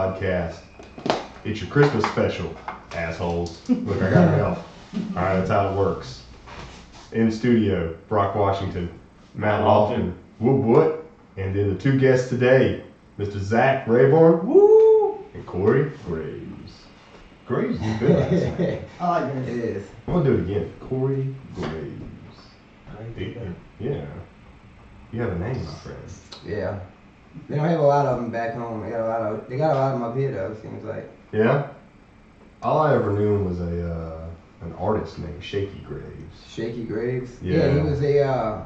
podcast. It's your Christmas special, assholes. Look, I got help. Alright, that's how it works. In studio, Brock Washington, Matt Lofton, what? And then the two guests today, Mr. Zach Raybourn, woo, and Corey Graves. Graves is good last name. I like it. It is. I'm gonna do it again. Corey Graves. Yeah. You have a name, my friend. Yeah. They don't have a lot of them back home. They got a lot of them up here though, seems like. Yeah? All I ever knew was an artist named Shaky Graves. Shaky Graves? Yeah. He was a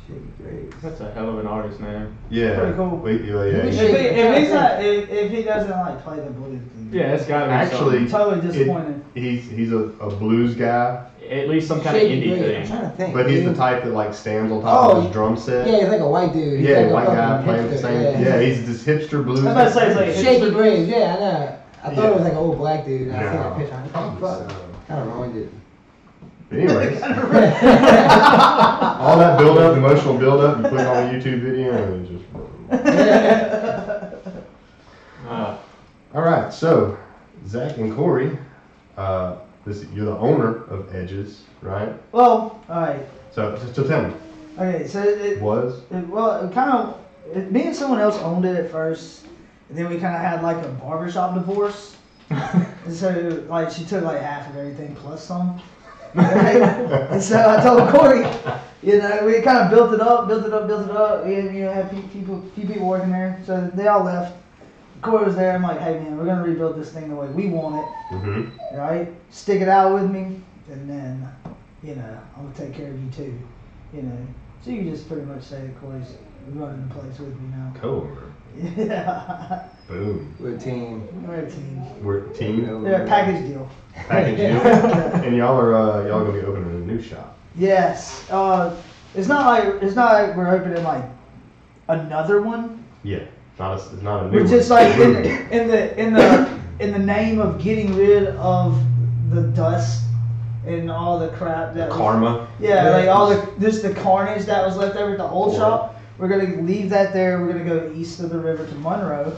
Shaky Graves. That's a hell of an artist name. Yeah. Pretty cool. Wait, If he doesn't like play the blues, then Yeah, it's gotta be actually, totally disappointed. he's a blues guy, at least some kind Shaky of indie Graves. I'm thing. trying to think. but he's the type that like stands on top of his drum set. Yeah, he's like a white dude. He's Yeah, like a white guy fucking playing the hipster, same. Yeah, he's this hipster blues. I was about to say, it's like Shaky Graves, yeah, I know. I thought it was like an old black dude. And I seen No, that picture. I probably fuck. so. Kind of ruined it. But anyways, all that emotional build up, you put it on a YouTube video and it just. All right, so Zach and Corey, you're the owner of Edges, right? Well, alright. So tell me, Okay, so me and someone else owned it at first, and then we kind of had like a barbershop divorce. And so, like, she took like half of everything plus some. Right? And so I told Corey, we kind of built it up. We had few people working there. So they all left. Corey was there. I'm like, hey man, we're gonna rebuild this thing the way we want it. Mm-hmm. Right? Stick it out with me, and then, I'm gonna take care of you too. So you can just pretty much say that Corey's running the place with me now. Cool. Yeah. Boom. We're a team. We're a team. We're a team. Yeah, package deal. Package deal. And y'all gonna be opening a new shop. Yes. It's not like we're opening like another one. Yeah. It's not a new. We're just like in the name of getting rid of the dust and all the crap that karma. Yeah, like all the carnage that was left over at the old shop. We're gonna leave that there. We're gonna go east of the river to Monroe,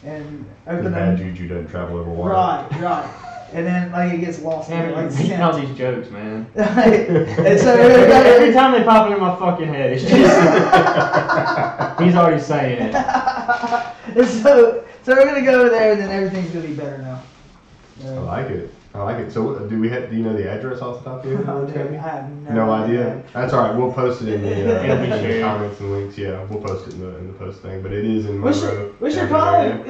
and open The bad juju doesn't travel over water. Right. And then like it gets lost. Damn, Like making all these jokes, man. And so every time they pop into my fucking head, it's just he's already saying it. And so we're gonna go over there, and then everything's gonna be better now. I like it. So do you know the address off the top of your head? I have no idea. That's all right. We'll post it in the Sure. comments and links. Yeah, we'll post it in the post thing. But it is in Monroe. We should probably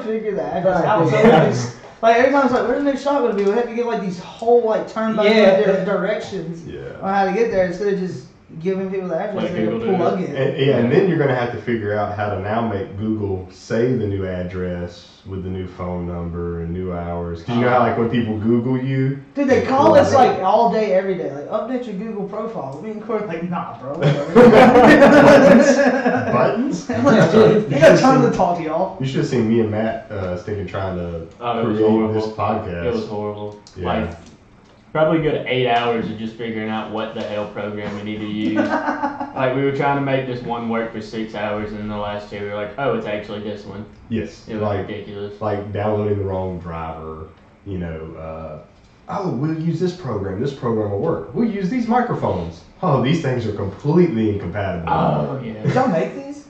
figure the address out. So like every time it's like, where's the next shop gonna be? We have to give like these whole like turn by different directions on how to get there instead of just giving people the address and plug in. And then you're gonna have to figure out how to now make Google say the new address with the new phone number and new hours. Cause you know how like when people Google you, dude, they call us like all day, every day, like update your Google profile. Me and Corey like, nah, bro. Buttons? I got time to talk to y'all. You should have seen me and Matt stinking trying to create this podcast. It was horrible. Yeah. Like, probably a good 8 hours of just figuring out what the hell program we need to use. Like, we were trying to make this one work for 6 hours, and then the last two we were like, oh, it's actually this one. Yes. It was ridiculous. Like downloading the wrong driver, oh, we'll use this program will work. We'll use these microphones. Oh, these things are completely incompatible. Oh, yeah. Did y'all make these?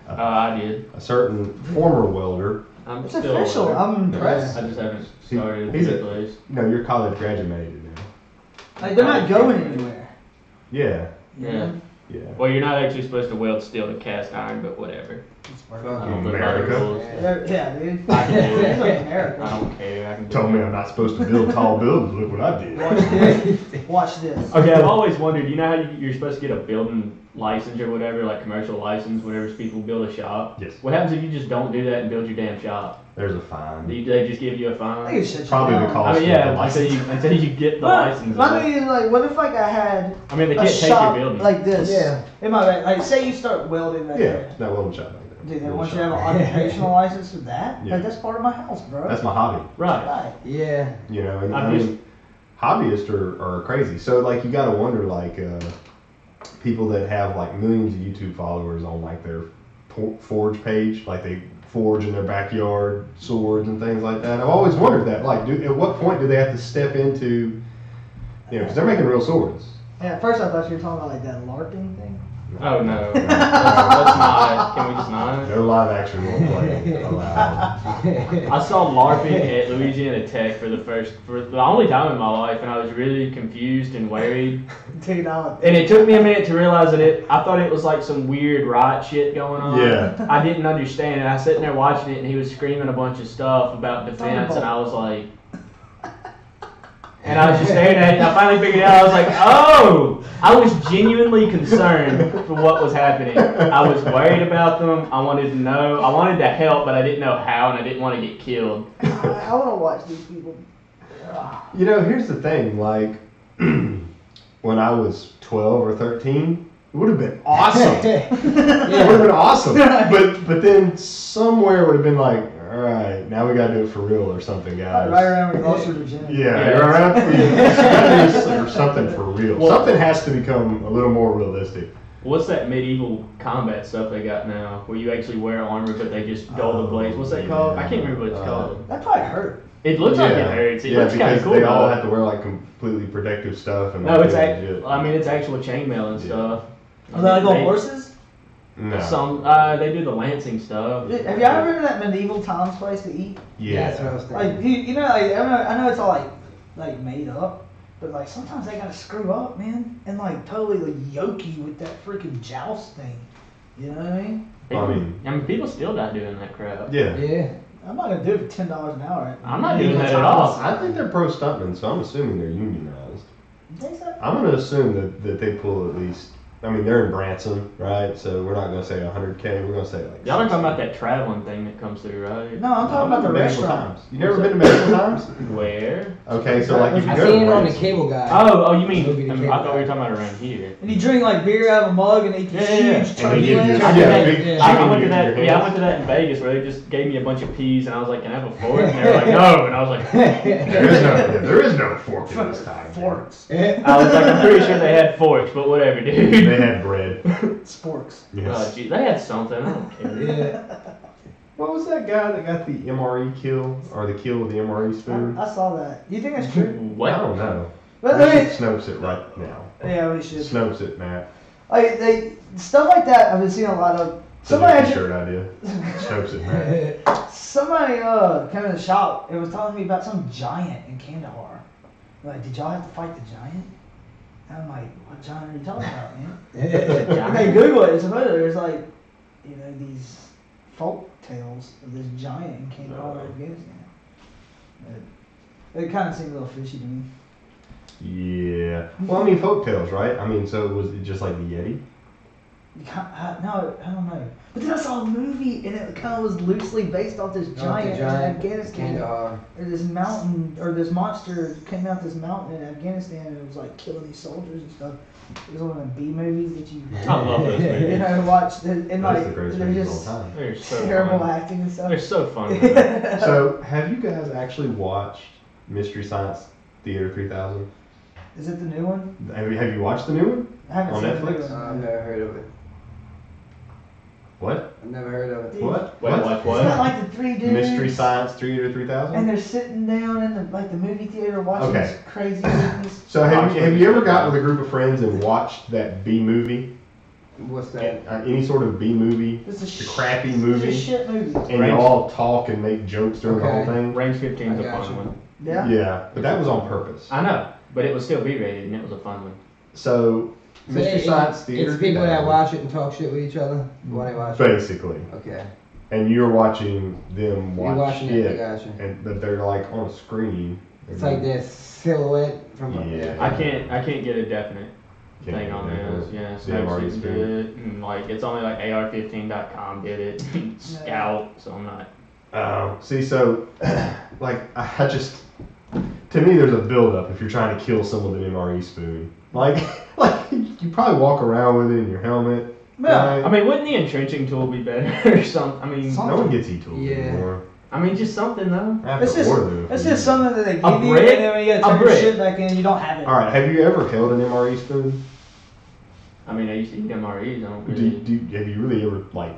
I did. A certain former welder. It's official. I'm impressed. I just haven't started He's the place. You're college graduated now. Like, they're not going anywhere. Yeah. Yeah. Yeah. Well, you're not actually supposed to weld steel to cast iron, but whatever. America. Yeah, dude. I can do it. It's like America. I don't care. I can do Told it. me I'm not supposed to build tall buildings. Look what I did. Watch this. Okay, I've always wondered, you know how you're supposed to get a building license or whatever, like commercial license, whenever people build a shop? Yes. What happens if you just don't do that and build your damn shop? There's a fine. They just give you a fine? I think it should Probably the cost I mean, of the yeah, license. until you get the license. I mean, like, what if like I had I mean, they a can't take shop your building. like this? Yeah. In my bag, like, say you start welding right Yeah, there. that welding shop. Dude, then once you have an occupational license with that, Yeah. like that's part of my house, bro. That's my hobby. Right. Right. Yeah. And I'm I mean, hobbyists are crazy. So like you gotta wonder like people that have like millions of YouTube followers on like their Forge page, like they forge in their backyard swords and things like that. I've always wondered that. Like, at what point do they have to step into, because they're making real swords. Yeah, at first I thought you were talking about like that LARPing thing. Oh no. Let's not. Can we just not? No live action role play allowed. I saw LARPing at Louisiana Tech for the only time in my life, and I was really confused and worried. Dude, And it took me a minute to realize that I thought it was like some weird riot shit going on. Yeah. I didn't understand, and I was sitting there watching it, and he was screaming a bunch of stuff about defense, and I was like, and I was just staring at it, and I finally figured it out. I was like, oh! I was genuinely concerned for what was happening. I was worried about them. I wanted to know. I wanted to help, but I didn't know how, and I didn't want to get killed. I want to watch these people. Here's the thing, like, when I was 12 or 13, it would have been awesome. It would have been awesome. But then somewhere would have been like, all right, now we got to do it for real or something, guys. Right around when you lost your virginity. Yeah, you're right. Or something for real. Well, something has to become a little more realistic. What's that medieval combat stuff they got now, where you actually wear armor but they just dull the blades? What's that called? I can't remember what it's called. That probably hurt. It looks like it hurts. It looks kind because of cool. they all though. have to wear like completely protective stuff. And No, like, it's legit. it's actual chainmail and stuff. Are they like on horses? No. Some they do the lancing stuff. Have y'all ever been to that medieval times place to eat? Yeah. That's what I was thinking. Like you know, like I know it's all like made up, but like sometimes they gotta screw up, man, and like totally like yoke you with that freaking joust thing. You know what I mean? I mean, people still not doing that crap. Yeah. Yeah. I'm not gonna do it for $10 an hour. I'm not doing that at all. I think they're pro stuntmen, so I'm assuming they're unionized. You think so? I'm going to assume that they pull at least. I mean, they're in Branson, right? So we're not going to say 100K. We're going to say like. Y'all are talking about that traveling thing that comes through, right? No, I'm talking about the Medical restaurant. Times. You never been to Medical Times? Where? Okay, so like if you I go seen to it on the Branson, cable guy. Oh, you mean? Movie to I cable thought we were guy. talking about around here. And you drink like beer out of a mug and eat these Yeah, yeah, huge yeah. And they give you- turkey I legs. did Yeah, that. big Yeah. I chicken went to in that. your Yeah, I hands. went to that in Vegas where they just gave me a bunch of peas, and I was like, "Can I have a fork?" And they were like, "No," and I was like, There is no fork in this time. Forks. I was like, I'm pretty sure they had forks, but whatever, dude. They had bread. Sporks. Oh, Yes. gee, they had something. I don't care. Yeah. What was that guy that got the MRE kill or the kill with the MRE spoon? I saw that. You think that's true? What? I don't know. But We I should Snopes it right now. mean, yeah, we should. Snopes it, Matt. Like they stuff like that. I've been seeing a lot of. It's a Somebody new actually, shirt idea. Snopes it, Matt. somebody came to the shop. It was telling me about some giant in Kandahar. Like, did y'all have to fight the giant? And I'm like, what giant are you talking about, man? And they Google it. It's supposed there's like, these folk tales of this giant in Kandahar, Afghanistan. It kind of seemed a little fishy to me. Yeah. Well, I mean, folktales, right? I mean, so was it just like the Yeti? No, I don't know. But then I saw a movie and it kind of was loosely based off this giant in Afghanistan. Kandahar. Or this mountain, or this monster came out this mountain in Afghanistan and it was like killing these soldiers and stuff. It was one of the B movies that you, I love those movies. watched. And That's like, the greatest they're movies just of all time. They're so terrible fun. acting and stuff. They're so fun. So, have you guys actually watched Mystery Science Theater 3000? Is it the new one? Have you watched the new one? I haven't On seen Netflix? the new I've one. never heard of it. What? I've never heard of it. What? Wait, What? watch It's what? got like the three dudes. Mystery Science Theater 3000? And they're sitting down in the movie theater watching Okay. this crazy movies. So have you ever got with a group of friends and watched that B movie? What's that? Any sort of B movie? It's a The crappy It's a movie? shit movie. And you all talk and make jokes during the whole Okay. thing? Range 15 is I a got fun you. one. Yeah. Yeah, but that was on purpose. I know, but it was still B-rated and it was a fun one. So, Mystery Science Theater It's people that 3000, watch it and talk shit with each other while they watch it. basically. Okay. And you're watching them You're watch watching it, I it, gotcha. and but they're like on a screen. It's like this silhouette from Yeah. I can't get a definite Can't thing get on a definite. this. Yeah, The MRE Snopes didn't do spoon. it. And like it's only like AR15.com did it. Scout, so I'm not. See, so, like, I just, to me, there's a buildup if you're trying to kill someone with an MRE spoon. Like you probably walk around with it in your helmet. Yeah. right? I mean, wouldn't the entrenching tool be better or something? I mean, no one gets e-tools Yeah. anymore. I mean, just something though. After It's just, Waterloo, it's you- just something that they give A you, brick? and then when you gotta A turn your brick. shit back in, you don't have it. All right, have you ever held an MRE spoon? I mean, I used to eat MREs. I don't Do, really. have you really ever like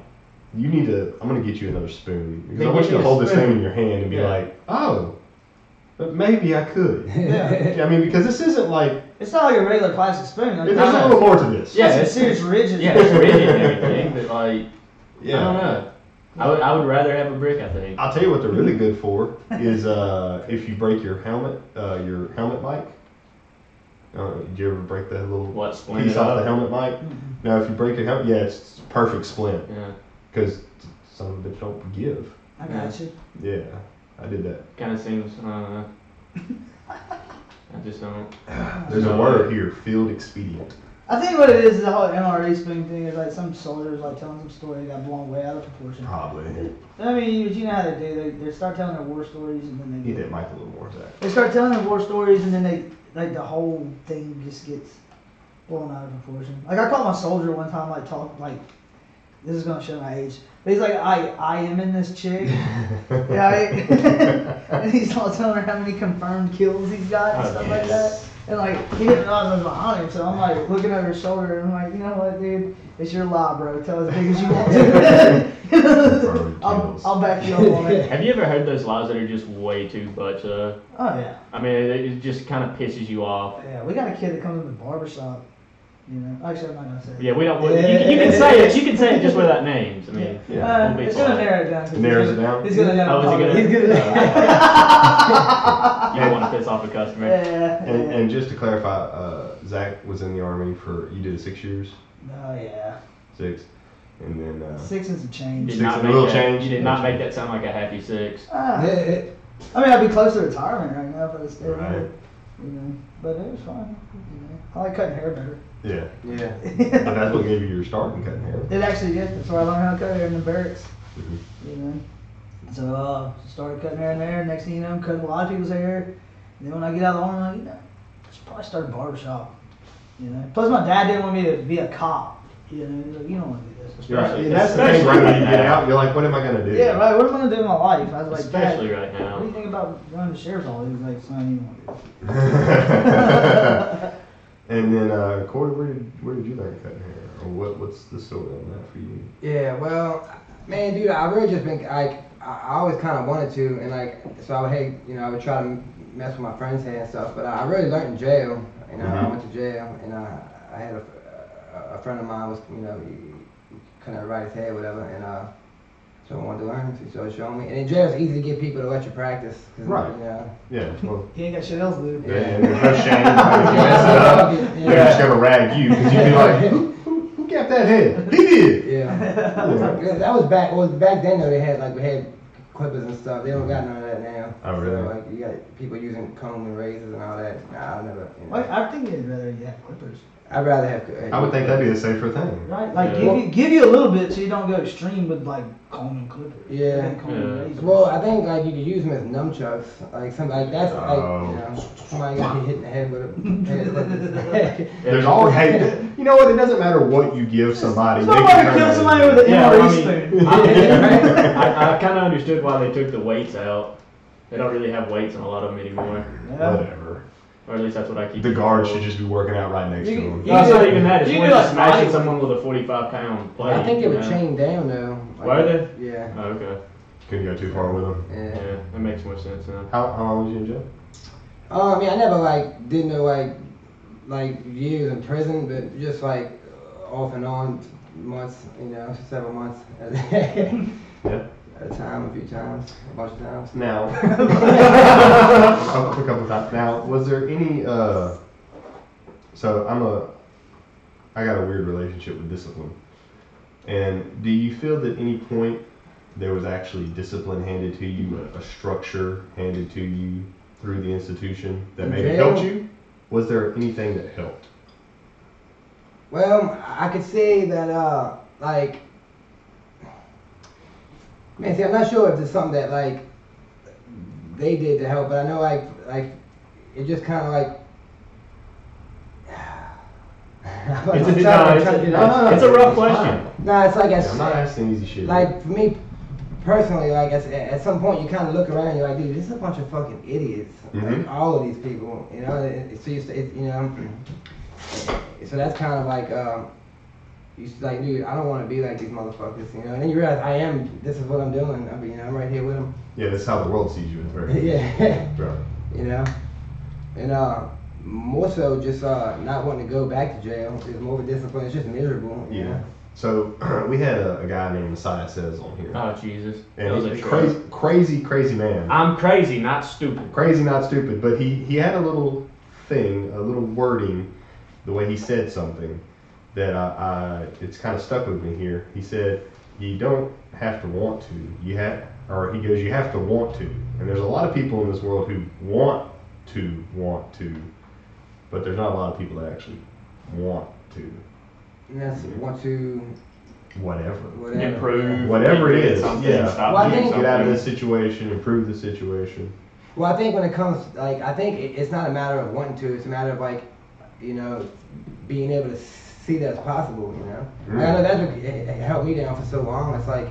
you need to. I'm gonna get you another spoon because They I want give you to you a hold this spoon. thing in your hand and be Yeah. like, oh, but maybe I could. Yeah. I mean, because this isn't like It's not like a regular plastic spoon. Like, there's no, a no. little more to this. Yeah, some it's- serious ridges. Yeah, it's rigid and everything, but like, Yeah. I don't know. I would rather have a brick, I think. I'll tell you what they're really good for is if you break your helmet mic. Did you ever break that little What, splint piece it off up? the helmet mic? Now, if you break your helmet, yeah, it's perfect splint Yeah, because some of it don't forgive. I got you. Yeah, I did that. kind of seems, I don't know. I just don't. There's a No. word here, field expedient. I think what it is the whole MRE spoon thing is like some soldiers like telling some story that got blown way out of proportion. Probably. I mean, but you know how they do. They start telling their war stories and then Need that mic a little more, Zach. they start telling their war stories and then they like the whole thing just gets blown out of proportion. Like I caught my soldier one time this is gonna show my age. But he's like I am in this chick. Right? And he's all telling her how many confirmed kills he's got and Oh, stuff yes. like that. And like he didn't realize I was behind him, so I'm like looking over his shoulder and I'm like, you know what, dude? It's your lie, bro. Tell as big as you want to. Confirmed kills. I'll back you up on it. Have you ever heard those lies that are just way too much? Oh yeah. I mean, it just kind of pisses you off. Yeah, we got a kid that comes in the barbershop. You know, actually, I'm not gonna say it. Yeah, we don't. You can say it. You can say it just without names. I mean, Yeah. we'll be It's gonna fine. narrow it down. 'cause Narrows he's it gonna- down? He's gonna Oh, is he gonna? He's gonna. You don't want to piss off a customer. Yeah. And just to clarify, Zach was in the Army you did 6 years? Oh yeah. 6. And then, 6 is a You change. did Six not and a make little that. change. You did not make that sound like a happy 6. Ah. I mean, I'd be close to retirement right now if I stayed Right. here. You know, but it was fine. You know, I like cutting hair better. yeah. Yeah. And that's what gave you your start in cutting hair. It actually did. That's where I learned how to cut hair in the barracks. Mhm. You know, so started cutting hair in there. Next thing you know, I'm cutting a lot of people's hair. And then when I get out of the army, I'm like, you know, I should probably start a barbershop. You know, plus my dad didn't want me to be a cop. You know, he's like, you don't want to do this. Especially- And that's the thing, especially right when right you get now. out, you're like, what am I going to do? Yeah, right. What am I gonna do in my life? I was like, Especially Dad, right what do now. you think about running the sheriff's office? He was like, son, you don't want to do this. And then, Corey, where did you learn cutting hair? Or what's the story on that for you? Yeah, well, man, dude, I really just been like, I always kind of wanted to, and like, so I would hate, you know, I would try to mess with my friends' hair and stuff, but I really learned in jail. You know, I went to jail, and I had a friend of mine was, you know, he couldn't write his hair, whatever, and so I wanted to learn. So he showed me, and in jail it's easy to get people to let you practice. 'Cause, Right. You know, Yeah, well, He ain't got shit else to do. yeah, and there's no shame. Right? If you mess it up, they're just going to rag you because you'd be like, who got that head? He did. Yeah. That was back. Well, back then though, we had clippers and stuff. They don't got none of that now. Oh, really? So, like you got people using comb and razors and all that. Nah, I never. You know. Like, I think you'd rather you have clippers. I'd rather have. I would think that'd be the safer thing. Right? Like, Yeah. give you a little bit so you don't go extreme with, like, comb and clippers. Yeah. And comb and Yeah. razors. Well, I think like you could use them as nunchucks, like something like that's like Oh. you know somebody got hit in the head with a. There's always, hey, you know what? It doesn't matter what you give somebody. they can Somebody turn kill that somebody into- with an Yeah, well, MRE spoon. I kind of understood why they took the weights out. They don't really have weights on a lot of them anymore. Yeah. Whatever. Or at least that's what I keep. The guard should just be working out right next You to can- him. you No, it's not even that. It's You more do just like smashing body someone with a 45-pound plate. I think they were you know? chained down though. Like, Were they? Yeah. Oh, okay. Couldn't go too far with him. Yeah. Yeah, that makes more sense now. How long was you in jail? I mean, I never like did no like years in prison, but just like off and on months, you know, several months Yeah. at a time, a few times, a bunch of times. Now, a couple times. Now, was there any? So I got a weird relationship with discipline. And do you feel that any point there was actually discipline handed to you, a structure handed to you through the institution that maybe Jail? helped you? Was there anything that helped? Well, I could say that like, man, see, I'm not sure if there's something that like they did to help, but I know like it just kind of like. It's a rough question. No, it's like I'm not asking easy shit. like for me personally, like at some point you kind of look around and you're like, dude, this is a bunch of fucking idiots. Mhm. Like all of these people, you know. So you know, so that's kind of like like, dude, I don't want to be like these motherfuckers, you know. And then you realize this is what I'm doing. I mean, I'm right here with them. Yeah, that's how the world sees you at the very least. Yeah. Right. You know, and more so just not wanting to go back to jail. It's more of a discipline. It's just miserable. You know? So we had a guy named Messiah Says on here. Oh Jesus! And he's a crazy man. I'm crazy, not stupid. Crazy, not stupid. But he had a little thing, a little wording, the way he said something that it's kind of stuck with me here. He said, "You don't have to want to. You have to want to." And there's a lot of people in this world who want to, but there's not a lot of people that actually want to. And that's want to whatever Improve. Whatever it is. Yeah. Well, I think- Get out of this situation, improve the situation. Well, I think when it comes, like, I think it's not a matter of wanting to. It's a matter of, like, you know, being able to see that it's possible, you know. Mm. I know that's what held me down for so long. It's like,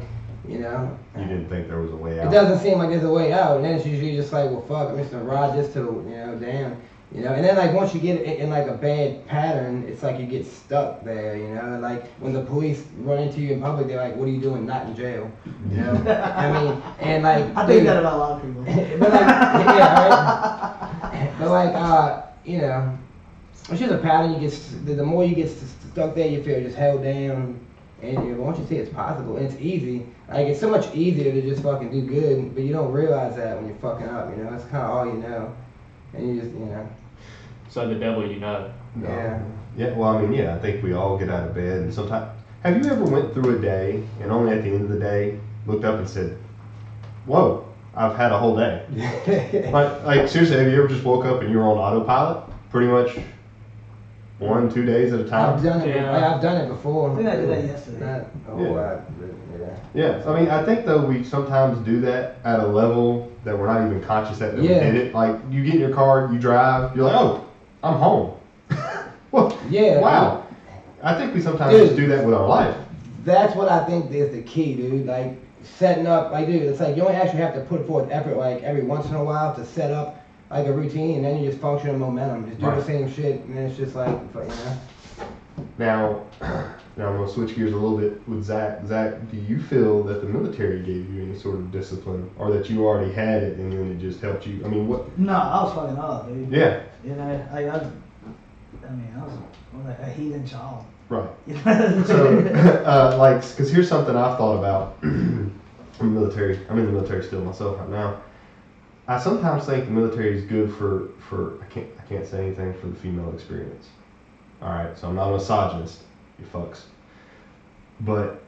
you know. You didn't think there was a way out. It doesn't seem like there's a way out, and then it's usually just like, well, fuck, I'm just gonna ride this till, you know, damn. You know, and then like once you get in like a bad pattern, it's like you get stuck there, you know. Like when the police run into you in public, they're like, "What are you doing? Not in jail." You know. I mean, and like I think that about a lot of people. but like, yeah, right. But like, you know, it's just a pattern. You get the more you get stuck there, you feel just held down. And you know, once you see it's possible, and it's easy. Like it's so much easier to just fucking do good, but you don't realize that when you're fucking up. You know, it's kind of all you know, and you just, you know. So the devil, you know. Yeah. Yeah, well, I mean, yeah, I think we all get out of bed, and sometimes. Have you ever went through a day and only at the end of the day looked up and said, "Whoa, I've had a whole day." like seriously, have you ever just woke up and you were on autopilot, pretty much 1-2 days at a time? I've done it. Yeah. I've done it before. I think I did that yesterday. Not a whole lot, but yeah. Yeah, I mean, I think though we sometimes do that at a level that we're not even conscious that we did it. Like you get in your car, you drive, you're like, "Oh, I'm home." Well, Yeah. wow. I think we sometimes just do that with our life. That's what I think is the key, dude. Like setting up, like, dude, it's like you only actually have to put forth effort, like every once in a while, to set up like a routine, and then you just function in momentum. Just do the same shit, and then it's just like, you know. Now I'm gonna switch gears a little bit with Zach. Zach, do you feel that the military gave you any sort of discipline, or that you already had it and then it just helped you? I mean, what? No, I was fucking up, dude. Yeah. You know, I was like a heathen child. Right. You know? So, like, because here's something I've thought about. I'm in the military still myself right now. I sometimes think the military is good for I can't say anything for the female experience. All right, so I'm not a misogynist, you fucks. But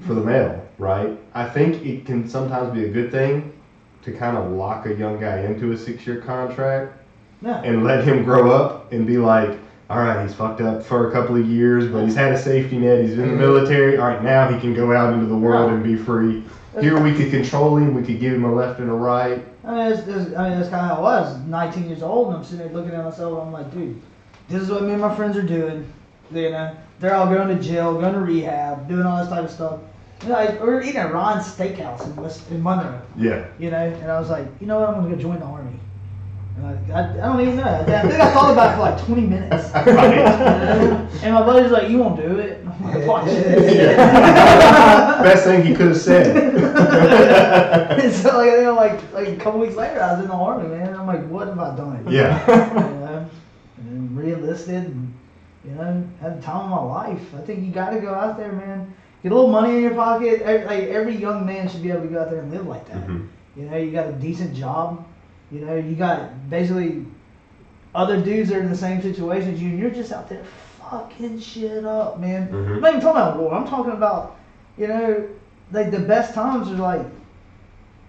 for the male, right? I think it can sometimes be a good thing to kind of lock a young guy into a 6-year contract and let him grow up and be like, all right, he's fucked up for a couple of years, but he's had a safety net. He's in the military. All right, now he can go out into the world and be free. Here we could control him. We could give him a left and a right. that's kind of how I was. 19 years old, and I'm sitting there looking at myself, and I'm like, dude, this is what me and my friends are doing. You know, they're all going to jail, going to rehab, doing all this type of stuff. You know, like, we're eating at Ron's Steakhouse in Monroe. Yeah. You know, and I was like, you know what, I'm going to go join the Army. And I don't even know. I think I thought about it for like 20 minutes. Right. And my buddy's like, you won't do it. And I'm like, watch it. Yeah. Best thing he could have said. And so like a couple weeks later, I was in the Army, man. And I'm like, what have I done? Yeah. You know, and re-enlisted, and you know, had the time of my life. I think you got to go out there, man. Get a little money in your pocket. Every young man should be able to go out there and live like that. Mm-hmm. You know, you got a decent job. You know, you got basically other dudes that are in the same situation as you, and you're just out there fucking shit up, man. Mm-hmm. I'm not even talking about war. I'm talking about, you know, like the best times are like,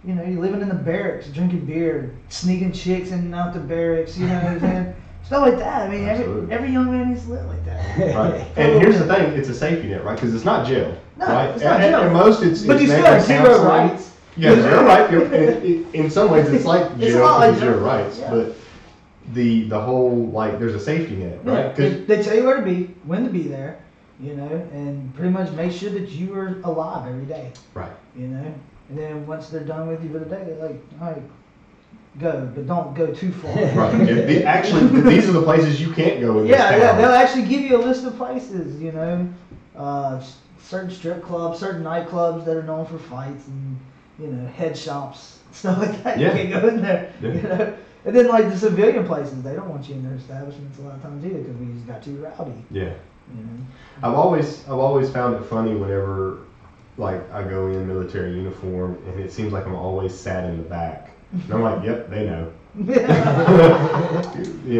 you know, you're living in the barracks, drinking beer, sneaking chicks in and out the barracks, you know what I'm saying? Stuff like that. I mean, every young man needs to live like that. Right. And here's the thing, it's a safety net, right? Because it's not jail. No, right? it's not jail. At most, it's But you still maybe have zero counseling. rights. Yeah, zero rights. In some ways, it's like It's jail a lot like with zero jail. rights. Yeah. But the whole, like, there's a safety net, right? Yeah, 'Cause they tell you where to be, when to be there, you know, and pretty much make sure that you are alive every day. right. You know, and then once they're done with you for the day, they're like, all right, go, but don't go too far. Right. Actually, these are the places you can't go in this town. They'll actually give you a list of places, you know, certain strip clubs, certain nightclubs that are known for fights and, you know, head shops, stuff like that. Yeah. You can't go in there, Yeah. you know. And then like the civilian places, they don't want you in their establishments a lot of times either because we just got too rowdy. Yeah. You know? I've always found it funny whenever like I go in military uniform and it seems like I'm always sat in the back. And I'm like, yep, they know. You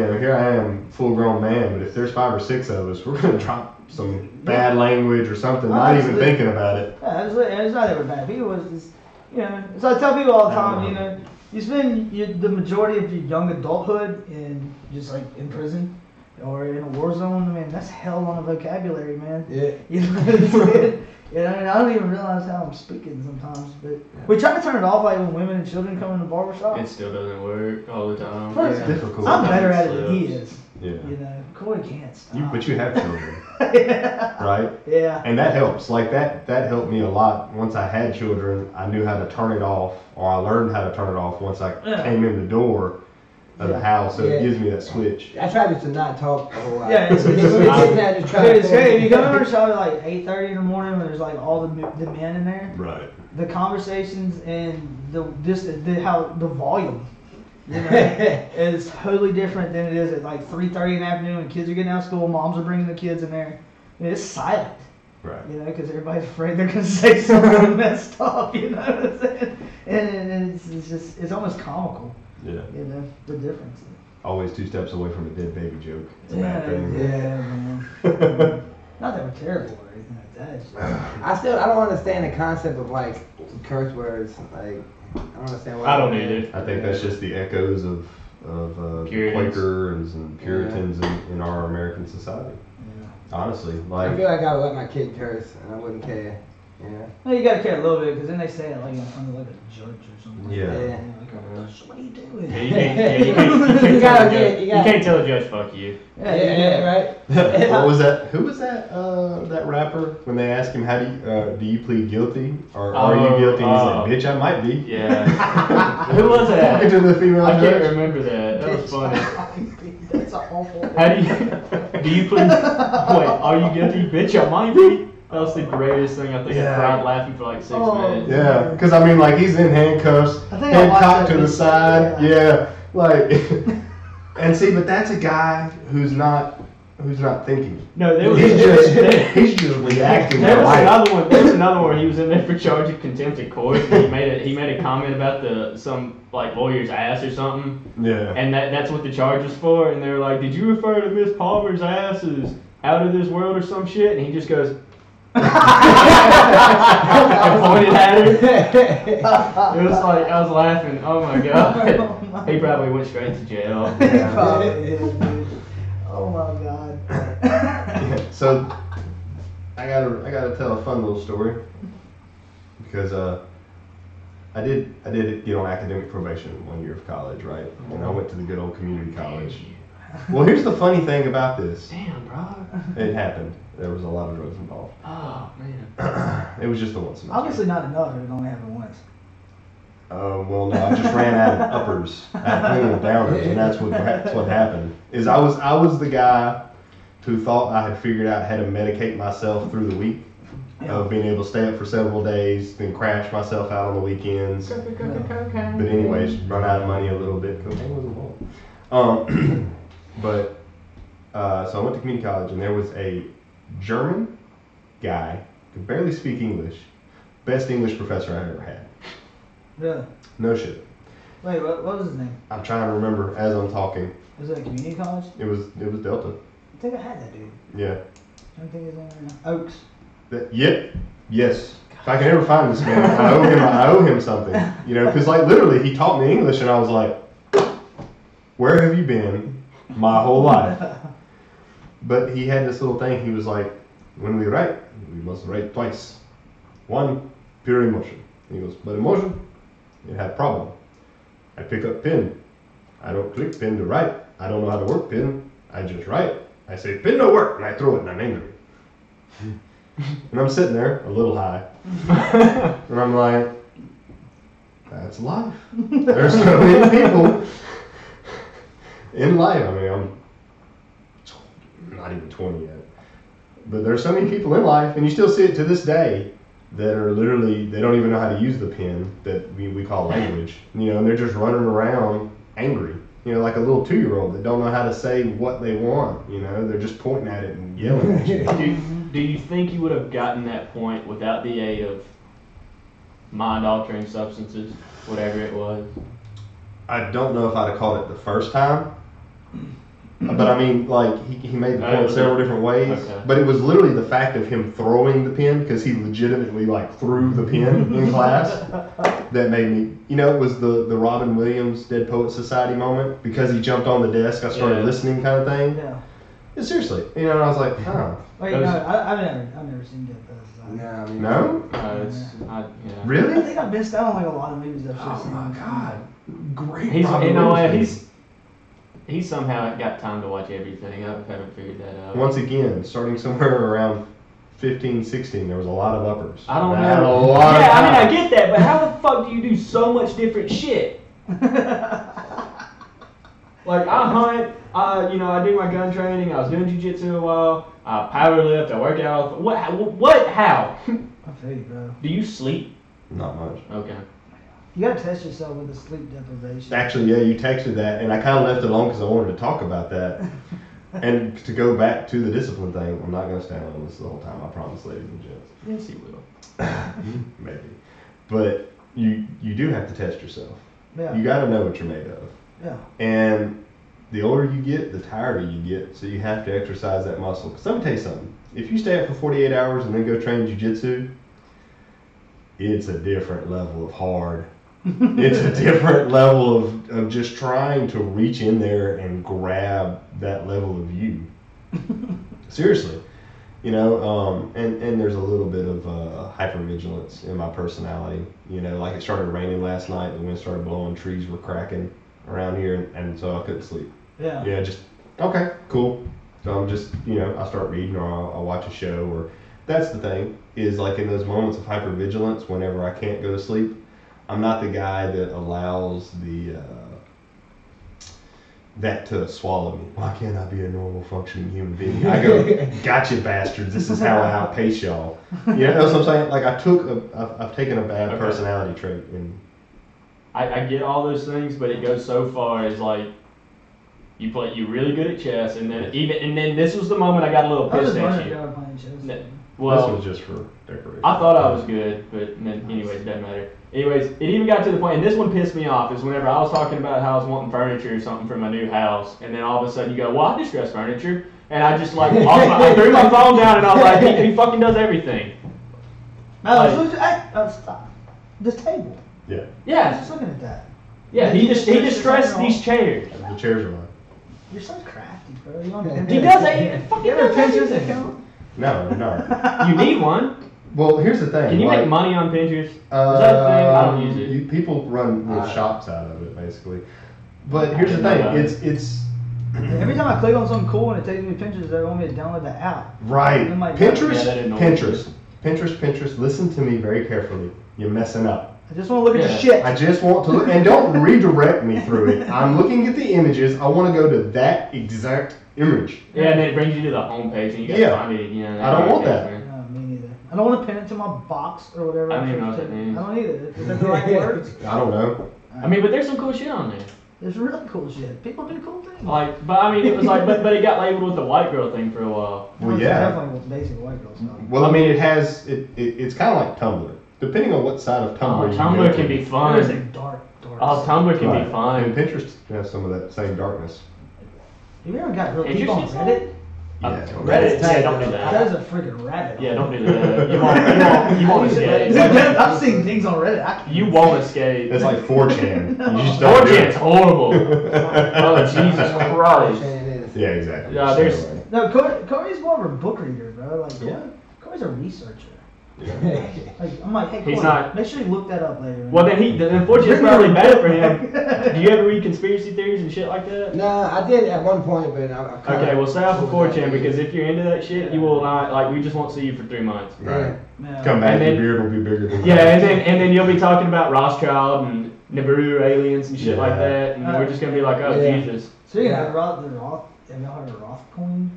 know, here I am, full grown man, but if there's 5 or 6 of us, we're gonna drop some bad language or something, not even thinking about it. Yeah, it's not ever bad. People was just, you know. So I tell people all the time, you know, you spend the majority of your young adulthood in just like in prison or in a war zone. I mean, that's hell on a vocabulary, man. Yeah. You know what I'm saying? You know, and I don't even realize how I'm speaking sometimes. But we try to turn it off, like when women and children come in the barbershop. It still doesn't work all the time. It's difficult. I'm better at it than he is. Yeah. You know, Corey can't stop. But you have children, Yeah. right? Yeah. And that helps. Like that helped me a lot. Once I had children, I knew how to turn it off, or I learned how to turn it off once I came in the door of the house. So it gives me that switch. I try just to not talk a whole lot. Yeah, it's Just try Dude, to it's great. If you go to our shop at like 8:30 in the morning when there's like all the men in there, Right. the conversations and how the volume, you know, is totally different than it is at like 3:30 in the afternoon when kids are getting out of school, moms are bringing the kids in there. I mean, it's silent, Right. you know, because everybody's afraid they're gonna say something messed up, you know what I'm saying? And it's almost comical, Yeah. you know, the difference. Always 2 steps away from a dead baby joke. It's a Yeah, bad thing. yeah, man. Not that we're terrible or anything like that. It's just, I don't understand the concept of like curse words. Like I don't understand why. I don't either. I think that's just the echoes of Puritans. Quakers and Puritans in our American society. yeah. Honestly, I like feel like I would let my kid curse and I wouldn't care. Yeah. Well, you gotta care a little bit because then they say it like in front of like a judge or something. Yeah. Like, like, what are you doing? Yeah, you can't You gotta- can't tell a judge fuck you. Yeah, right. what was that? Who was that? That rapper when they asked him how do you plead guilty or are you guilty? And he's like, bitch, I might be. Yeah. Who was that? Talking to the female I can't judge. remember that. That was funny. That's awful. How do you plead? Wait, are you guilty? Bitch, I might be. That was the greatest thing. I think I cried laughing for like 6 minutes. Yeah, because I mean, like he's in handcuffs, I think I head watched cocked that to the video, side. Yeah, like, and see, but that's a guy who's not thinking. No, there was He's just reacting. There to was life. another one. There was another one. He was in there for charge of contempt of court. And he made a comment about some like lawyer's ass or something. Yeah. And that's what the charge was for. And they were like, "Did you refer to Miss Palmer's ass as out of this world or some shit?" And he just goes. And pointed at her. It was like I was laughing. Oh my god. He probably went straight to jail. Oh my god. So I gotta tell a fun little story because I did get on academic probation 1 year of college, right? And I went to the good old community college. Well, here's the funny thing about this. Damn, bro. It happened. There was a lot of drugs involved. Oh man. It was just the one semester. Obviously not enough if it only happened once. Well, no, I just ran out of uppers. I had plenty of downers, and that's what happened. Is I was the guy who thought I had figured out how to medicate myself through the week, of being able to stay up for several days, then crash myself out on the weekends. But anyways, run out of money a little bit. Cocaine was involved. So I went to community college, and there was a German guy, could barely speak English, best English professor I ever had. Really? No shit. Wait, what was his name? I'm trying to remember as I'm talking. Was it a community college? It was Delta. I think I had that dude. Yeah. I don't think his name right now. Oaks. Yes. If I can ever find this man, I owe him something. You know, because like literally he taught me English, and I was like, where have you been my whole life? But he had this little thing. He was like, when we write, we must write twice. One, pure emotion. He goes, but emotion, it had problem. I pick up pen. I don't click pen to write. I don't know how to work pen. I just write. I say, pen don't work, and I throw it and I'm angry. And I'm sitting there, a little high. And I'm like, that's life. There's so many people in life. I mean, I'm not even 20 yet. But there's so many people in life, and you still see it to this day, that are literally, they don't even know how to use the pen that we call language. You know, and they're just running around angry. You know, like a little 2-year-old that don't know how to say what they want. You know, they're just pointing at it and yelling at you. Do you think you would have gotten that point without the aid of mind-altering substances, whatever it was? I don't know if I'd have caught it the first time. But I mean, like, he made the point several different ways. Okay. But it was literally the fact of him throwing the pen, because he legitimately, like, threw the pen in class, that made me, you know, it was the Robin Williams Dead Poets Society moment, because he jumped on the desk, I started listening kind of thing. Yeah. Yeah, seriously. You know, and I was like, huh. Wait, no, I've never seen Dead Poets Society. No, I mean, No? Yeah. Really? I think I missed out on like a lot of movies I've Oh seen. my God. Great. He's, Robin you know, Williams. he's somehow got time to watch everything. I haven't figured that out. Once again, starting somewhere around 15, 16, there was a lot of uppers. I don't had know. a lot of Yeah, I mean, I time. get that, but how the fuck do you do so much different shit? Like, I hunt, I do my gun training, I was doing jiu-jitsu a while, I power lift, I work out. How? I feel you, bro. Do you sleep? Not much. Okay. You gotta test yourself with the sleep deprivation. Actually, yeah, you texted that, and I kind of left it alone because I wanted to talk about that. And to go back to the discipline thing, I'm not going to stand on this the whole time, I promise, ladies and gents. Yes, you will. Maybe. But you do have to test yourself. Yeah. You got to know what you're made of. Yeah. And the older you get, the tireder you get, so you have to exercise that muscle. Because let me tell you something. If you stay up for 48 hours and then go train jiu-jitsu, it's a different level of hard. It's a different level of just trying to reach in there and grab that level of you. Seriously. You know, and there's a little bit of hypervigilance in my personality. You know, like it started raining last night, the wind started blowing, trees were cracking around here, and so I couldn't sleep. Yeah. Yeah, just, okay, cool. So I'm just, I start reading or I'll watch a show, or that's the thing, is like in those moments of hypervigilance, whenever I can't go to sleep, I'm not the guy that allows that to swallow me. Why can't I be a normal functioning human being? I go, gotcha bastards, this is how I outpace y'all. You know what I'm saying? Like I've taken a bad personality trait. And I get all those things, but it goes so far as like, you're really good at chess, and then this was the moment I got a little I was pissed just at you. learning playing chess. No. this Well, was just for decoration. I thought I was good, but anyways, it doesn't matter. Anyways, it even got to the point, and this one pissed me off, is whenever I was talking about how I was wanting furniture or something for my new house, and then all of a sudden you go, well, I discuss furniture, and I just like, I threw my phone down, and I was like, he fucking does everything. Stop. This table. Yeah, I was Yeah, just looking at that. yeah, he distressed these chairs. the chairs are mine. You're so crafty, bro. You don't He does that, he fucking You ever does Pinterest everything. account? No, no. You need one. Well, here's the thing. Can you like, make money on Pinterest? Is that a thing? I don't use it. People run little shops out of it, basically. But here's the thing. It's Every time I click on something cool and it takes me to Pinterest, they want me to download the app. right. I'm like, Pinterest, Yeah, that annoys Pinterest. Listen to me very carefully. You're messing up. I just want to look at Yeah. your shit. I just want to look, and don't redirect me through it. I'm looking at the images. I want to go to that exact image. Yeah, and then it brings you to the home page, and you gotta Yeah. find it again. I don't want that. No, me neither. I don't want to pin it to my box or whatever. I don't even know what that means. I don't either. Is that the right words? I don't know. I mean, but there's some cool shit on there. There's really cool shit. People do cool things. Like, but I mean, it was like, but it got labeled with the white girl thing for a while. Well, It's yeah. definitely basic white girl stuff. Well, I mean, it has. It's kind of like Tumblr. Depending on what side of Tumblr you go Tumblr to. can be There's a fun. dark. Oh, Tumblr can Right. be fun. And Pinterest has some of that same darkness. Have you ever got real Pinterest deep on is Reddit? Yeah. Reddit, yeah, don't do That that. is a freaking rabbit. Yeah, don't do that. You won't escape. I've seen things on Reddit. I can't You won't escape. It's like 4chan. You just don't do 4chan's it. horrible. Oh, Jesus Christ. Yeah, exactly. Yeah, there's- So, No, Corey's more of a book reader, bro. Like, Yeah. Corey's a researcher. yeah. Like, I'm like, hey, Corey, He's not- make sure you look that up later. Well, then unfortunately, it's probably bad for him. Do you ever read conspiracy theories and shit like that? No, I did at one point, but I kinda Okay, well, stay off of pulled 4chan that. because if you're into that shit, you will not, like, we just won't see you for 3 months. Right. Yeah. Come back, And then- your beard will be bigger than Yeah, and then you'll be talking about Rothschild and Nibiru aliens and shit like Yeah. that, and we're just gonna be like, oh, Yeah. Jesus. Speaking Yeah. of Roth, have y'all heard of Roth coin?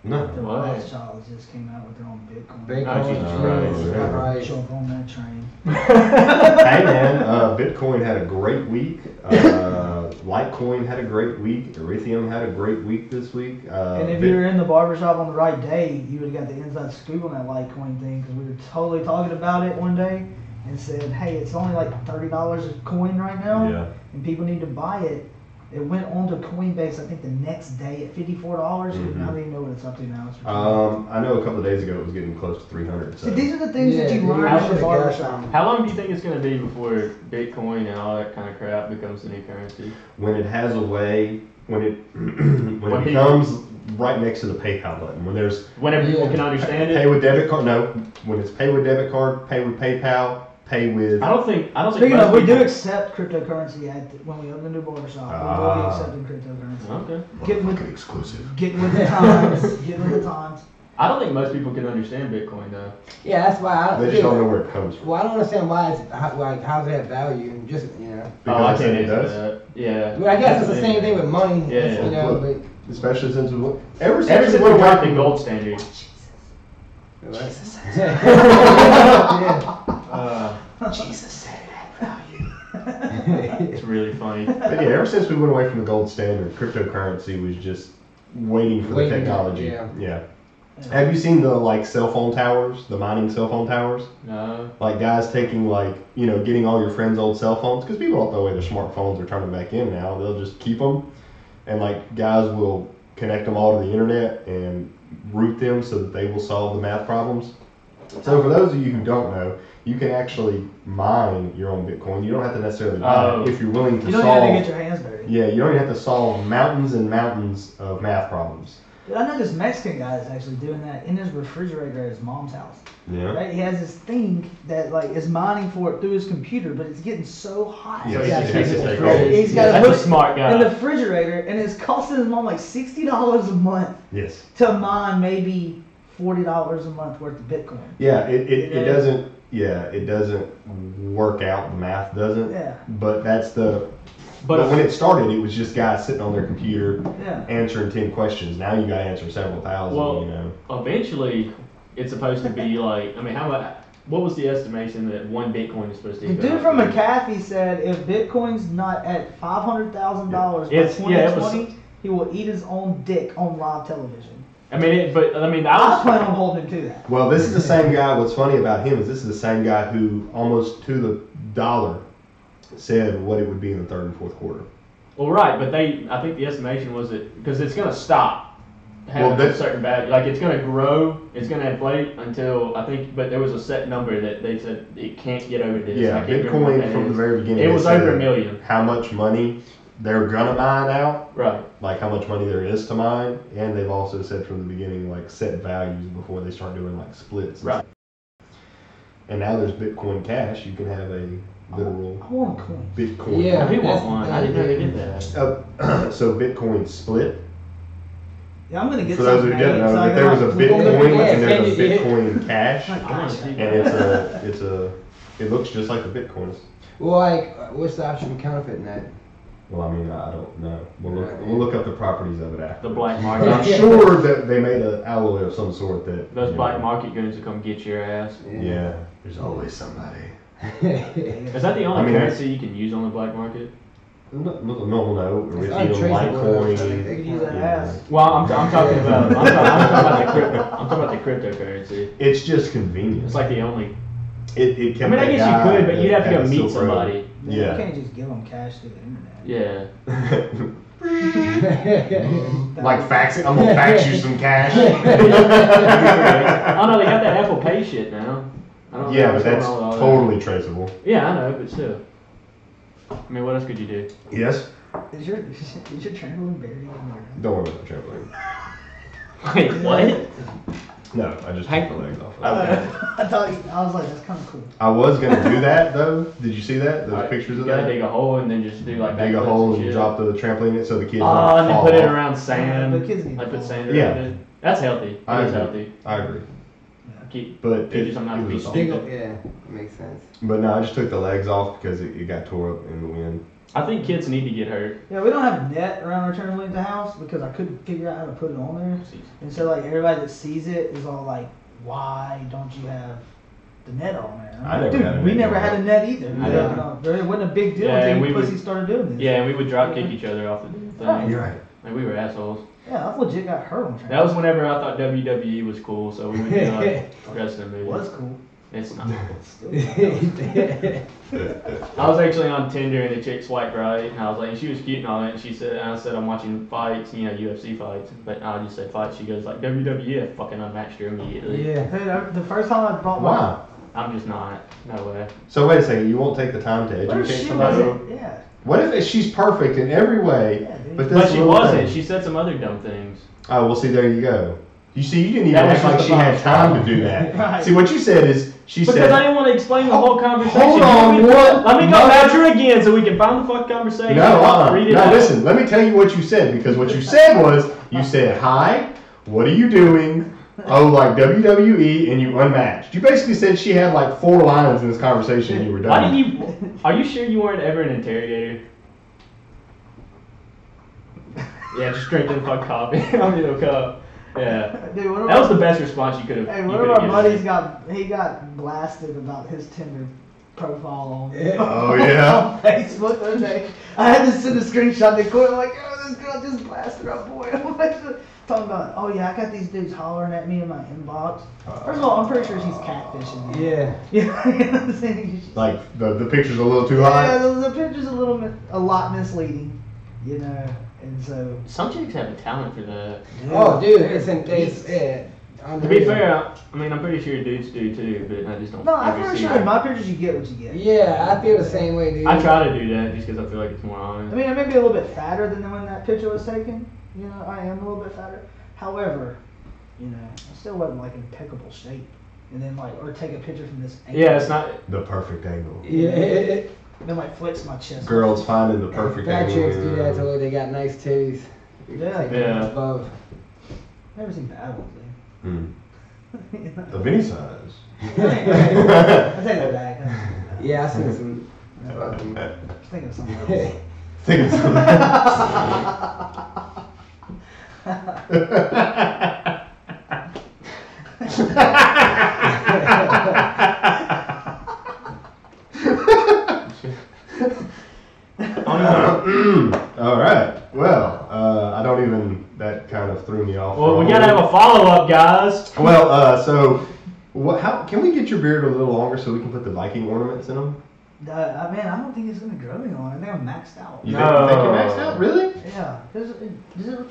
No. The What? Rothschilds just came out with their own Bitcoin. Bitcoin, Oh, Jesus Christ. right. Jump on that train. Hey man, Bitcoin had a great week. Litecoin had a great week. Ethereum had a great week this week. And if you were in the barbershop on the right day, you would have got the inside scoop on that Litecoin thing because we were totally talking about it one day and said, hey, it's only like $30 a coin right now, Yeah. and people need to buy it. It went on to Coinbase, I think, the next day at $54. Mhm. I don't even know what it's up to now. It's I know a couple of days ago it was getting close to 300. So. See, these are the things that you dude, learn I in the should've barbershop. guessed. How long do you think it's going to be before Bitcoin and all that kind of crap becomes the new currency? When it has a way, when it When it becomes right next to the PayPal button, when there's Whenever people Yeah. can understand pay it. with debit card, no, when it's pay with debit card, pay with PayPal, pay with. I don't think Speaking most of, we do people- accept cryptocurrency when we open a new barbershop. We will Ah. be accepting cryptocurrency. Okay. Get with, Fucking exclusive. get with the times. Get with the times. I don't think most people can understand Bitcoin though. Yeah, that's why I They just don't know where it comes from. Well, I don't understand why it's how's it have value? Just you know. Oh, I Because can't it answer does. that. Yeah. I mean, I guess it's the same thing with money. Yeah. You know, but Especially since we ever Ever since since we we went dropped away the from gold standard. yeah. Jesus said it had value. It's really funny. But yeah, ever since we went away from the gold standard, cryptocurrency was just waiting for Waiting, the technology. yeah. Have you seen the cell phone towers, the mining cell phone towers? No. Like guys taking getting all your friends' old cell phones because people don't throw away their smartphones or turn them back in now. They'll just keep them, and guys will connect them all to the internet and route them so that they will solve the math problems. So for those of you who don't know, you can actually mine your own Bitcoin. You don't have to necessarily buy it if you're willing to You don't solve. have to get your hands dirty. Yeah, you don't even have to solve mountains and mountains of math problems. Dude, I know this Mexican guy is actually doing that in his refrigerator at his mom's house. Yeah. Right? He has this thing that is mining for it through his computer, but it's getting so hot. Yeah, So it's he just- just it's takes like- it. He's got to That's put a smart guy. in the refrigerator, and it's costing his mom like $60 a month Yes. to mine maybe $40 a month worth of Bitcoin. Yeah, it Yeah. doesn't. Yeah, it doesn't work out. The math doesn't. Yeah. But that's the. But But when it started, it was just guys sitting on their computer Yeah. answering 10 questions. Now you got to answer several thousand. Well, you know. eventually, it's supposed to be how much? What was the estimation that one Bitcoin is supposed to The equal? dude from McAfee said if Bitcoin's not at $500,000 by It's- yeah, it was- 2020, he will eat his own dick on live television. I mean, I I was plan on holding him to that. Well, this is the same guy. What's funny about him is this is the same guy who almost to the dollar said what it would be in the third and fourth quarter. Well, right, but I think the estimation was that because it's going to stop having Well, a that- certain value, it's going to grow, it's going to inflate until but there was a set number that they said it can't get over this. Yeah, I can't remember what Bitcoin that from the is. very beginning. It they was said over $1 million. How much money they're gonna mine out, Right. like how much money there is to mine, and they've also said from the beginning set values before they start doing splits. Right. And now there's Bitcoin Cash. You can have a literal I want a coin. Bitcoin. Yeah. I do that's want the one. thing, I didn't know they dude. did that. So Bitcoin split. Yeah, I'm gonna get For those who something. didn't know, so I that there was a can, like, Bitcoin Yeah, and there's a can you- Bitcoin Cash, Like, I want to see and that. it looks just like the Bitcoins. Well, what's the option of counterfeiting that? Well, I mean, I don't know. We'll look up the properties of it after. The black But I'm market. sure that they made an alloy of some sort that. Those you black know, market goons will come get your ass. Yeah, there's always somebody. Is that the only I mean, currency you can use on the black market? No. It's Ethereum, untraceable. Litecoin. They could use that Yeah. ass. Well, I'm talking about I'm talking about the cryptocurrency. It's just convenient. It's like the only. It I can. mean, I guess you could, but you'd have to go meet somebody. Yeah. You can't just give them cash through the internet. Yeah. Like fax it. I'm gonna fax you some cash. Oh no, they got that Apple Pay shit now. I don't know Yeah, what's but going that's on with all that. totally traceable. Yeah, I know, but still. I mean, what else could you do? Yes. Is your trampoline buried in there? Don't worry about the trampoline. Wait, what? No, I just Hank- took the legs off. Okay. I was like, that's kind of cool. I was gonna do that though. Did you see that? Those Alright, pictures you of gotta that? dig a hole and then just do like Dig a backflips hole and shit. drop the trampoline in it so the kids Oh, don't and then fall put it off. around sand. Yeah, the kids need Like to put fall. sand Yeah. around it. That's healthy. I It is agree. healthy. I agree. Keep But teaches them not to be was a Big, stupid. yeah, makes sense. But no, I just took the legs off because it got tore up in the wind. I think kids need to get hurt. Yeah, we don't have net around our turn lane at the house because I couldn't figure out how to put it on there. And so like everybody that sees it is all like, why don't you have the net on there? I never had a we net never on had a net either. It wasn't a big deal until you pussies started doing this. Yeah, and we would drop kick each other off the thing. You're right. Like we were assholes. Yeah, I legit got hurt on train. That was whenever I thought WWE was cool, so we would do like wrestling It movies. was cool. It's not. Still I was actually on Tinder and the chick swiped right, and I was like, she was cute and all that, and I said I'm watching fights, UFC fights, but I just said fights. She goes like WWE, I fucking unmatched her immediately. Yeah. Dude, the first time I brought my Wow. I'm just not. No way. So wait a second, you won't take the time to What if educate she somebody? wasn't? Yeah. What if she's perfect in every way, Yeah, dude. but But this she little wasn't. thing- She said some other dumb things. Oh, well, see, there you go. You see, you didn't even That was act like just she the had time to bombshell. do that. Right. See, what you said is, she Because said, I didn't want to explain the whole conversation. hold on, what? Let me go back to her again so we can find the fuck conversation. no, Read it no, out. listen, let me tell you what you said, because what you said was, you said, hi, what are you doing? Oh, like WWE, and you unmatched. You basically said she had like 4 lines in this conversation and you were done. Why didn't you? Are you sure you weren't ever an interrogator? Yeah, just drink the fuck coffee. I mean, a cup. Yeah. Dude, one of That was the best response you could have. Hey, one of our buddies got blasted about his Tinder profile on Oh, yeah? on Facebook the other day. I had to send a screenshot to Court. I'm like, oh, this girl just blasted our boy. I'm like, talking about, oh yeah, I got these dudes hollering at me in my inbox. First of all, I'm pretty sure she's catfishing me. Yeah. You know what I'm saying? Like, the picture's a little too Yeah, high? the picture's a lot misleading, you know, and so. Some chicks have a talent for that. Oh, dude, it's To be fair, I mean, I'm pretty sure dudes do too, but I just don't. No, I'm ever pretty see sure it. in my pictures you get what you get. Yeah, I feel the same way, dude. I try to do that just because I feel like it's more honest. I mean, I may be a little bit fatter than when that picture was taken. You know, I am a little bit fatter. However, you know, I still wasn't like impeccable shape. And then like, or take a picture from this angle. Yeah, it's not. The perfect angle. Yeah. Then like flex my chest. Girls finding the perfect Fat angle. chicks do that to look they got nice titties. Yeah. Yeah. Above. Never seen bad ones, Hmm. dude. You know? Of any size. I take that back. Yeah, I seen some. Fucking. I was thinking of something else. Think it's all right. Well, I don't even. That kind of threw me off. Well, we gotta have a follow-up, guys. Well, so what? How can we get your beard a little longer so we can put the Viking ornaments in them? Man, I don't think it's gonna grow any longer. I think I'm maxed out. You No. think you're maxed out? Really? Yeah. Does it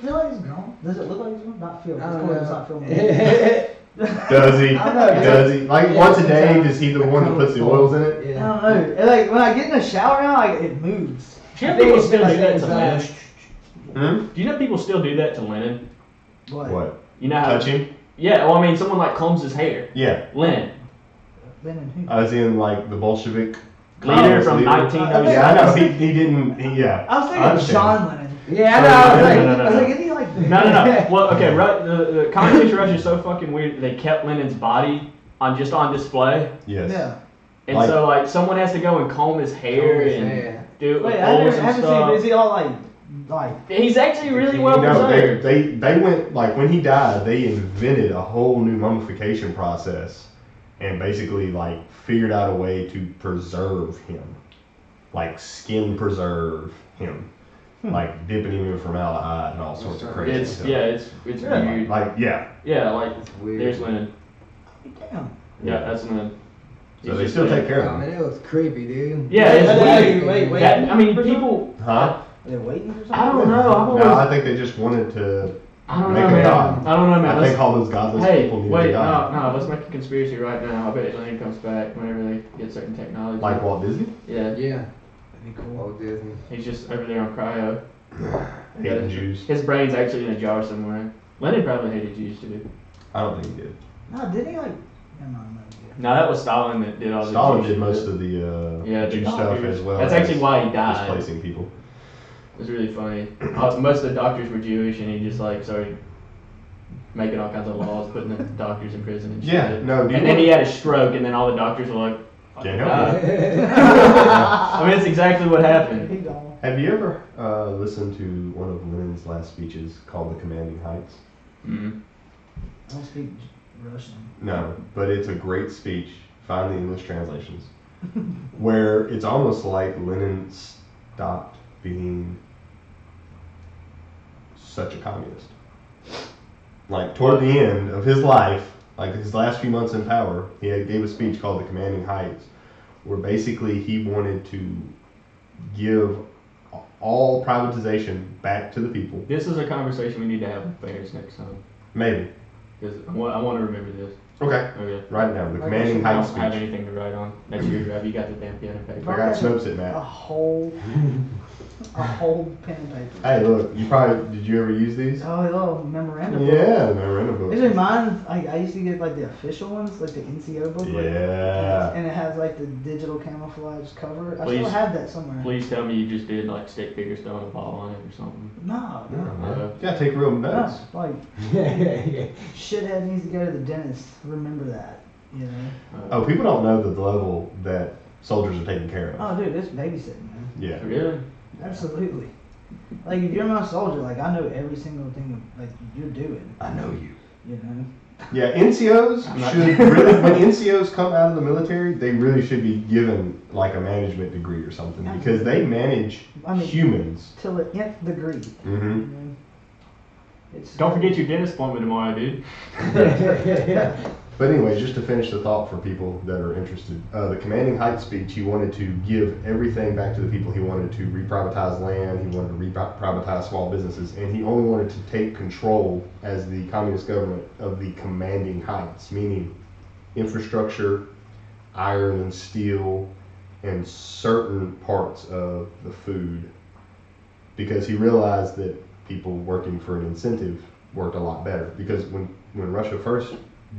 feel like it's grown? Does it look like it's grown? Not feel. I It's don't cool, it's not know. feeling. Does he? I don't know, Does he? Like Yeah, once a day? sometimes Is he the one that puts the oils in it? I Yeah. don't know. And, like when I get in the shower now, like it moves. Do you know I think people it's still do like that to inside. linen? Hmm? Do you know people still do that to linen? What? You know how? Touch him? Yeah, well, I mean, someone like combs his hair. Yeah. Linen. Linen who? As in like the Bolshevik Leader from leader. 1907. Yeah, I know. He didn't. Yeah. I was thinking of understand. John Lennon. Yeah, I know. I was like, No, no, no, I was no. like, isn't he like? No, no, no. Well, okay, right. The conversation rush is so fucking weird. They kept Lennon's body on display, Yes. Yeah. and Like- so like someone has to go and comb his hair Comb his and hair. do it with Wait, I oils and haven't seen. stuff. Is he all like? He's actually really well No, preserved. they went like when he died, they invented a whole new mummification process, and basically like figured out a way to preserve him, like skin preserve him, like dipping him in formaldehyde and all sorts of crazy It's stuff. it's Yeah. weird. Like yeah, Like weird. there's Lennon. Damn. Yeah, that's Lennon. so He's they just still there. take care Oh of man, him. it looks creepy, dude. Yeah, it's Wait, weird. wait. That- I mean, people. Huh? Are they waiting for something? I don't know. I've always. No, I think they just wanted to I don't make know, a man. god. I don't know, man. I Let's- think all those godless Hey, people need wait, a god. no, let's make a conspiracy right now. I bet Lennon comes back whenever they get certain technology. Like Walt Disney? Yeah, Yeah. That'd be cool. Walt Disney. he's just over there on cryo. Hating Jews. His brain's actually in a jar somewhere. Lennon probably hated Jews too. I don't think he did. No, didn't he like? Never mind. No, that was Stalin that did all the Stalin Jew did shit. most of the Yeah, the Jew stuff doctors. as well. That's as actually why he died. displacing people. It was really funny. Most of the doctors were Jewish, and he just like started making all kinds of laws, putting the doctors in prison and shit. Yeah, no, do you And then want- he had a stroke, and then all the doctors were like, Can't "Fucking help die." it. I mean, it's exactly what happened. He gone. Have you ever listened to one of Lenin's last speeches called The Commanding Heights? Mm-hmm. I don't speak Russian. No, but it's a great speech. Find the English translations. Where it's almost like Lenin stopped being such a communist. Like, toward the end of his life, like his last few months in power, he gave a speech called The Commanding Heights, where basically he wanted to give all privatization back to the people. This is a conversation we need to have with Bears next time. Maybe. Because I want to remember this. Okay. Okay. Write it down. The Like Commanding I Heights don't have speech. anything to write on. That's your job. You got the damn pen and paper. I got Snopes it, A Matt. whole pen and paper. Hey, look, did you ever use these? Oh, little memorandum book. Yeah, the memorandum books. Isn't mine? I used to get like the official ones, like the NCO book. Yeah. And it has like the digital camouflage cover. I Please. still have that somewhere. Please tell me you just did like stick figure stone a ball on it or something. No. Yeah, man. You gotta take real notes. No, like Yeah. shithead needs to go to the dentist. Remember that. You know. Oh, people don't know the level that soldiers are taken care of. Oh, dude, it's babysitting, man. Yeah. Really? Absolutely. Like if you're my soldier, like I know every single thing like you're doing. I know you. You know. Yeah, NCOs I'm not- should really, when NCOs come out of the military, they really should be given like a management degree or something because they manage I mean, humans. Till the nth degree. Mm-hmm. You know? It's Don't forget your dentist appointment tomorrow, dude. But anyway, just to finish the thought for people that are interested, the Commanding Heights speech, he wanted to give everything back to the people. He wanted to reprivatize land. He wanted to reprivatize small businesses. And he only wanted to take control as the communist government of the Commanding Heights, meaning infrastructure, iron and steel, and certain parts of the food. Because he realized that people working for an incentive worked a lot better. Because when Russia first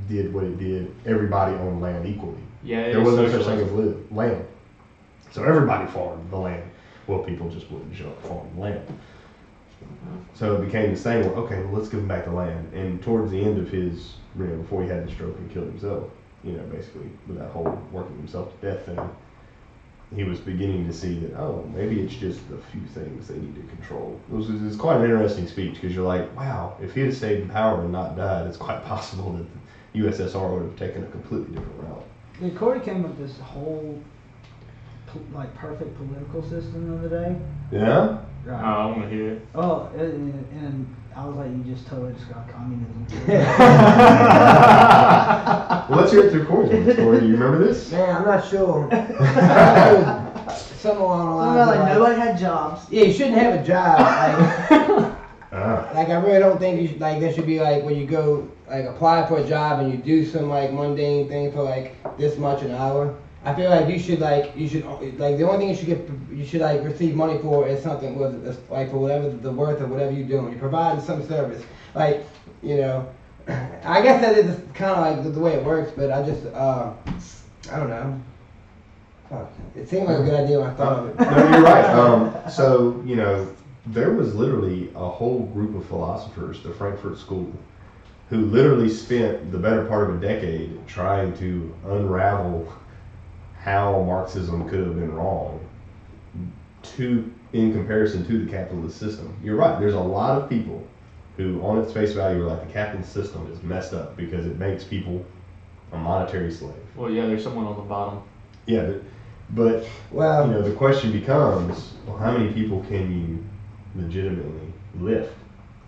did what it did, everybody owned land equally. Yeah, There was no such thing as land. So everybody farmed the land. Well, people just wouldn't show up farming the land. So it became this thing where, okay, well, let's give him back the land. And towards the end of his, before he had the stroke and killed himself, basically with that whole working himself to death thing, he was beginning to see that, oh, maybe it's just the few things they need to control. It's quite an interesting speech because you're like, wow, if he had stayed in power and not died, it's quite possible that the USSR would have taken a completely different route. Yeah, Corey came up with this whole like perfect political system the other day. Yeah? Oh, I want to hear it. Oh, and I was like, you just totally described communism. Well, let's hear it through Corey's words. Corey, do you remember this? Man, I'm not sure. Something along the lines Something of like nobody had jobs. yeah, you shouldn't have a job. Ah. Like I really don't think you should, like there should be like when you go like apply for a job and you do some like mundane thing for like this much an hour. I feel like you should the only thing you should like receive money for is something with like for whatever the worth of whatever you're doing. You're providing some service. Like, I guess that is kind of like the way it works, but I just I don't know. Fuck. It seemed like a good idea when I thought of it. No, you're right. So, there was literally a whole group of philosophers, the Frankfurt School, who literally spent the better part of a decade trying to unravel how Marxism could have been wrong in comparison to the capitalist system. You're right. There's a lot of people who, on its face value, are like the capitalist system is messed up because it makes people a monetary slave. Well, yeah, there's someone on the bottom. Yeah, but Well, the question becomes, well, how many people can you legitimately lift,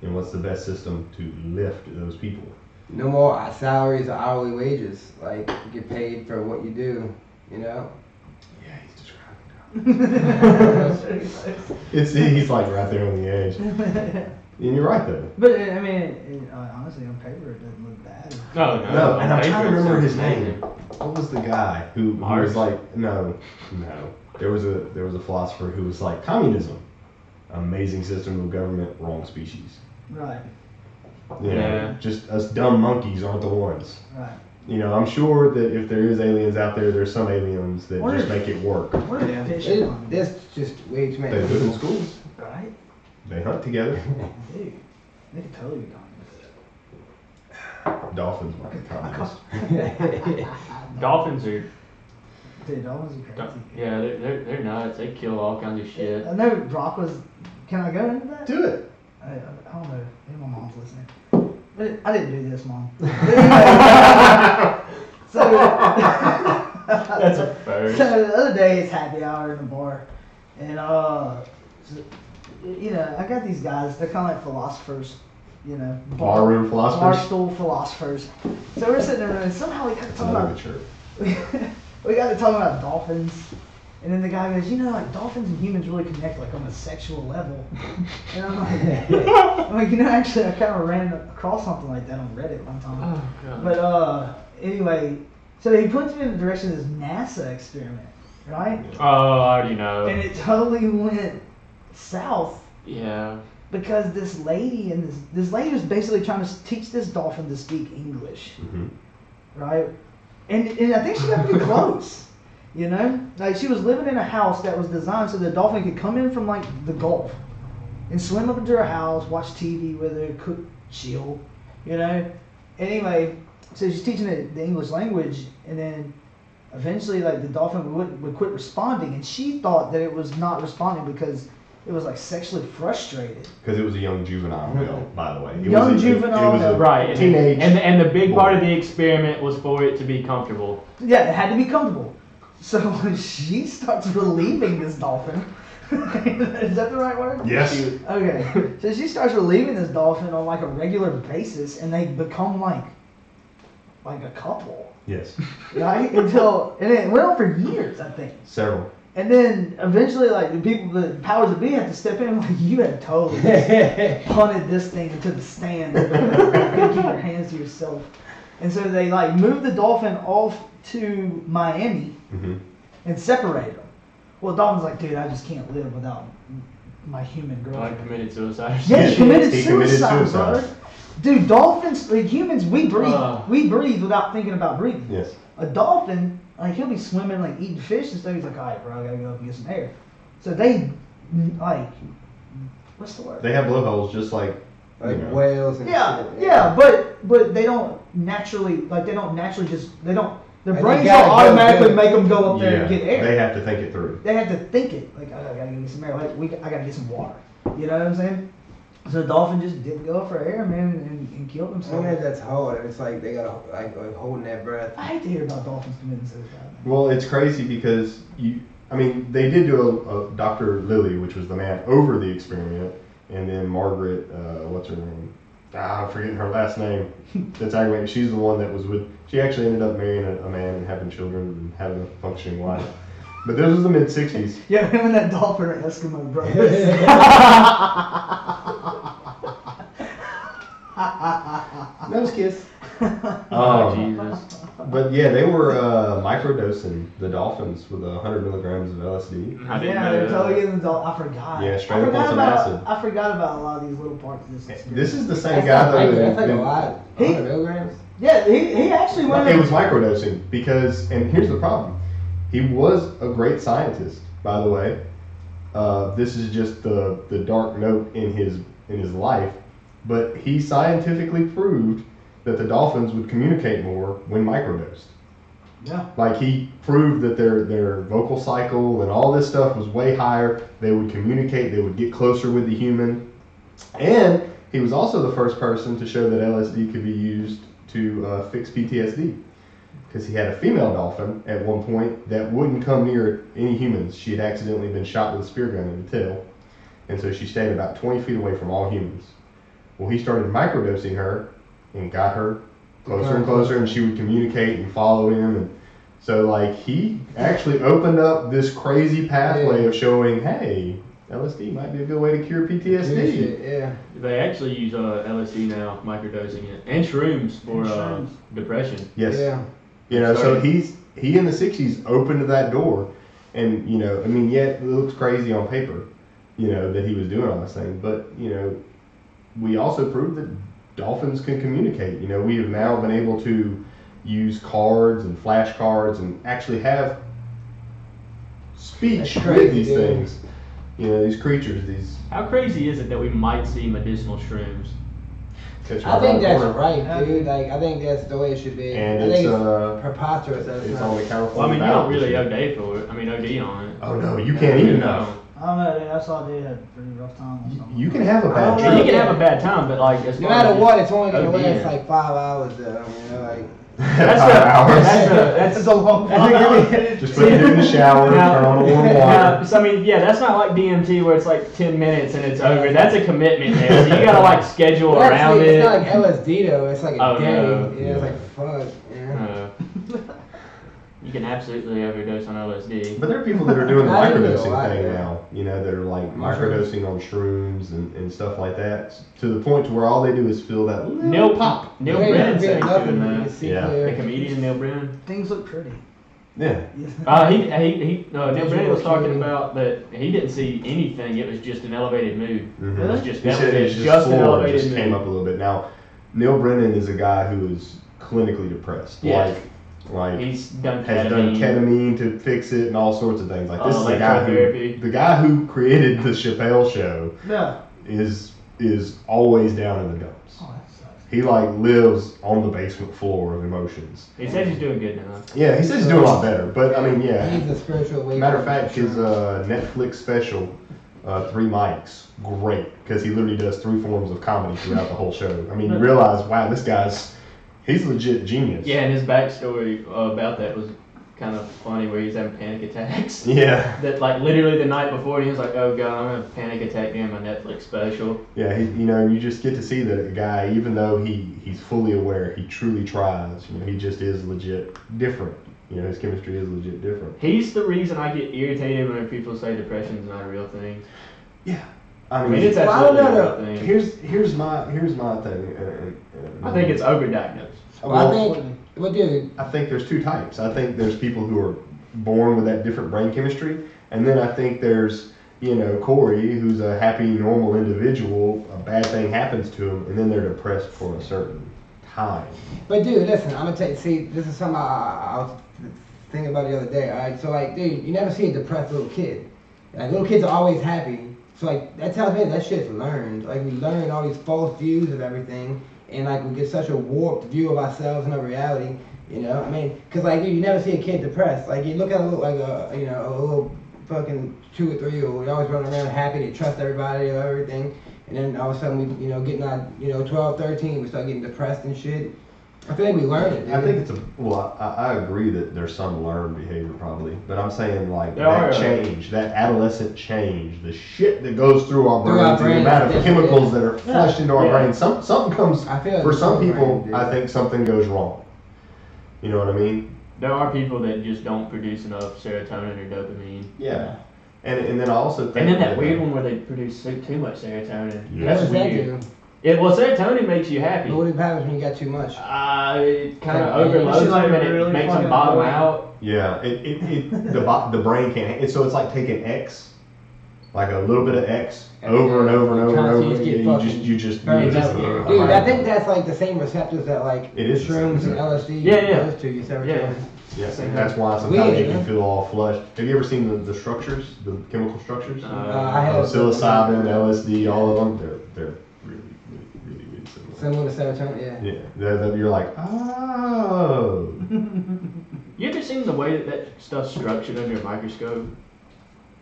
and what's the best system to lift those people? no more salaries or hourly wages. Like you get paid for what you do. Yeah, he's describing it. He's like right there on the edge. And you're right though. But I mean, honestly, on paper it doesn't look bad. No, No, and I'm trying to remember his name. name. What was the guy who was like, no. There was a philosopher who was like, communism, amazing system of government, wrong species. Right. Yeah. Just us dumb monkeys aren't the ones. Right. I'm sure that if there is aliens out there, there's some aliens that What just if- make it work. What are fish on? That's just way too many They live in people. schools. Right? They hunt together. Dude, they could totally be communists. Dolphins might be communists. Dolphins are Dude, dolphins are crazy. Yeah, they're nuts. They kill all kinds of shit. I know Brock was. Can I go into that? Do it. I don't know. Maybe my mom's listening. But I didn't do this, Mom. So That's a first. So the other day it's happy hour in the bar, and you know, I got these guys. They're kind of like philosophers, you know, Barroom philosophers. barstool philosophers. So we're sitting there, and somehow we got to talking Another about shirt. we got to talking about dolphins. And then the guy goes, you know, like dolphins and humans really connect like on a sexual level. And I'm like, you know, actually I kind of ran across something like that on Reddit one time. Oh, God. But anyway, so he puts me in the direction of this NASA experiment, right? Oh, I already know. And it totally went south Yeah. because this lady and this lady was basically trying to teach this dolphin to speak English, right? And I think she got pretty close. You know, like she was living in a house that was designed so the dolphin could come in from like the Gulf and swim up into her house, watch TV with her, cook, chill, you know. Anyway, so she's teaching it the English language, and then eventually like the dolphin would quit responding, and she thought that it was not responding because it was like sexually frustrated. Because it was a young juvenile male, by the way. It Young was juvenile It was a male. Right. teenage. And the big part boy. of the experiment was for it to be comfortable. Yeah, it had to be comfortable. So when she starts relieving this dolphin, is that the right word? Yes. Okay, so she starts relieving this dolphin on like a regular basis, and they become like a couple, Yes. right? And it went on for years, I think. Several. And then eventually, like the powers that be had to step in. Like you had totally just punted this thing into the stand. You couldn't keep your hands to yourself. And so they like moved the dolphin off to Miami and separated them. Well, the dolphin's like, dude, I just can't live without my human I girlfriend. committed suicide. Yeah, he committed He committed suicide, suicide. brother. Dude, dolphins, like humans, we breathe without thinking about breathing. Yes. A dolphin, like he'll be swimming, like eating fish and stuff. He's like, all right, bro, I gotta go up and get some air. So they, like, what's the word? They have blowholes just like whales and Yeah, shit. yeah, but they don't naturally, like their Like, brains they gotta don't go automatically do it. make them go up there and get air. They have to think it through. They have to think it. Like, I gotta get some air. Like, I gotta get some water. You know what I'm saying? So the dolphin just didn't go up for air, man, and killed himself. Sometimes that's hard. It's like they gotta like holding that breath. I hate to hear about dolphins committing suicide. Well, it's crazy because they did do a Dr. Lilly, which was the man over the experiment, and then Margaret, what's her name? I'm forgetting her last name. That's aggravating. She's the one that was she actually ended up marrying a man and having children and having a functioning life. But this was the mid-60s. Yeah, him and that dolphin are Eskimo brothers. Nose kiss. Oh, Jesus. But yeah, they were microdosing the dolphins with 100 milligrams of LSD. I didn't Yeah, know they're that. totally getting the dolphin. I forgot. Yeah, straight I up forgot on some about, acid. I forgot about a lot of these little parts of this experience. This is the same That's guy not that that's like a lot. 100 milligrams. Yeah, he actually went. It was microdosing because, and here's the problem, he was a great scientist, by the way. This is just the dark note in his life, but he scientifically proved that the dolphins would communicate more when microdosed. Yeah. Like he proved that their vocal cycle and all this stuff was way higher. They would communicate. They would get closer with the human, and he was also the first person to show that LSD could be used to fix PTSD, because he had a female dolphin at one point that wouldn't come near any humans. She had accidentally been shot with a spear gun in the tail, and so she stayed about 20 feet away from all humans. Well, he started microdosing her and got her closer and closer, and she would communicate and follow him. And so, like, he actually opened up this crazy pathway of showing, hey, LSD might be a good way to cure PTSD. Yeah. They actually use LSD now, microdosing it, and shrooms for depression. Yes. Yeah. You know, so Sorry. he in the 60s opened that door, and it looks crazy on paper, that he was doing all this thing, but we also proved that dolphins can communicate. We have now been able to use cards and flashcards and actually have speech That's crazy, with these dude. things. These creatures, these. How crazy is it that we might see medicinal shrooms? catch I think that's corner. right, dude. Like, I think that's the way it should be. And I think it's preposterous. That it's it's on not. the California. Well, I mean, you don't ballot really this year. OD for it. I mean, OD on it. Oh no, you can't eat enough. I don't know, dude. I saw dude had a pretty rough time. Or something. You can have a I bad don't trip. know. You can have a bad time, but like, as No far matter as what, it's only gonna OD last in. like 5 hours, though. You know, like. That's That's a long time. Just put it in the shower, Now- turn on the warm water. Now, so I mean, yeah, that's not like DMT where it's like 10 minutes and it's over. That's a commitment there. So you gotta like schedule Well, around actually, it. it's not like LSD though. It's like a Oh, day. no. Yeah, it's like fuck. Yeah. You can absolutely overdose on LSD. But there are people that are doing the I do it a microdosing lot, thing yeah. now, you know, that are like Mushrooms. microdosing on shrooms and stuff like that, to the point to where all they do is feel that little Neil pop. Neil You ain't Brennan gonna said feel he's nothing. doing You that. can see Yeah. The clear. comedian Neil Brennan. Things look pretty. Yeah. Neil Brennan was talking acuity. about that he didn't see anything. It was just an elevated mood. Mhm. It was just He that said was it's it. just Just an floor elevated just came mood. up a little bit. Now, Neil Brennan is a guy who is clinically depressed. Yes. Like He's done has done ketamine to fix it and all sorts of things. Like this is a guy electrotherapy. the guy who created the Chappelle Show Yeah. is always down in the dumps. Oh, that sucks. He like lives on the basement floor of emotions. He said he's doing good now. Yeah, he says he's doing a lot better. But I mean, yeah. He's a spiritual awakening. Matter of fact, his Netflix special, 3 Mics, great, because he literally does 3 forms of comedy throughout the whole show. I mean, you realize, wow, he's legit genius. Yeah, and his backstory about that was kind of funny, where he's having panic attacks. Yeah. That like literally the night before, he was like, "Oh God, I'm gonna have a panic attack during my Netflix special." Yeah, you just get to see that a guy, even though he's fully aware, he truly tries. He just is legit different. His chemistry is legit different. He's the reason I get irritated when people say depression's not a real thing. Yeah. I mean, it's Well, I don't absolutely a know, real thing. Here's my thing. I think it's overdiagnosed. Well, I think. Well, dude. I think there's 2 types. I think there's people who are born with that different brain chemistry, and then I think there's, Corey, who's a happy, normal individual. A bad thing happens to him, and then they're depressed for a certain time. But dude, listen. I'm gonna tell you. See, this is something I was thinking about the other day. All right. So like, dude, you never see a depressed little kid. Like little kids are always happy. So like that tells me that shit's learned. Like we learn all these false views of everything, and like we get such a warped view of ourselves and our reality. I mean, cause like dude, you never see a kid depressed. Like you look at a little a little fucking 2 or 3 year old. They always running around happy. They trust everybody or everything. And then all of a sudden we getting out 12, 13, we start getting depressed and shit. I feel like we learn it. Dude. I think I agree that there's some learned behavior probably, but I'm saying like There are. that change, that adolescent change, the shit that goes through our Through our brains, the brains, amount of yes, chemicals yeah. that are flushed into our Yeah. brains, something comes, I feel like for it's some programmed, people, dude. I think something goes wrong. You know what I mean? There are people that just don't produce enough serotonin or dopamine. Yeah. And then I also think And then that weird one where they produce too much serotonin. Yeah. What That's does that weird. do? Well, serotonin makes you happy. What happens when you got too much? It kind of Yeah. overloads It's like them and it really makes them fucking bottom annoying. out. Yeah, the brain can't. So it's like taking X, like a little bit of X over and over and over and over. Conscious get Yeah, fucking you just burned just- up. yeah. Dude, I think that's like the same receptors that like It is the shrooms same and LSD Yeah. does to you, serotonin. Yeah. Yes, and that's why sometimes Weird, you can huh? feel all flushed. Have you ever seen the structures, the chemical structures? I have. Psilocybin, LSD, all of them. They're really similar. Similar to serotonin, yeah. Yeah, you're like, oh. You ever seen the way that stuff's structured under a microscope?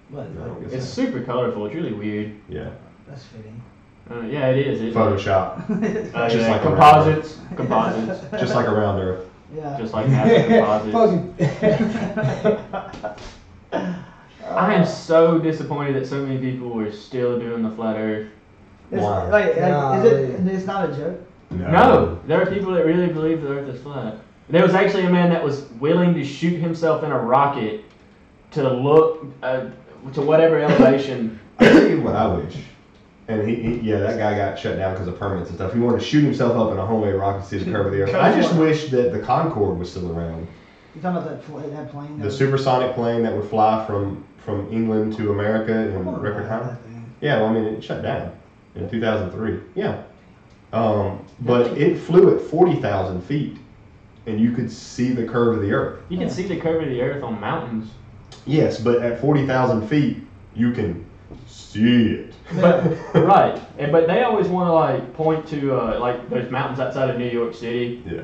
What? No, I guess It's super colorful. It's really weird. Yeah, That's fitting. Yeah, it is. Photoshop, Just Just like a composites. just like around Earth. Yeah. Just like half composites. I am so disappointed that so many people were still doing the flat Earth. It's, Why? it's not a joke. No, there are people that really believe the Earth is flat. There was actually a man that was willing to shoot himself in a rocket to look to whatever elevation. I tell you what I wish. And that guy got shut down because of permits and stuff. He wanted to shoot himself up in a homemade rocket to see the curve of the Earth. I just wish that the Concorde was still around. You talking about that plane? The supersonic plane that would fly from England to America in record time. Yeah, well, I mean, it shut down in 2003. Yeah. But it flew at 40,000 feet, and you could see the curve of the Earth. You can see the curve of the Earth on mountains. Yes, but at 40,000 feet, you can see it. But right, but they always want to like point to like those mountains outside of New York City. Yeah.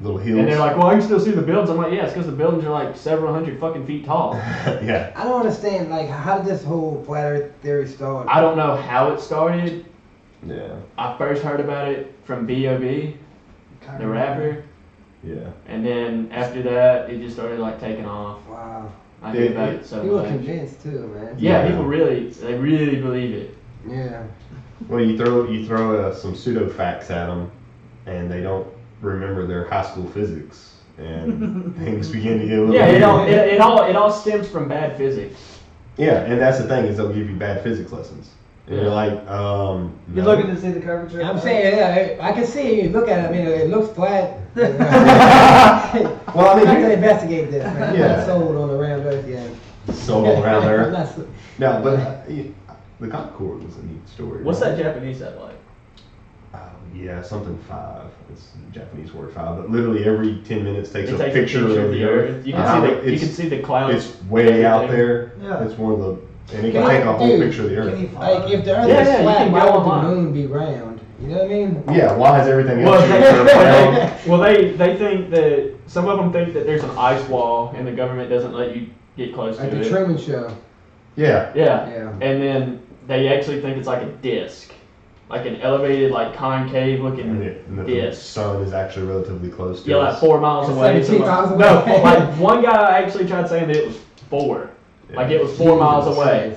Little hills. And they're like, well, I can still see the buildings. I'm like, yeah, it's because the buildings are like several hundred fucking feet tall. Yeah. I don't understand, like, how did this whole flat Earth theory start? I don't know how it started. Yeah. I first heard about it from B.O.B., the rapper. Yeah. And then after that, it just started like taking off. Wow. I hear about it so You were much. convinced too, man. Yeah, Yeah. people they really believe it. Yeah. Well, you throw some pseudo facts at them, and they don't remember their high school physics, and things begin to get a little. Yeah, weird. it all stems from bad physics. Yeah, and that's the thing is they'll give you bad physics lessons, and you're like, You're no. looking to see the curvature. I'm saying, yeah, I can see you look at it. I mean, it looks flat. Well, I mean, I can here- investigate this, man. I'm Yeah. not sold on the round Earth yet. so around I'm there. not so- No, but the Concorde was a neat story. What's right? that Japanese satellite? Yeah, something 5. It's the Japanese word 5, but literally every 10 minutes takes It a takes picture of the Earth. You can see the It's- clouds. It's way out there. Yeah. It's one of the, and it Can can I- take a whole dude, picture of the Earth. Can you find Like, if the Earth Yeah, is yeah, you flat, can why go would the online. moon be round? You know what I mean? Yeah, why is everything Well, else round? well, they think that some of them think that there's an ice wall and the government doesn't let you get close to Like the it. Truman Show. Yeah, Yeah. Yeah. And then they actually think it's like a disc, like an elevated, like concave looking and that the disc. sun is actually relatively close to Yeah, like us. 4 miles It's away. 17 miles away. No, like one guy actually tried saying that it was 4. Like it was 4 miles away.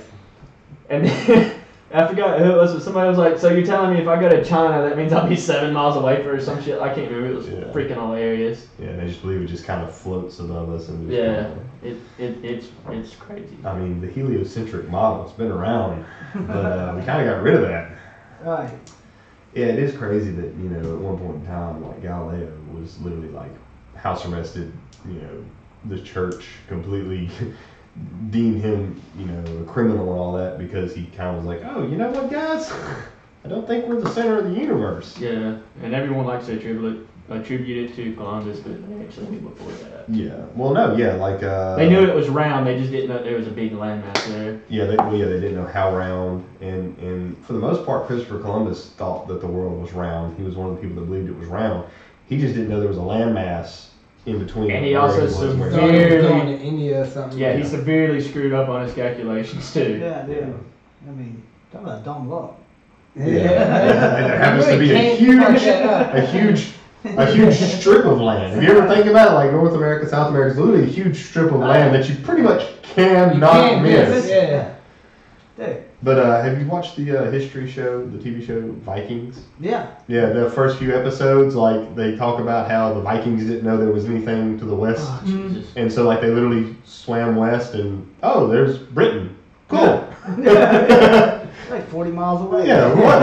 And then I forgot who it was. Somebody was like, "So you're telling me if I go to China, that means I'll be 7 miles away for some shit?" I can't remember. It was Yeah. freaking hilarious. Yeah, and they just believe it just kind of floats above us and just Yeah, kinda- it's crazy. I mean, the heliocentric model, it's been around, but we kind of got rid of that. Right. Yeah, it is crazy that, you know, at one point in time, like Galileo was literally like house arrested, you know, the church completely deemed him, you know, a criminal and all that because he kind of was like, oh, you know what, guys? I don't think we're the center of the universe. Yeah, and everyone likes to attribute it to Columbus, but they actually knew before that. Yeah. Well, no, yeah, like They knew it was round. They just didn't know there was a big landmass there. Yeah, they didn't know how round, and for the most part, Christopher Columbus thought that the world was round. He was one of the people that believed it was round. He just didn't know there was a landmass in between. And he where also was, where- Thought he was Barely. going to India or something. Yeah, he severely screwed up on his calculations too. Yeah, dude. I mean, talk about dumb luck. Yeah, there happens to be a huge strip of land. If you ever think about it, like North America, South America, it's literally a huge strip of land that you pretty much cannot miss. Yeah. Dude. But have you watched the history show, the TV show Vikings? Yeah. Yeah, the first few episodes, like they talk about how the Vikings didn't know there was anything to the west, Oh, Jesus. and so like they literally swam west, and oh, there's Britain. Cool. Like 40 miles away. Yeah, what?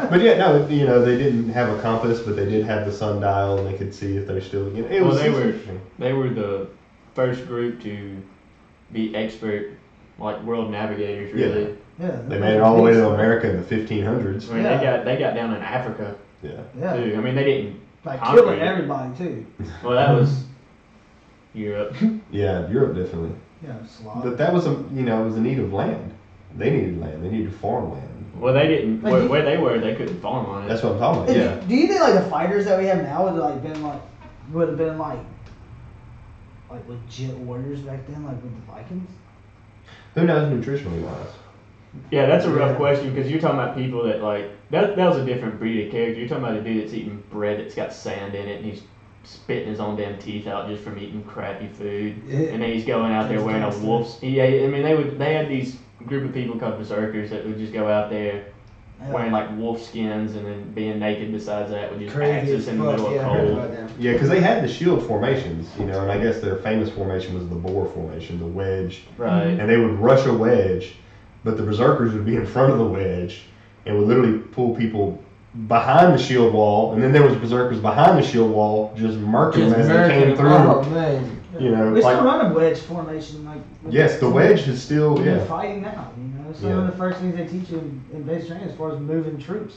But yeah, no, you know, they didn't have a compass, but they did have the sundial, and they could see if they're still. You know, it Well, was they it's were- interesting. They were the first group to be expert, like world navigators, really. Yeah. They made it all the way to America in the 1500s. I mean, Yeah. they got down in Africa Yeah. Yeah. too. I mean, they didn't. Like Concrete. killing everybody too. Well, that was Europe. Yeah, Europe definitely. Yeah, slaughter. But that was it was a need of land. They needed land. They needed farmland. Well, they didn't. Like, Where they were, they couldn't farm on it. That's what I'm talking about. And Yeah. do you think like the fighters that we have now would have been like legit warriors back then, like with the Vikings? Who knows nutritionally wise? Yeah, that's a rough Yeah. question because you're talking about people that like that was a different breed of character. You're talking about a dude that's eating bread that's got sand in it and he's spitting his own damn teeth out just from eating crappy food. Yeah. And then he's going out there That's wearing a gangster. wolf's. Yeah, I mean they had these group of people called berserkers that would just go out there Yeah. wearing like wolf skins and then being naked besides that with just Crazy axes as in the fuck. middle of Yeah, I heard cold. about them. Yeah, because they had the shield formations, and I guess their famous formation was the boar formation, the wedge. Right. And they would rush a wedge, but the berserkers would be in front of the wedge and would literally pull people behind the shield wall, and then there was berserkers behind the shield wall just murking them as they came through. Oh man. You know, We like still run a wedge formation, like. with yes, the wedge is still We're yeah. fighting now. You know, it's Yeah. one of the first things they teach you in base training as far as moving troops.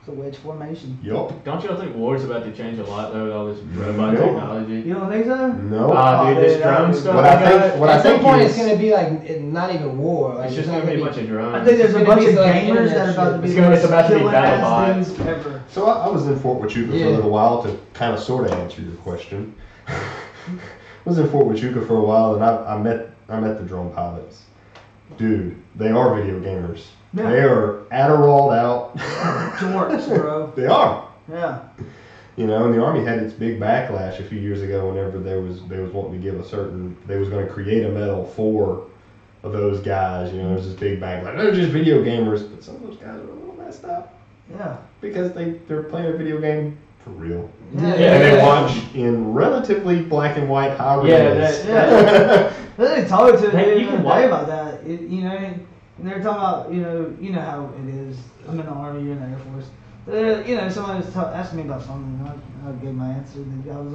It's a wedge formation. Yup. Don't y'all think war's about to change a lot though with all this robot technology? You don't think so? No. Dude, this dude, drone dude. stuff. At some point, it's gonna be like not even war. Like, It's just gonna be a bunch of drones. I think there's a It's bunch of gonna be like gamers that are internet about to shit. be It's about to be killing battle ass bots. things ever. So I was in Fort Huachuca for a little while to kind of sort of answer your question. I was in Fort Huachuca for a while and I met the drone pilots. Dude, they are video gamers. Yeah. They are Adderalled out. Dorks, bro. They are. Yeah. You know, and the Army had its big backlash a few years ago whenever they was wanting to give they was going to create a medal for those guys. You know, there's this big backlash. They're just video gamers, but some of those guys are a little messed up Yeah. because they're playing a video game for real. Yeah. And they watch in relatively black and white high Yeah, res. Yeah. They talked to Hey, me you the can other watch- day about that. You know, and they're talking about, you know how it is. I'm in the Army, you're in the Air Force. You know, somebody was asking me about something, and I gave my answer. And the guy was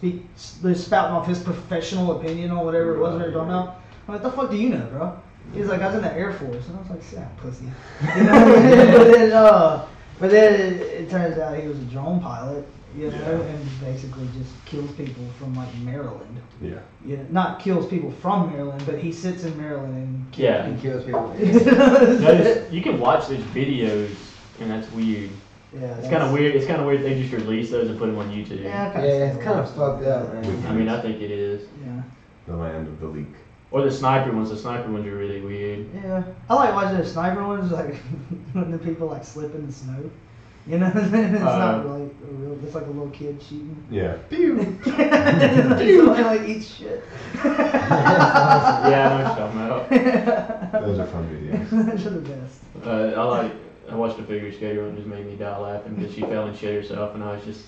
like, they're spouting off his professional opinion on whatever it was they were talking about. I'm like, the fuck do you know, bro? He's like, I was in the Air Force. And I was like, yeah, pussy. You know? But then it turns out he was a drone pilot, you know, and basically just kills people from like Maryland. Yeah. Yeah, not kills people from Maryland, but he sits in Maryland and Yeah. He kills people. You can watch those videos, and that's weird. Yeah, It's kind of weird. It's kind of weird they just release those and put them on YouTube. Yeah, Yeah, it's kind of fucked up, man. I mean, I think it is. Yeah, The land of the leak. Or the sniper ones. The sniper ones are really weird. yeah. I like watching the sniper ones, like when the people like slip in the snow. You know, it's not really a real. It's like a little kid shooting. Yeah. Pew. Somebody like eats shit. Yeah, I know what you're talking about. Those are fun videos. Those are the best. I watched a figure skater and it just made me die laughing because she fell and shit herself, and I was just,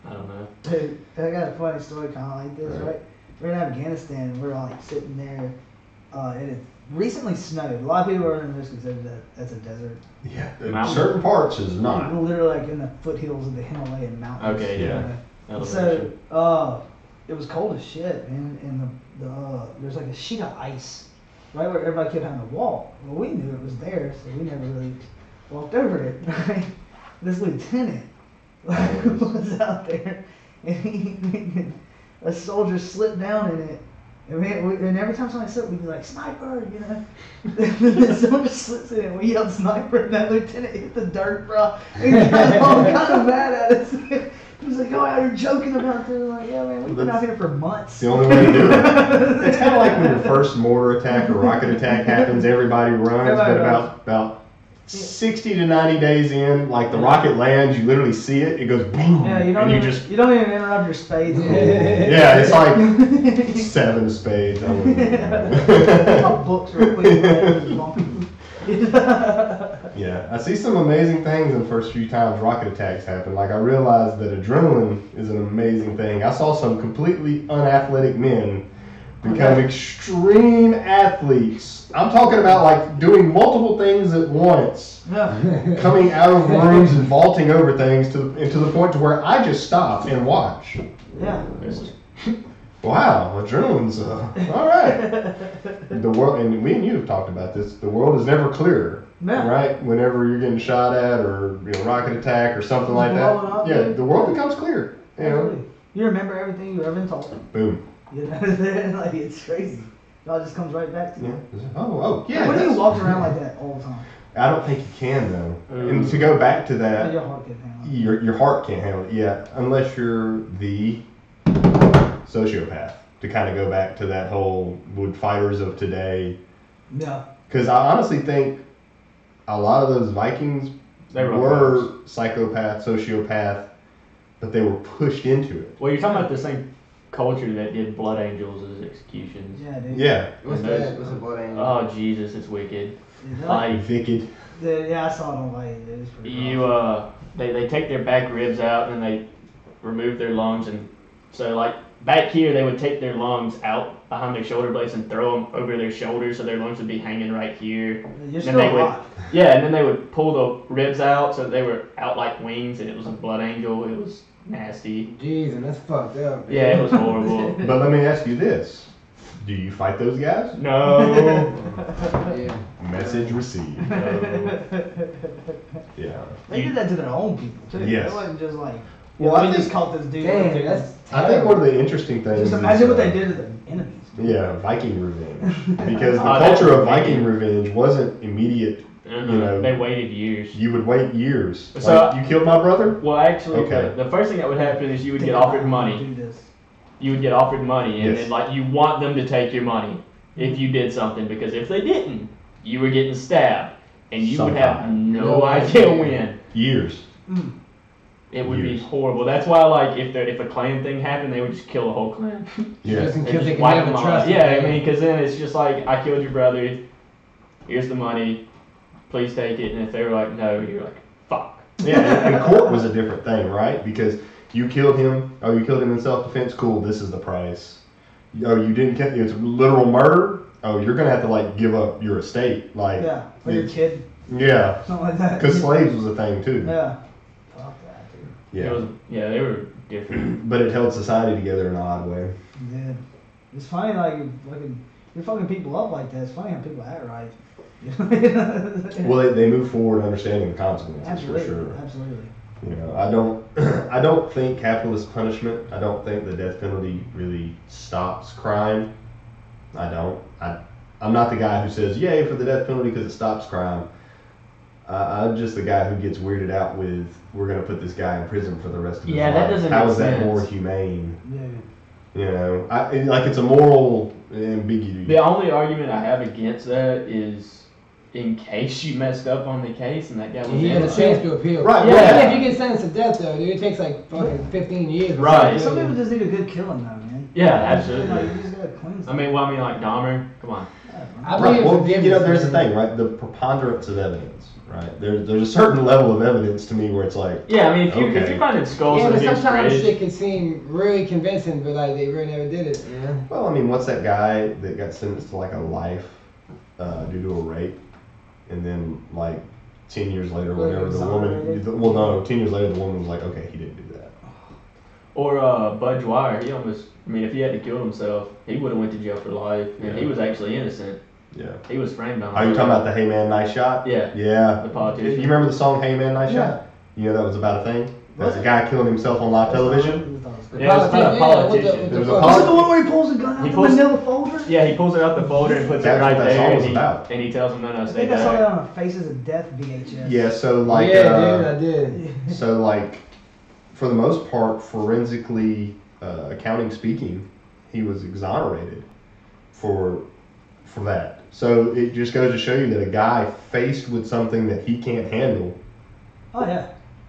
I don't know. Dude, I got a funny story kind of like this, right? We're in Afghanistan, we're like sitting there, and it recently snowed. A lot of people are in this because that's a desert. Yeah. Mountain. Certain parts is not. We're literally like in the foothills of the Himalayan mountains. Okay, yeah. Elevation. So, it was cold as shit, man, and there's like a sheet of ice right where everybody kept having to walk. Well, we knew it was there, so we never really walked over it. Right? This lieutenant was out there, and a soldier slipped down in it. And every time somebody slipped, we'd be like, sniper, you know? The soldier slips in it, we yelled sniper, and that lieutenant hit the dirt, bro. And he got all kind of mad at us. He was like, oh, you're joking about this. I'm like, yeah, man, we've been out here for months. The only way to do it. It's kind of like when your first mortar attack or rocket attack happens, everybody runs, Everybody but runs. about 60 to 90 days in, like the rocket lands, you literally see it, it goes boom, Yeah, you and don't you even, just, you don't even interrupt your spades. yeah, it's like 7 of spades. I wouldn't know. Pop books real quick. Yeah, I see some amazing things in the first few times rocket attacks happen. Like I realized that adrenaline is an amazing thing. I saw some completely unathletic men become extreme athletes. I'm talking about like doing multiple things at once, Yeah. coming out of rooms and vaulting over things to the point to where I just stop and watch. Yeah. Wow, adrenaline's all right. The world, and we and you have talked about this. The world is never clear, Yeah. right? Whenever you're getting shot at, or rocket attack, or something like Blowing that. up. Yeah, the world becomes clear. You know, Absolutely. You remember everything you've ever been told. boom. You know, like it's crazy. It all just comes right back to Yeah. you. Oh, yeah. What do you that's- walk around like that all the time? I don't think you can though. And to go back to that, Your heart can't handle it. your heart can't handle it. Yeah, unless you're the sociopath. To kind of go back to that whole would fighters of today. Yeah. Because I honestly think a lot of those Vikings They were were psychopath, sociopath, but they were pushed into it. Well, you're talking about the same culture that did blood angels as executions. Yeah, dude. Yeah. What's And those- that? What's a blood angel? Oh Jesus, it's wicked. You know? Like Wicked. Yeah, I saw it on like it was pretty they take their back ribs out and they remove their lungs, and so like back here they would take their lungs out behind their shoulder blades and throw them over their shoulders so their lungs would be hanging right here. You're And still they would, alive. yeah, and then they would pull the ribs out so they were out like wings, and it was a blood angel. It was nasty. Jeez, and that's fucked up. Yeah, it was horrible. But let me ask you this. Do you fight those guys? No. Yeah. Message received. No. Yeah. They did that to their own people too. Yes. It wasn't just like, Well, well, I we think- just caught this dude. Dang, dude. that's I think one of the interesting things. Just is, imagine what they did to their enemies. Yeah, Viking revenge. Because the Oh, culture that's of Viking revenge wasn't immediate. You know, they waited years. you would wait years. So- Like, you killed my brother? Well, actually, Okay. the first thing that would happen is you would Think get about offered how money. to do this. You would get offered money, and Yes. then like you want them to take your money if you did something, because if they didn't, you were getting stabbed, and you would have Sometime. no No idea idea. when. Years. Mm. It would Years. be horrible. That's why, like, if a clan thing happened, they would just kill the whole clan. Yeah. Just in They case they just can wipe never them all trust out. you. Yeah, I mean, because then it's just like, I killed your brother. Here's the money. Please take it. And if they were like, no, you're like, fuck. Yeah, and court was a different thing, right? Because you killed him. Oh, you killed him in self-defense. Cool. This is the price. Oh, you didn't kill. It's literal murder. Oh, you're gonna have to like give up your estate. Like, Yeah, for your kid, yeah, something like that. because slaves was a thing too. Yeah. Fuck that, dude. It was, yeah, they were different. But it held society together in an odd way. Yeah. It's funny, like, you're fucking people up like that. It's funny how people act right. Well, they move forward understanding the consequences absolutely, for sure. absolutely. You know, I don't think capitalist punishment. I don't think the death penalty really stops crime. I don't. I'm not the guy who says yay for the death penalty because it stops crime. I'm just the guy who gets weirded out with we're gonna put this guy in prison for the rest of his life. Yeah, that doesn't How make is that sense. more humane? Yeah. You know, like it's a moral ambiguity. The only argument I have against that is in case you messed up on the case and that guy was He had a innocent. chance to appeal. Right, Yeah. yeah. If you get sentenced to death though, dude, it takes like fucking 15 years. before Right. you Some do it. people just need a good killing, though, man. Yeah, Like, absolutely. you just gotta cleanse I mean, like Dahmer. Come on. I Right. believe Well, forgiveness, you know, there's the man. thing, right? The preponderance of evidence, right? There's a certain level of evidence to me where it's like, Yeah, I mean, if Okay. you're finding skulls Yeah, in a but big sometimes fridge, shit can seem really convincing, but like they really never did it. You know? well, I mean, what's that guy that got sentenced to like a life due to a rape, and then like 10 years later, or Like whatever, the exonerated? woman, well, no, 10 years later, the woman was like, okay, he didn't do that. or Bud Dwyer, he almost. I mean, if he had to kill himself, he would have went to jail for life, and he Yeah. was actually innocent. Yeah. He was framed on. Are you talking about the Hey Man, Nice Shot? Yeah. Yeah. The politician. You remember the song Hey Man, Nice Yeah. Shot? You know that was about a thing? There's a guy killing himself on live television. The Yeah, it was about a politician, politician. what There was a fuck? Is it the one where he pulls a gun out He the pulls- manila folder? Yeah, he pulls it out the folder and puts That's it what right that there, song and was he, about. and he tells him, no, I stay think I saw that back. on a Faces of Death VHS. Yeah, so like, yeah, dude, I did. so like, for the most part, forensically, accounting speaking, he was exonerated for that. So it just goes to show you that a guy faced with something that he can't handle Oh, yeah.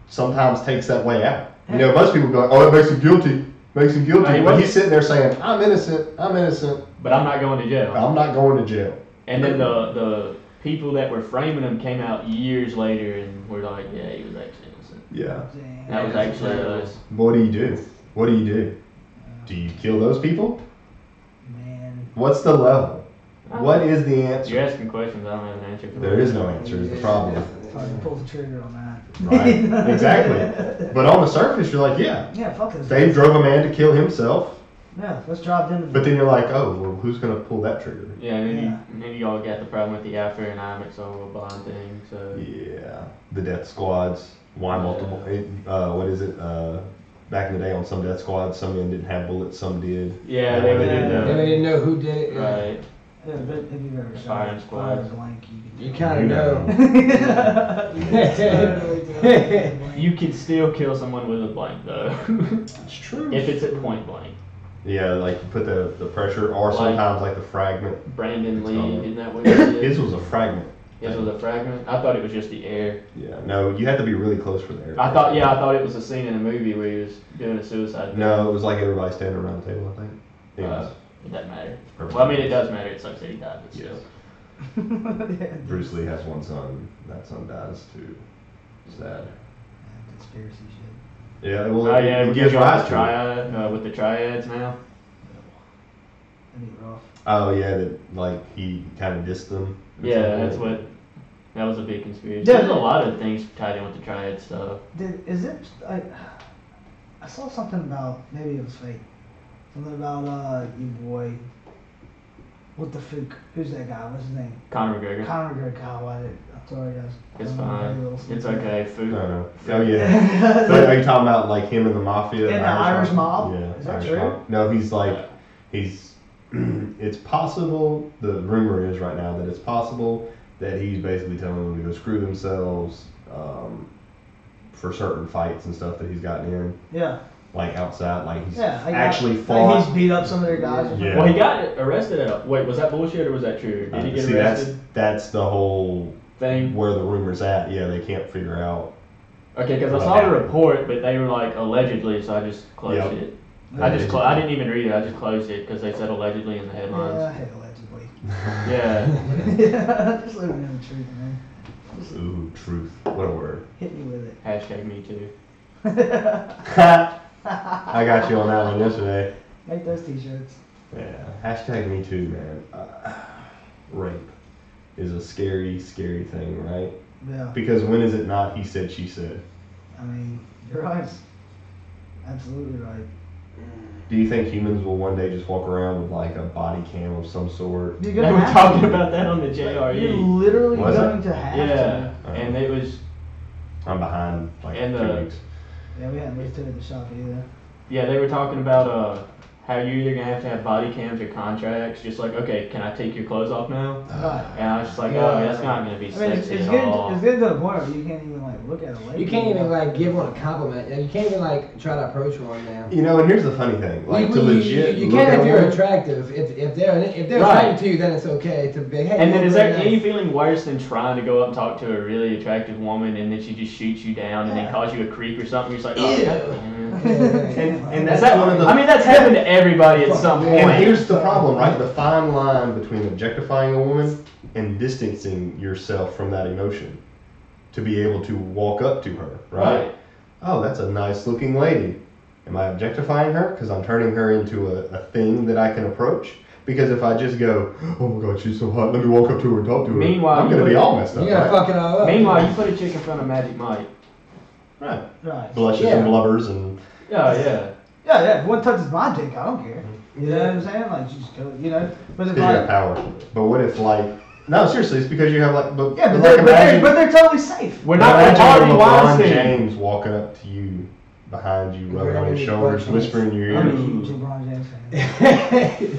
sometimes takes that way out. You know, most people go, oh, it makes him guilty, makes him guilty. No, he But wasn't. he's sitting there saying, I'm innocent, But I'm not going to jail. I'm not going to jail. And then the people that were framing him came out years later and were like, yeah, he was actually innocent. Yeah. Dang. That was actually us. What do you do? What do you do? Do you kill those people? Man. What's the level? What is the You're answer? asking questions, I don't have an answer for There that. is no answer, is the problem. Fucking pull the trigger on that. Right, exactly. But on the surface, you're like, yeah, Yeah, fuck this. they drove a man to kill himself. Yeah, let's drop them. But then you're like, oh, well, who's going to pull that trigger? Yeah, and then, Yeah. and then you all got the problem with the after and IMAX over bond thing, so. Yeah, the death squads. Why multiple? What is it? Back in the day on some death squads, some men didn't have bullets, some did. Yeah, they didn't They know. didn't know who did it. yeah. Right. Yeah, but if you've ever shot Firing a squad. fire blank, You kind of know. know. You can still kill someone with a blank though. It's true. If it's at point blank. Yeah, like you put the pressure, or Like- sometimes like the fragment. Brandon Lee, Oh. isn't that what he did? His was a fragment. His was a fragment? I thought it was just the air. Yeah, no, you had to be really close for the air. I thought it was a scene in a movie where he was doing a suicide. No, it was like everybody standing around the table, I think. Anyways, It doesn't matter. perfect. Well, I mean, it does matter. It sucks that he died, but still. Yes. Bruce Lee has one son. That son dies too. Sad. Conspiracy shit. Yeah, well, Oh yeah, it we gives get rise the to it. triad with the triads now. That'd be rough. Oh yeah, that like he kind of dissed them. or Yeah, something. that's what. That was a big conspiracy. Yeah. There's a lot of things tied in with the triad stuff. Is it? I saw something about maybe it was fake. Something about your boy. What the fuck? Who's that guy? What's his name? Conor McGregor. Conor McGregor. God, why did I'm sorry, guys. It's fine. It's okay. Food. No. Oh yeah. So are you talking about like him and the mafia? And the Irish mob? Yeah. Is that Irish true? mob. No, he's. It's possible. The rumor is right now that it's possible that he's basically telling them to go screw themselves for certain fights and stuff that he's gotten in. Yeah. Like outside, like he's Yeah. actually Like fought. he's beat up some of their guys. Yeah. Well, he got arrested at. Wait, was that bullshit or was that true? Did he get See, arrested? that's the whole Thing. where the rumor's at. Yeah, they can't figure out. Okay, because I saw the report, but they were like allegedly, so I just closed Yep. it. I didn't even read it. I just closed it because they said allegedly in the Yeah, headlines. hey, allegedly. Yeah. Yeah, just living in the truth, man. Just Ooh, truth. What a word. hit me with it. Hashtag me too. I got you on that one yesterday. Make those t-shirts. Yeah. Hashtag me too, man. Rape is a scary, scary thing, right? Yeah. Because when is it not he said, she said? I mean, you're right. Absolutely right. Do you think humans will one day just walk around with like a body cam of some sort? You're They gonna were have talking to. about that on the You're JRE. literally Was going it? to have Yeah, to. and it was I'm behind like And 2 the- weeks. Yeah, we haven't looked at the shop either. they were talking about how you're either gonna have to have body cams or contracts. Just like, okay, can I take your clothes off now? Right. And I was just like, Yeah. oh, that's not gonna be I mean, it's sexy at getting all. it's getting to the point where you can't even like look at a lady. You can't even like give one a compliment. You can't even like try to approach one now. You know, and here's the funny thing. Like to legit you look can at if a you're woman- attractive. If they're Right. attracted to you, then it's okay to be. Hey, And you then look is there really any nice. feeling worse than trying to go up and talk to a really attractive woman and then she just shoots you down and then Yeah. calls you a creep or something? You're just like, oh, Ew. God. And Is that's that, one of the. I mean, that's happened to everybody at some point. And here's the problem, right? The fine line between objectifying a woman and distancing yourself from that emotion to be able to walk up to her, right? Oh, that's a nice looking lady. Am I objectifying her because I'm turning her into a thing that I can approach? Because if I just go, oh my God, she's so hot, let me walk up to her and talk to her. Meanwhile, I'm you going to be put- all messed up. You gotta right? fuck it all up. Meanwhile, you put a chick in front of Magic Mike. Right. Right. Blushes Yeah. and blubbers and. Oh, yeah. Yeah. If one touches my dick, I don't care. You know what I'm saying? Like, you just go, you know. But if Because you have like, power. But what if like, no, seriously, it's because you have like, but yeah, but like they're totally safe. We're not imagine Harvey LeBron Weinstein. James walking up to you, behind you, rubbing on your shoulders, whispering in your I'm a ear. huge LeBron James fan.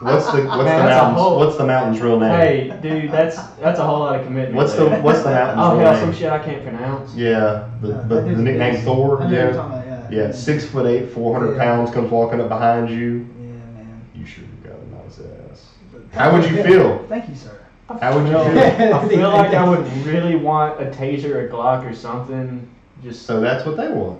What's the Man, that's a mountain's whole- what's the mountain's real name? Hey, dude, that's a whole lot of commitment. What's the there. mountain's Oh, real hell, name? some shit I can't pronounce. Yeah, but That the dude's nickname big. Thor. I know what you're Yeah, talking about, yeah, 6'8", 400 Yeah. pounds, comes walking up behind you. Yeah, man. You sure got a nice ass. How would you feel? Thank you, sir. How would you feel- feel? I feel like I would really want a taser, or a Glock, or something. Just So that's what they want.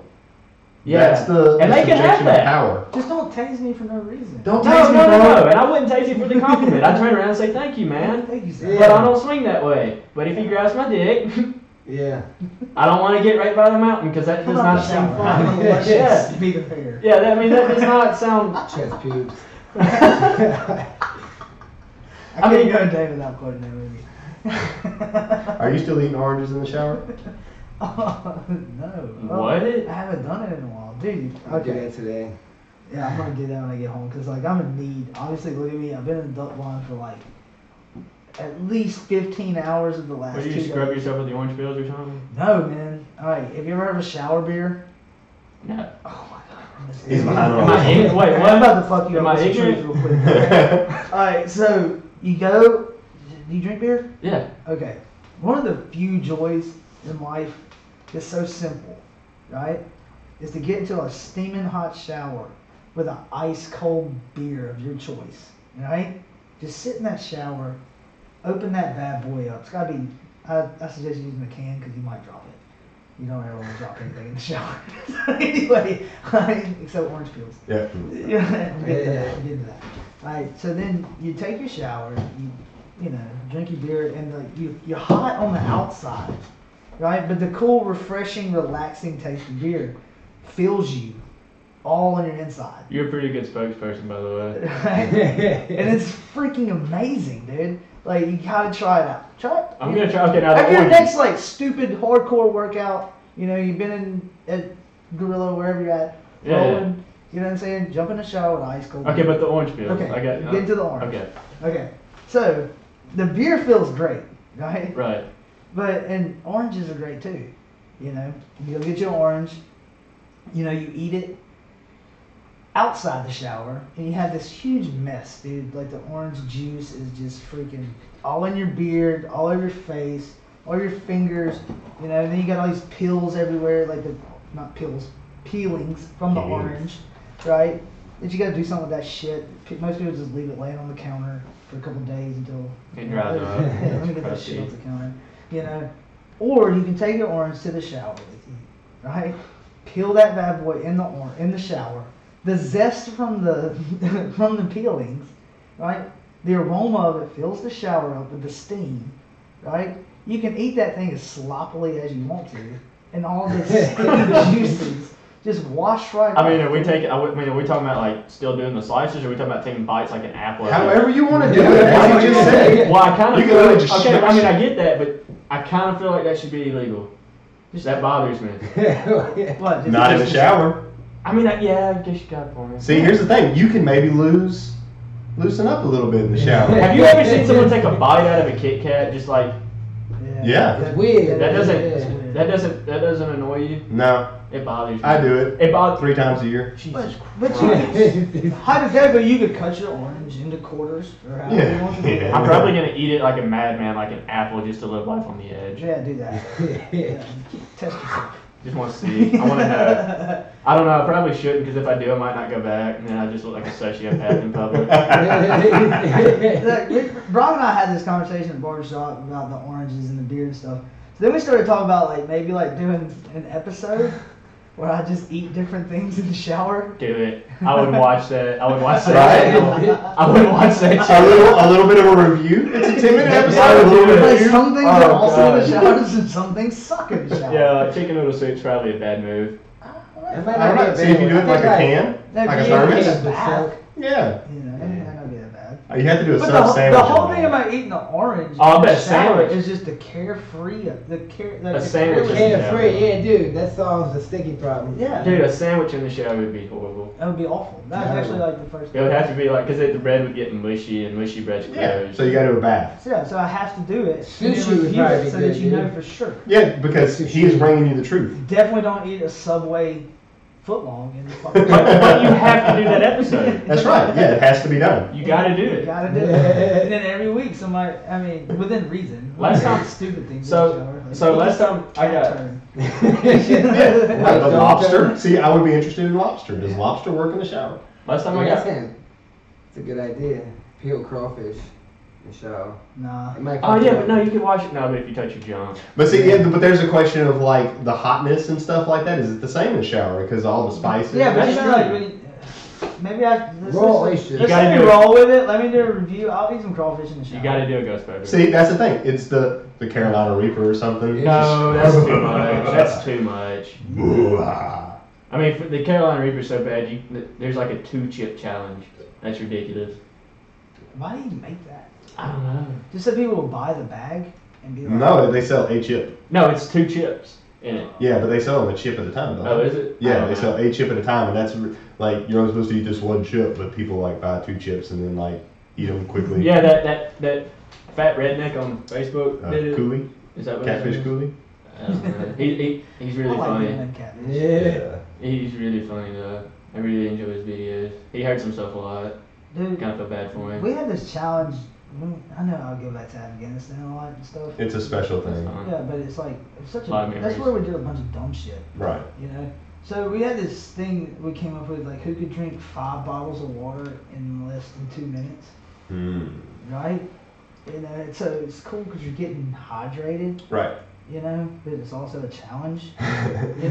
yeah, That's the and they can have subjection of that. power. Just don't tase me for no reason. Don't No, tase me, no, bro. no, and I wouldn't tase you for the compliment. I'd turn around and say thank you, man. Thank you, sir. Yeah. But I don't swing that way. But if he grabs my dick, Yeah. I don't want to get right by the mountain because that Come does out not the seem shower. I'm fun. gonna let Yeah. you be the fair. Yeah, that does not sound. Chest pubes. I I can't mean- go a day without quoting that movie. Are you still eating oranges in the shower? Oh, no. What? I haven't done it in a while. Dude. I'll do that today. Yeah, I'm gonna do that when I get home because like I'm in need. Obviously, look at me. I've been in the duck line for like at least 15 hours of the last Would 2 you days. scrub yourself with the orange peels or something? No, man. All right. Have you ever heard of a shower beer? No. Oh my god. He's behind on Am I this. ignorant? Wait, I'm what? about to fuck you Am up I with some truth ignorant? real quick. All right. So you go. Do you drink beer? Yeah. Okay. One of the few joys in life is so simple, right? Is to get into a steaming hot shower with an ice cold beer of your choice, right? Just sit in that shower, open that bad boy up. It's gotta be, I suggest using a can because you might drop it. You don't ever want to drop anything in the shower. Anyway, except orange peels. Yeah. Yeah, we'll get to that. We'll get to that. Alright, so then you take your shower, you know, drink your beer, and you're hot on the outside, right? But the cool, refreshing, relaxing taste of beer fills you all on your inside. You're a pretty good spokesperson, by the way. Right? And it's freaking amazing, dude. Like, you gotta try it out. Try it. I'm gonna try getting out of After the your orange. next, like, stupid hardcore workout, you know, you've been at Gorilla, wherever you're at, Yeah. rolling, You know what I'm saying? Jump in the shower with ice cold. Okay, but the orange peel. Okay, I got, get to the orange. Okay. Okay, so the beer feels great, right? Right. And oranges are great too. You know, you go get your orange. You know, you eat it outside the shower, and you have this huge mess, dude. Like the orange juice is just freaking all in your beard, all over your face, all your fingers. You know, and then you got all these peels everywhere, like not peels, peelings from the orange, right? That you got to do something with that shit. Most people just leave it laying on the counter for a couple days until it dries up. Yeah, let me get that shit off the counter. You know, or you can take your orange to the shower with you, right? Peel that bad boy in the shower. The zest from the from the peelings, right? The aroma of it fills the shower up with the steam, right? You can eat that thing as sloppily as you want to, and all the sticky juices just wash right. I mean, are we talking about like still doing the slices, or are we talking about taking bites like an apple? However you want to do it. As you just said. Well, I kind of You can feel really just okay. I smash mean, it. I get that, but I kind of feel like that should be illegal. That bothers me. What, Not in the shower. I mean, yeah, I guess you got it for me. See, here's the thing. You can maybe loosen up a little bit in the shower. Have you ever seen someone take a bite out of a Kit Kat just like Yeah. It's weird. that Yeah. doesn't annoy you? No, It bothers me. I do it. It bothers 3 times a year. Jesus But Christ. hypothetically, you could cut your orange into quarters, or however you want to do it. I'm probably gonna eat it like a madman, like an apple, just to live life on the edge. Yeah, do that. Yeah. Test yourself. Just want to see. I want to know. I don't know. I probably shouldn't, because if I do, I might not go back, and then I just look like a sociopath in public. Look, Rob and I had this conversation at barbershop about the oranges and the beer and stuff. So then we started talking about maybe doing an episode where I just eat different things in the shower. Do it. I would watch that. I would watch that. Right? I would watch that. A little bit of a review. It's a 10-minute episode. A little bit of Like review. some things are also in the God. showers and some things suck in the shower. Yeah, like chicken noodle soup's probably a bad move. It might I don't not know. be See if you do it like a can, Like like a you eat thermos. it in a bath. Yeah. You know, it might not be that bad. You have to do a But sub the sandwich. whole thing about eating the orange Oh, I in the bet shower sandwich. is just the carefree, A sandwich is- Carefree, yeah, dude. That solves the sticky problem. Yeah. Dude, a sandwich in the shower would be horrible. That would be awful. That's actually the first. It would have to be like, because the bread would get mushy, and mushy bread's gross. Yeah. So you got to do a bath. So I have to do it. Sushi and then would review probably it be so good, that you know dude. for sure. Yeah, because he's bringing you the truth. Definitely don't eat a Subway footlong in the fucking. But you have to do that episode. That's right. Yeah, it has to be done. You got to do You it. gotta do it. And then every week, within reason. Last time- stupid things. So last time I got. Yeah. Like a lobster. See, I would be interested in lobster. Does lobster work in the shower? Last time I Yeah, got. it's a good idea. Peel crawfish in the shower. Nah. It might Oh come yeah, to but no, you can wash it. No, but if you touch your junk. But see, yeah, but there's a question of like the hotness and stuff like that. Is it the same in the shower because all the spices? Yeah, but That's you true. know, when you, maybe Raw oysters. You gotta let me do it. roll with it. Let me do a review. I'll eat some crawfish in the shower. You got to do a ghost burger. See, that's the thing. It's the Carolina Reaper or something. No, that's too much. That's too much. Boo-ah. I mean, the Carolina Reaper's so bad. There's like a 2-chip challenge. That's ridiculous. Why do you make that? I don't know. Just so people will buy the bag and be like, No, they sell a chip. No, it's 2 chips in it. Yeah, but they sell them a chip at a time, though. Oh, is it? I Yeah, don't they know. sell a chip at a time, and that's like you're only supposed to eat this one chip, but people like buy 2 chips and then like eat them quickly. Yeah, that fat redneck on Facebook did it. Cooley, Is that what catfish his name is? Cooley. I don't know. He's I really like funny. redneck catfish. Yeah. He's really funny though. I really enjoy his videos. He hurts himself a lot. Dude, Kind of feel bad for him. we had this challenge. I know I'll go back to Afghanistan a lot and stuff. It's a special That's thing, fine. Yeah, but it's such A lot of a. That's memories. where we did a bunch of dumb shit. right? You know. So we had this thing we came up with, who could drink 5 bottles of water in less than 2 minutes, right? You know, so it's cool because you're getting hydrated, Right. you know, but it's also a challenge. Because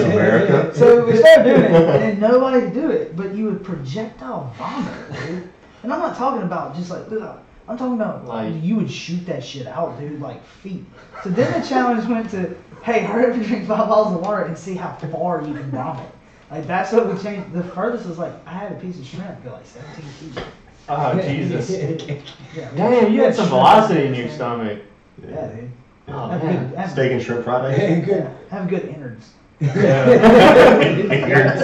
know? America. So we started doing it, and nobody could do it, but you would projectile vomit, dude. And I'm not talking about just I'm talking about you would shoot that shit out, dude, like feet. So then the challenge went to, hey, hurry up and drink 5 bottles of water and see how far you can vomit. Like, that's what we changed. The furthest was I had a piece of shrimp go 17 feet. Oh Jesus! Yeah, Damn, you had some velocity in your stomach. Yeah, dude. Oh Have man. good, have, Steak and shrimp Friday. Good. have good innards. Innards.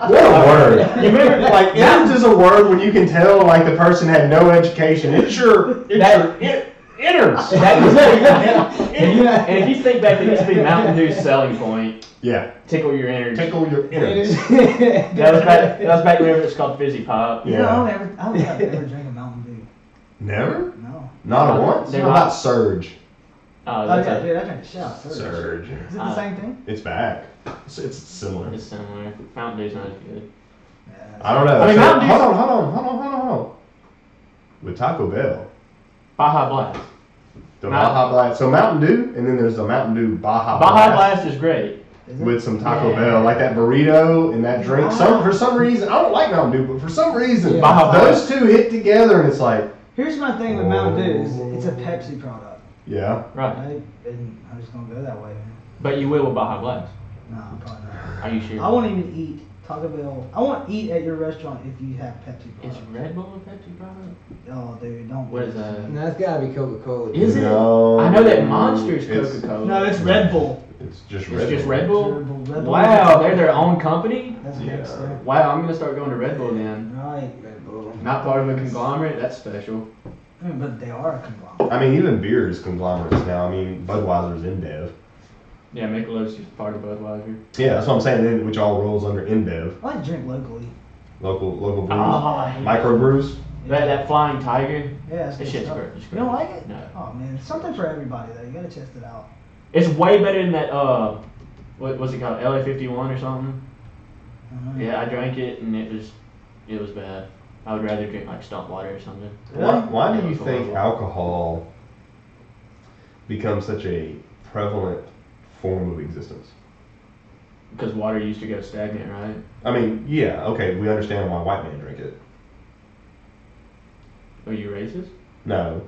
What a word. You remember, like, innards is a word when you can tell, like, the person had no education. It's your innards. And if you think back, it used to be Mountain Dew's selling point. Yeah. Tickle your innards. Tickle your innards. That was back whenever it's called Fizzy Pop. You know, I don't think I've ever drank a Mountain Dew. Never? No. Not once? They're What not- about Surge? Oh, Dude, that's I drank a shot. Surge. Is it the same thing? It's back. It's similar. it's similar. Mountain Dew's not as good. Yeah, I don't know. I mean, So, Mountain Dew's- hold on. With Taco Bell, Baja Blast. the Mountain- Baja Blast. So Mountain Dew, and then there's the Mountain Dew Baja Baja Blast is great. Is it? with some Taco Yeah. Bell, like that burrito and that drink. For some reason, I don't like Mountain Dew, but for some reason, Baja those two hit together, and it's like, Here's my thing with Mountain Dew is it's a Pepsi product. yeah. Right. Right? And I'm just gonna go that way, man. But you will with Baja Blast. No, probably not. Are you sure? I won't even eat Taco Bell. I won't eat at your restaurant if you have Pepsi Is product. Red Bull a Pepsi product? Oh, dude, don't. What is that? No, it's gotta be Coca-Cola. Is it? No, I know that Monster's it's- Coca-Cola. No, it's Red Bull. It's just It's just Red Bull. Bull? Red Bull. Wow, they're their own company? That's Yeah. next there. Wow, I'm gonna start going to Red Bull then. Right. Red Bull. Not part of a conglomerate, that's special. I mean, but they are a conglomerate. I mean, even beer is conglomerates now. I mean, Budweiser's InBev. Yeah, Michelob's just part of Budweiser. Yeah, that's what I'm saying. Then, which all rolls under InBev, I like to drink locally. local brews, Oh, micro brews. That Flying Tiger, Yeah, that's that good shit's stuff. great. It's You don't great. like it? No. Oh man, something for everybody though. You gotta test it out. It's way better than that, what was it called, LA 51 or something? Mhm. Yeah, I drank it and it was bad. I would rather drink like stump water or something. Why Yeah, do you it's think horrible. alcohol becomes such a prevalent form of existence? Because water used to go stagnant, right? I mean, yeah, okay, we understand why white men drink it. Are you racist? No,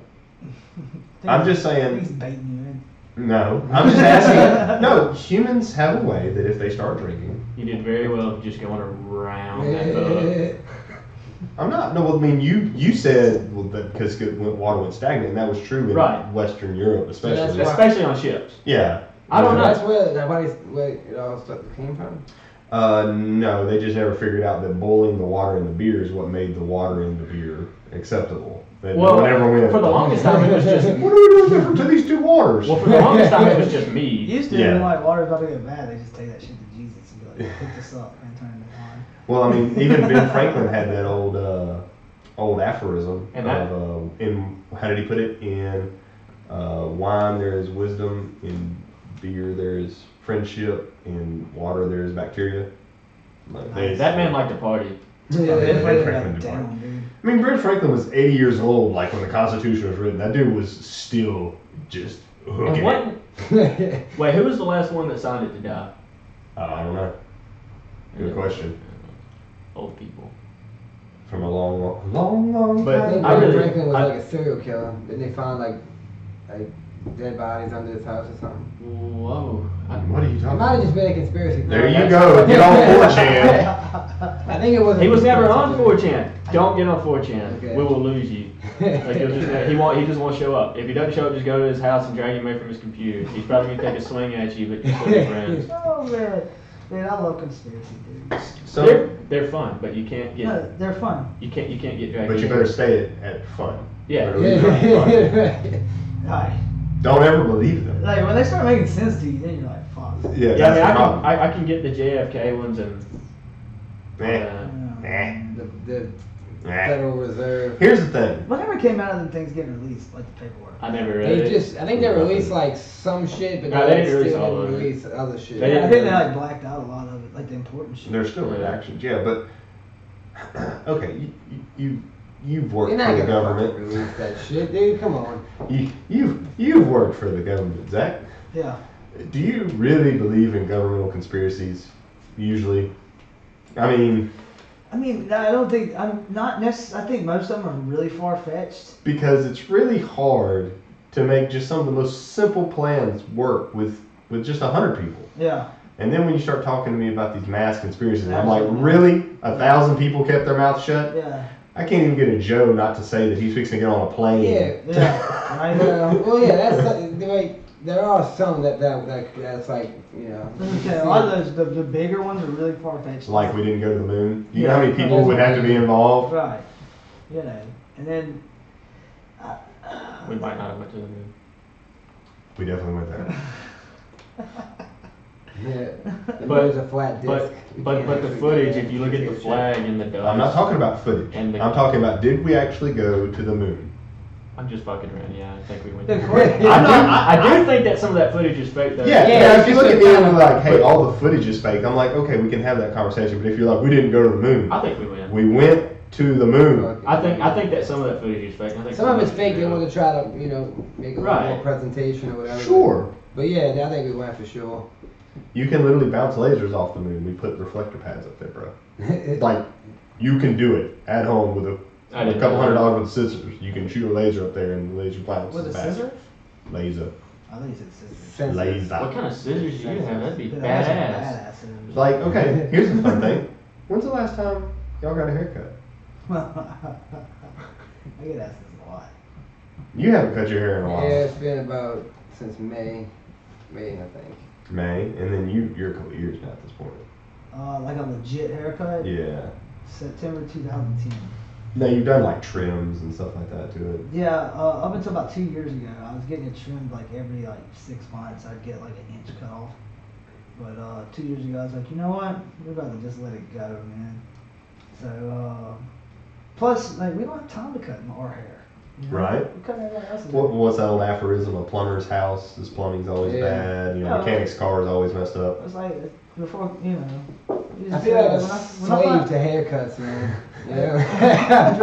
I'm just saying. He's baiting you in. No, I'm just asking. No, humans have a way that if they start drinking, You did very well just going around that book. I'm not. No, well, I mean, you said well, that because water went stagnant, and that was true in Right. Western Europe, especially. that's why- Especially on ships. Yeah. I don't know. That's where it all came from. No, they just never figured out that boiling the water in the beer is what made the water in the beer acceptable. They Well, never went. for the longest time it was just. What are we doing different to these two waters? Well, for the longest time it was just You mead. used to Yeah. when like water's about to get bad, they just take that shit to Jesus and be like, pick this up and turn it on. Well, I mean, even Ben Franklin had that old aphorism And that- of in how did he put it? In wine there is wisdom, in beer there is friendship, in water there is bacteria. Like, That man liked to party. Yeah, Ben they break Franklin that did down, dude. I mean, Ben Franklin was 80 years old, like when the Constitution was written. That dude was still just hooking And it. what? Wait, who was the last one that signed it to die? I don't know. Good question. Old people. From a long But I think I Ben really- Franklin was I- like a serial killer. Didn't they find like dead bodies under his house or something? Whoa. What are you It talking might have about? just been a conspiracy There theory. you go. Get on 4chan. I think it was. He was never on 4chan. Don't get on 4chan. Okay. We will lose you. Like he'll just he just won't show up. If he doesn't show up, just go to his house and drag him away from his computer. He's probably gonna take a swing at you, but you're still be friends. Oh man, man, I love conspiracy theories. So, They're fun, but you can't get No, they're fun. you can't get dragged. but you in. better stay at fun. Yeah. Better leave it at fun. Like, Don't ever believe them. like when they start making sense to you, then you're like, fuck. Yeah, Yeah, that's I mean, the problem. I can get the JFK ones and. Eh. the Eh. Federal Reserve. Here's the thing. Whatever came out of the things getting released, like the paperwork. I never read They it. just, I think they released like some shit, but No, they didn't release still all didn't of it. release other shit. They I didn't think they really- like blacked out a lot of it, like the important shit. There's still redactions, yeah, but okay, you've worked You're for not the gonna government. fucking release that shit, dude. Come on. You've worked for the government, Zach. Yeah. Do you really believe in governmental conspiracies? Usually, I mean, No, I don't think I'm not necessarily. I think most of them are really far fetched. because it's really hard to make just some of the most simple plans work with just 100 people. Yeah. And then when you start talking to me about these mass conspiracies, I'm like, Absolutely. really? 1,000 people kept their mouth shut? Yeah. I can't even get a Joe not to say that he's fixing to get on a plane. Yeah. Yeah. Right. Well, yeah, that's the way. there are some that's like, you know. Okay, a lot of those, the bigger ones are really far-fetched. Like we didn't go to the moon. You know how many people would have to be involved? Right. You know, and then. We might not have went to the moon. We definitely went there. Yeah. But- There's a flat disc. But the footage, if you look at the flag and the dust. I'm not talking about footage. And I'm talking about did we actually go to the moon? I'm just fucking around. Yeah, I think we went. The there. footage- I do think that some of that footage is fake though. Yeah, if you it's look at just me kind and of like, hey, like- all the footage is fake, I'm like, okay, we can have that conversation. But if you're like, we didn't go to the moon, I think we went. we went to the moon. I think that some of that footage is fake. I think Some of it's is fake. They real. want to try to, you know, make a little Right. more presentation or whatever. Sure. But yeah, I think we went for sure. You can literally bounce lasers off the moon. We put reflector pads up there, bro. Like, Like, you can do it at home with I a didn't couple know. $100 with scissors. You can shoot a laser up there and the laser bounces Was it back. scissors? Laser. I think you said scissors. Sensors. Laser. What kind of scissors do you have? That'd be Yeah, that's badass. badass. Like, okay, here's the fun thing. When's the last time y'all got a haircut? I get asked this a lot. You haven't cut your hair in a yeah, while. it's been about since May, I think. May, and then you're a couple years now at this point. Like a legit haircut? Yeah. September 2010. No, you've done like trims and stuff like that to it. Yeah, up until about 2 years ago, I was getting it trimmed like every 6 months. I'd get like an inch cut off. But 2 years ago, I was like, you know what? We're about to just let it go, man. So, plus, like, we don't have time to cut our hair. You know? Right. We cut everybody else's What's that old aphorism? A plumber's house, his plumbing's always Yeah. bad. You know, Yeah. mechanic's car is always messed up. It's like, before, you know. you I just feel say, like a when I slave find- to haircuts, man. Yeah.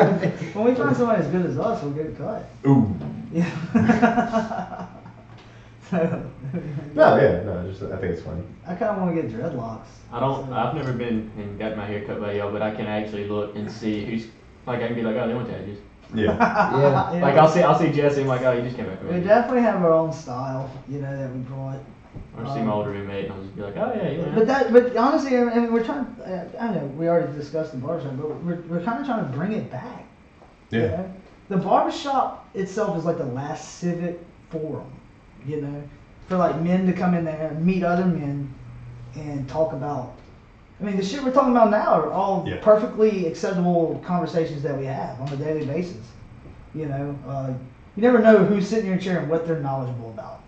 When we find somebody as good as us, we'll get it cut. Ooh. Yeah. So, No, yeah, no. Just I think it's funny. I kind of want to get dreadlocks. I've never been and got my hair cut by y'all, but I can actually look and see who's. Like I can be like, oh, they went to Edges. Yeah. Yeah. Like I'll see Jesse. I'm like, oh, you just came back from We Edges. definitely have our own style, you know, that we brought. Or see my older roommate, and I'll just be like, oh yeah, you went. But honestly, I mean, we're trying. I know we already discussed the barbershop, but we're kind of trying to bring it back. You Yeah. know? The barbershop itself is like the last civic forum, you know, for like men to come in there and meet other men and talk about. I mean, the shit we're talking about now are all Yeah. perfectly acceptable conversations that we have on a daily basis. You know, you never know who's sitting in your chair and what they're knowledgeable about.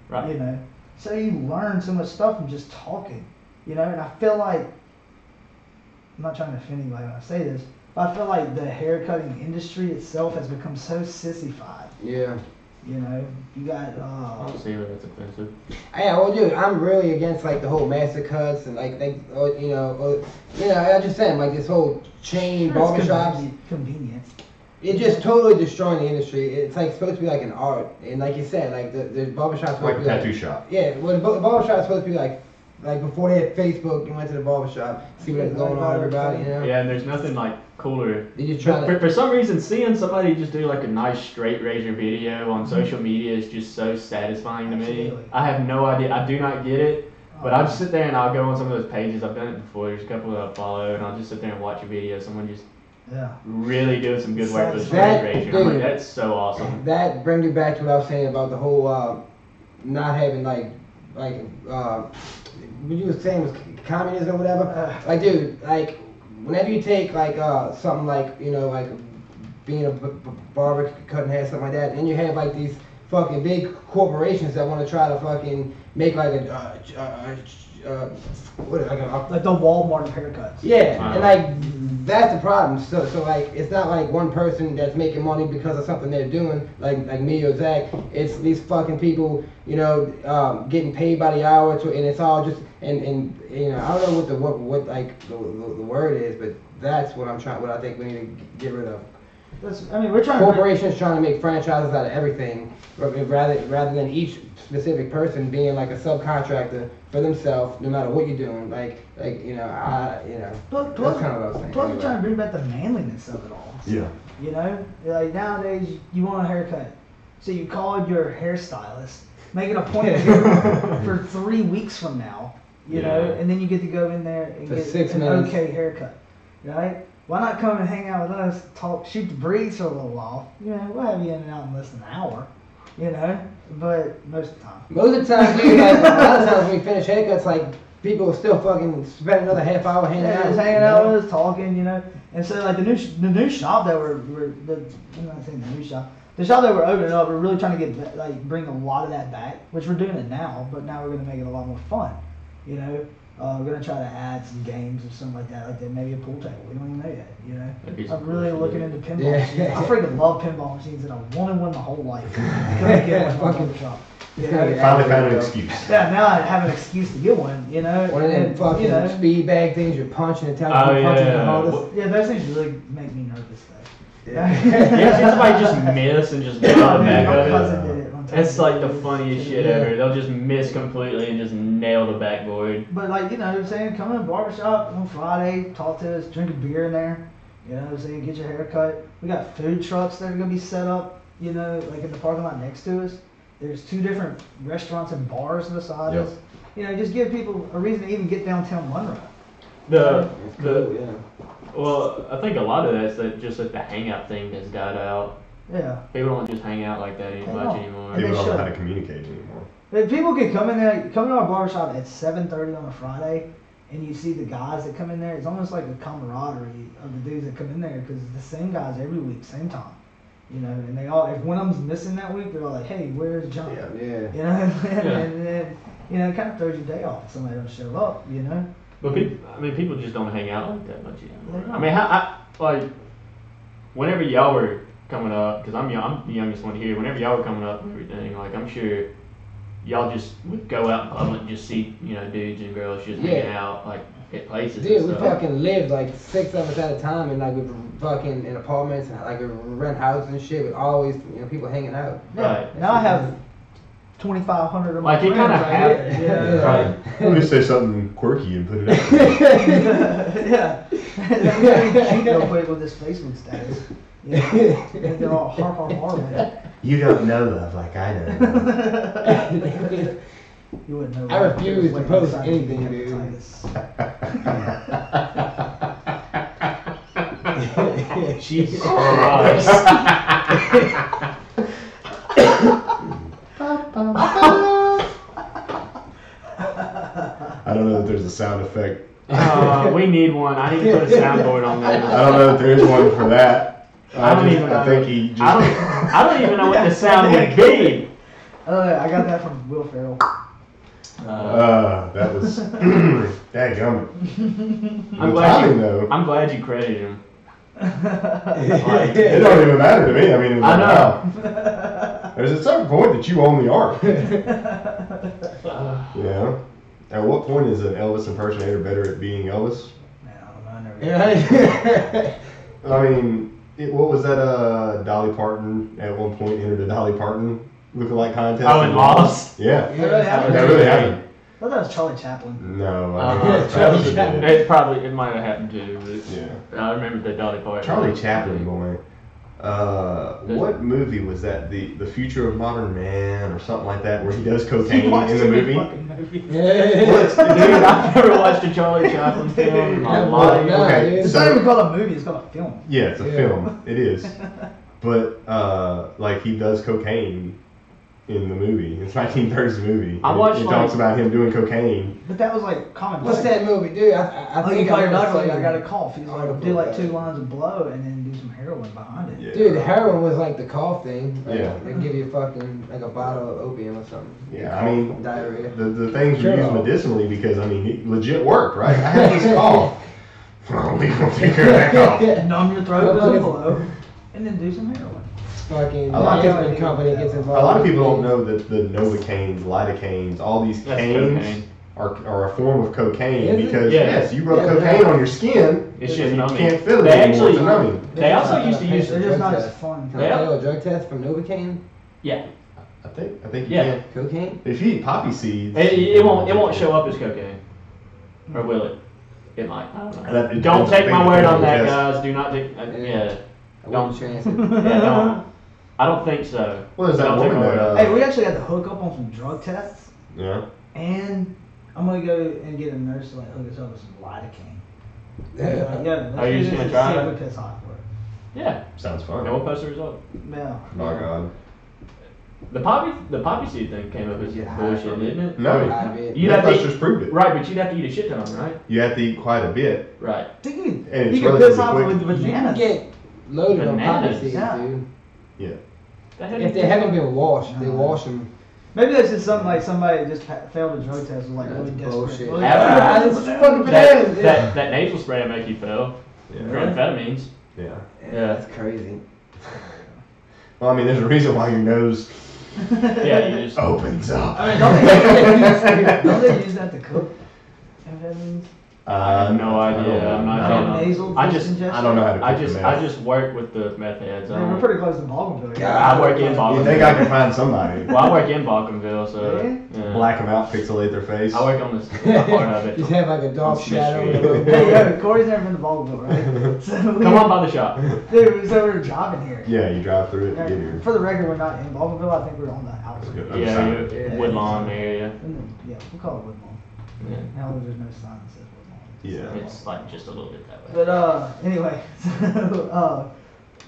Right. You know, so you learn so much stuff from just talking. You know, and I feel like I'm not trying to offend anybody when I say this, but I feel like the haircutting industry itself has become so sissified. Yeah. You know, you got I don't see where that's offensive. Yeah, well, dude, I'm really against like the whole master cuts and like they, I just saying like this whole chain it's barbershops. convenient. It's just totally destroying the industry. It's like supposed to be like an art, and like you said, like the barbershop's supposed Like to a be tattoo like, shop. yeah, well, the barbershop's supposed to be like before they had Facebook, you went to the barbershop, see what's going on, everybody, you know. Yeah, and there's nothing like cooler. They just try For, to. for some reason, seeing somebody just do like a nice straight razor video on social media is just so satisfying to me. Absolutely. I have no idea. I do not get it. But I'll just sit there and I'll go on some of those pages. I've done it before. There's a couple that I follow, and I'll just sit there and watch a video. Someone just Yeah. really doing some good work with a straight That- razor. I'm like, dude. that's so awesome. That brings me back to what I was saying about the whole not having like what you were saying was communism or whatever. Like, dude, like whenever you take like something like like being a barber, cutting hair, something like that, and you have like these fucking big corporations that want to try to fucking make like Like the Walmart haircuts. yeah, and like that's the problem. So like it's not like one person that's making money because of something they're doing, like me or Zach. It's these fucking people, getting paid by the hour, and it's all just and I don't know what like the word is, but that's what I think we need to get rid of. We're trying to. Corporations trying to make franchises out of everything, rather than each specific person being like a subcontractor for themselves, no matter what you're doing. That's kind of what I was saying. Plus, we're anyway. trying to bring back the manliness of it all. Yeah. You know, like nowadays, you want a haircut, so you call your hairstylist, make an appointment for 3 weeks from now. You know, and then you get to go in there and For get 6 an minutes. okay haircut, right? Why not come and hang out with us, talk, shoot the breeze for a little while? You know, we'll have you in and out in less than an hour. You know, but most of the time. Most of the time, dude, like, a lot of times when we finish haircuts, like, people will still fucking spend another half hour hanging out. Just hanging out with us, talking, you know. And so like the new shop that I'm not saying the new shop. The shop that we're opening up, we're really trying to get bring a lot of that back, which we're doing it now, but now we're gonna make it a lot more fun, you know. We're gonna try to add some games or something like that maybe a pool table. We don't even know yet, you know. I'm really looking into pinball machines. I freaking love pinball machines, and I wanted one my whole life. Couldn't get one from the shop. You know? Finally found an excuse. Yeah, now I have an excuse to get one, you know. One of them fucking speed bag things you're punching and telling you punching the hardest. Yeah, those things really make me nervous though. Yeah, see somebody just miss and just get on the back My of cousin it. did it one time. It's like the funniest shit ever. They'll just miss completely and just nail the backboard. But like, you know what I'm saying, come in the barbershop on Friday, talk to us, drink a beer in there, you know what I'm saying, get your hair cut. We got food trucks that are gonna be set up, you know, like in the parking lot next to us. There's 2 different restaurants and bars beside us. You know, just give people a reason to even get downtown Monroe. Well, I think a lot of that's just that the hangout thing has died out. Yeah. People don't just hang out like that much anymore. People don't know how to communicate anymore. But people could come to our barbershop at 7:30 on a Friday, and you see the guys that come in there. It's almost like a camaraderie of the dudes that come in there because it's the same guys every week, same time. You know, and they all, if one of them's missing that week, they're all like, hey, where's John? Yeah. You know, and then, you know, it kind of throws your day off if somebody don't show up, you know? But people just don't hang out like that much anymore. I mean, like, whenever y'all were coming up, because I'm the youngest one here, whenever y'all were coming up and everything, like, I'm sure y'all just would go out in public and just see, you know, dudes and girls just hanging out, like, at places. Dude, we fucking lived like 6 of us at a time, and like we were fucking in apartments and like we rent houses and shit with always, you know, people hanging out. Right. Now I have 2,500 of my like you friends kind of have. Yeah. Right. Let me say something quirky and put it out there. Yeah. Let me cheat real quick with this Facebook status. Yeah. They're all har with it. You don't know love like I know. You wouldn't know. I refuse to post anything, dude. Jesus Christ. I don't know if there's a sound effect. We need one. I need to put a soundboard on there. I don't know if there is one for that. I don't even know. I think he just. I don't even know what the sound would be. I got that from Will Ferrell. That was dadgummit. I'm glad you credited him. Like, it don't even matter to me. I mean, it was I like, know. wow. There's a certain point that you own the art. Yeah. At what point is an Elvis impersonator better at being Elvis? Man, I don't know. I mean, what was that? Dolly Parton at one point entered a Dolly Parton lookalike contest. Oh, and lost? Yeah. That really happened. I thought that was Charlie Chaplin. No. It might have happened too. But yeah. I remember the Dolly Parton. Charlie Chaplin, boy. What movie was that? The Future of Modern Man or something like that, where he does cocaine in the movie? Dude, I've never watched a Charlie Chaplin film in my life. Okay, It's not even called a movie, it's called a film. Yeah, it's a film. It is. But like he does cocaine in the movie. It's 1930s movie. I watched it talks about him doing cocaine. But that was like common. What's that movie, dude? I Oh, you think call your I doctor like, seen I got a cough. He's like, article do like about 2 it. lines of blow and then do some heroin behind it. Yeah. Dude, heroin was like the cough thing. Like, Yeah. They give you fucking like a bottle of opium or something. Yeah, I mean, diarrhea. the things Sure. were used medicinally because, I mean, it legit worked, right? I had this cough. Well, we gonna take care of that cough. Numb your throat with some blow and then do some heroin. Fucking A lot of management company gets involved. A lot of people don't know that the Novocaines, lidocaines, all these That's canes cocaine. are a form of cocaine Is it? because, Yeah. yes, you rub Yeah, cocaine yeah. on your skin, It's you just numbing. can't feel it They anymore. It's actually- numbing. They also used to use They're just not as fun. Can I tell you a drug test from Novocaine? Yeah. I think you Yeah. can. Cocaine? If you eat poppy seeds, It won't show up as cocaine. Or will it? It might. I don't know. It Don't depends- take I my think it word depends on that, the test. guys. Do not take. Yeah. I Don't. wouldn't chance it. Yeah, don't. I don't think so. Well, there's that Don't take woman my word that, on it. Hey, we actually had to hook up on some drug tests, Yeah. and I'm gonna go and get a nurse to like hook us up with some lidocaine. Yeah. Like, yeah, let's Are you do just this gonna and try see it? if we piss hot for it. Yeah. Sounds fun. And we'll post the result. Yeah. My God. The poppy seed thing came up as Yeah, bullshit, didn't it? No, You'd have to let's eat, just prove it. right, but you'd have to eat a shit ton of them, right? You have to eat quite a bit. Right. I think And it's you can relatively piss off quick. with You can bananas. get loaded on poppy Bananas? seeds, Yeah. dude. Yeah. If they haven't been washed, they No. wash them. Maybe that's just something like somebody just failed a drug test was like That's really desperate. bullshit. Well, Yeah. it's fucking That, bananas. that nasal spray will make you fail. Yeah. Amphetamines. Yeah. Yeah. That's crazy. Well, I mean, there's a reason why your nose Yeah, you just. opens up. I mean, don't they use that to cook amphetamines? I have no idea. I'm not I sure. Nasal I just- ingestion? I don't know how to cook I the just meth. work with the meth heads. I mean, we're pretty close to Baldwinville. I work in You Baldwinville. think I can find somebody? Well, I work in Balkanville, so Yeah? yeah. Black them out, pixelate their face. I work on this part of it. Just have like a dark Smith shadow. Street. with a little Hey, bit. yo, Corey's never been to Baldwinville, right? So we, Come on by the shop. Dude, so we're jogging here. Yeah, you drive through it and get here. For the record, we're not in Baldwinville. I think we're on the outskirts. Other Yeah, side. yeah, Woodlawn area. Yeah, we'll call it Woodlawn. Yeah. Now there's no sign that says Woodlawn. Yeah. It's like just a little bit that way. But anyway, so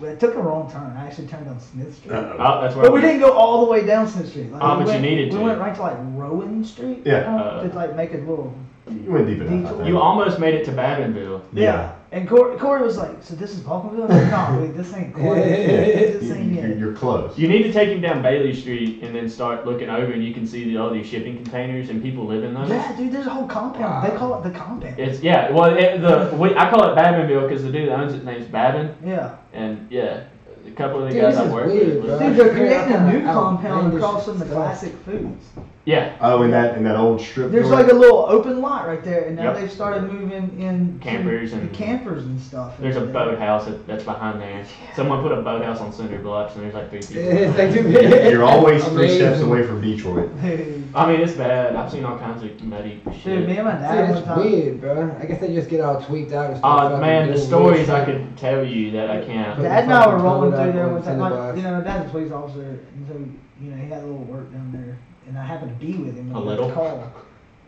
we took a wrong turn. I actually turned down Smith Street. Uh-oh. Oh, that's where But we didn't go all the way down Smith Street. Like, Oh, we but you went, needed We to. went right to like Rowan Street. Yeah. To like make a little. You went deep enough. I think. You almost made it to Babinville. Yeah. And Corey was like, "So this is Balkanville?" I was like, "No, wait, this ain't quite. This ain't it." You're close. You need to take him down Bailey Street and then start looking over, and you can see all these shipping containers and people live in those. Yeah, dude, there's a whole compound. They call it the compound. It's well, I call it Babinville because the dude that owns it name's Babin, Yeah. and yeah, a couple of the Dude, guys this I is work weird, with. bro. Dude, they're Yeah, creating a new kinda compound outlandish across from the stuff. classic foods. Yeah, Oh, in that old strip. There's joint? like a little open lot right there, and now Yep. they've started moving in Campers some- and- the campers and stuff. there's a over there. boathouse that's behind there. Someone put a boathouse on cinder blocks, and there's like 3 people. It's like, dude, You're always 3 steps amazing. away from Detroit. Dude, I mean, it's bad. I've seen all kinds of muddy dude, shit. me and my Dude, dad one it's time. weird, bro. I guess they just get all tweaked out and stuff. Oh man, the stories I could tell you that I can't. Dad and I were Fucking rolling pulled through up there on one time. Cinderbox. You know, Dad's a police officer, and so he had a little work down there, and I happened to be with him. A when he little? got called.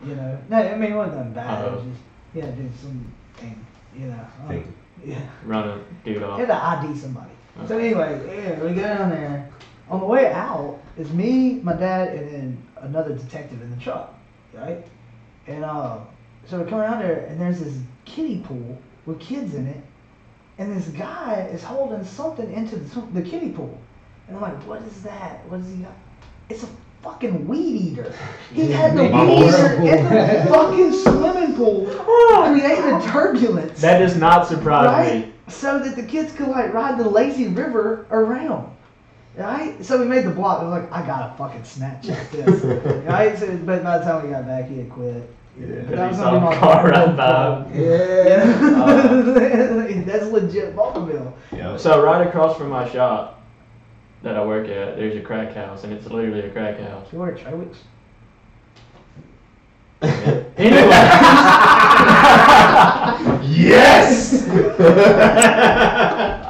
You know, no, I mean it wasn't nothing bad. It was Uh-oh. just he had to do something. You know, Thing. yeah. Run a dude He off. had to ID somebody. So Okay. anyway, yeah, we go down there. On the way out, it's me, my dad, and then another detective in the truck, right? And so we're coming out there, and there's this kiddie pool with kids in it, and this guy is holding something into the kiddie pool, and I'm like, what is that? What is he got? It's a fucking weed eater. He had the weed Bubbles. eater in the fucking swimming pool, creating turbulence. That does not surprise Right? me. So that the kids could like ride the lazy river around. Right? So we made the block. I was like, I gotta fucking Snapchat this. Right? So, but by the time we got back, he had quit. Yeah. But Because that he was saw gonna be a my car fault. run by. Yeah. That's legit Baltimore. Yep. So right across from my shop that I work at, there's a crack house, and it's literally a crack house. You wear Trewicks? Anyway. Yes!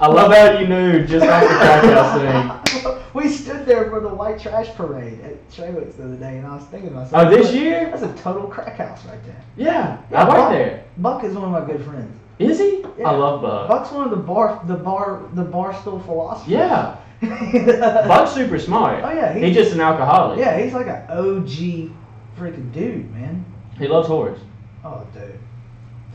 I love how you knew just off the crack house thing. We stood there for the white trash parade at Trewicks the other day, and I was thinking to myself, Oh, this year? That's a total crack house right there. Yeah, Yeah, I work Buck- there. Buck is one of my good friends. Is he? Yeah. I love Buck. Buck's one of the barstool philosophers. Yeah, Oh Buck's super smart. yeah, He's just an alcoholic. yeah, he's like an OG freaking dude, man. He loves whores, Oh, dude.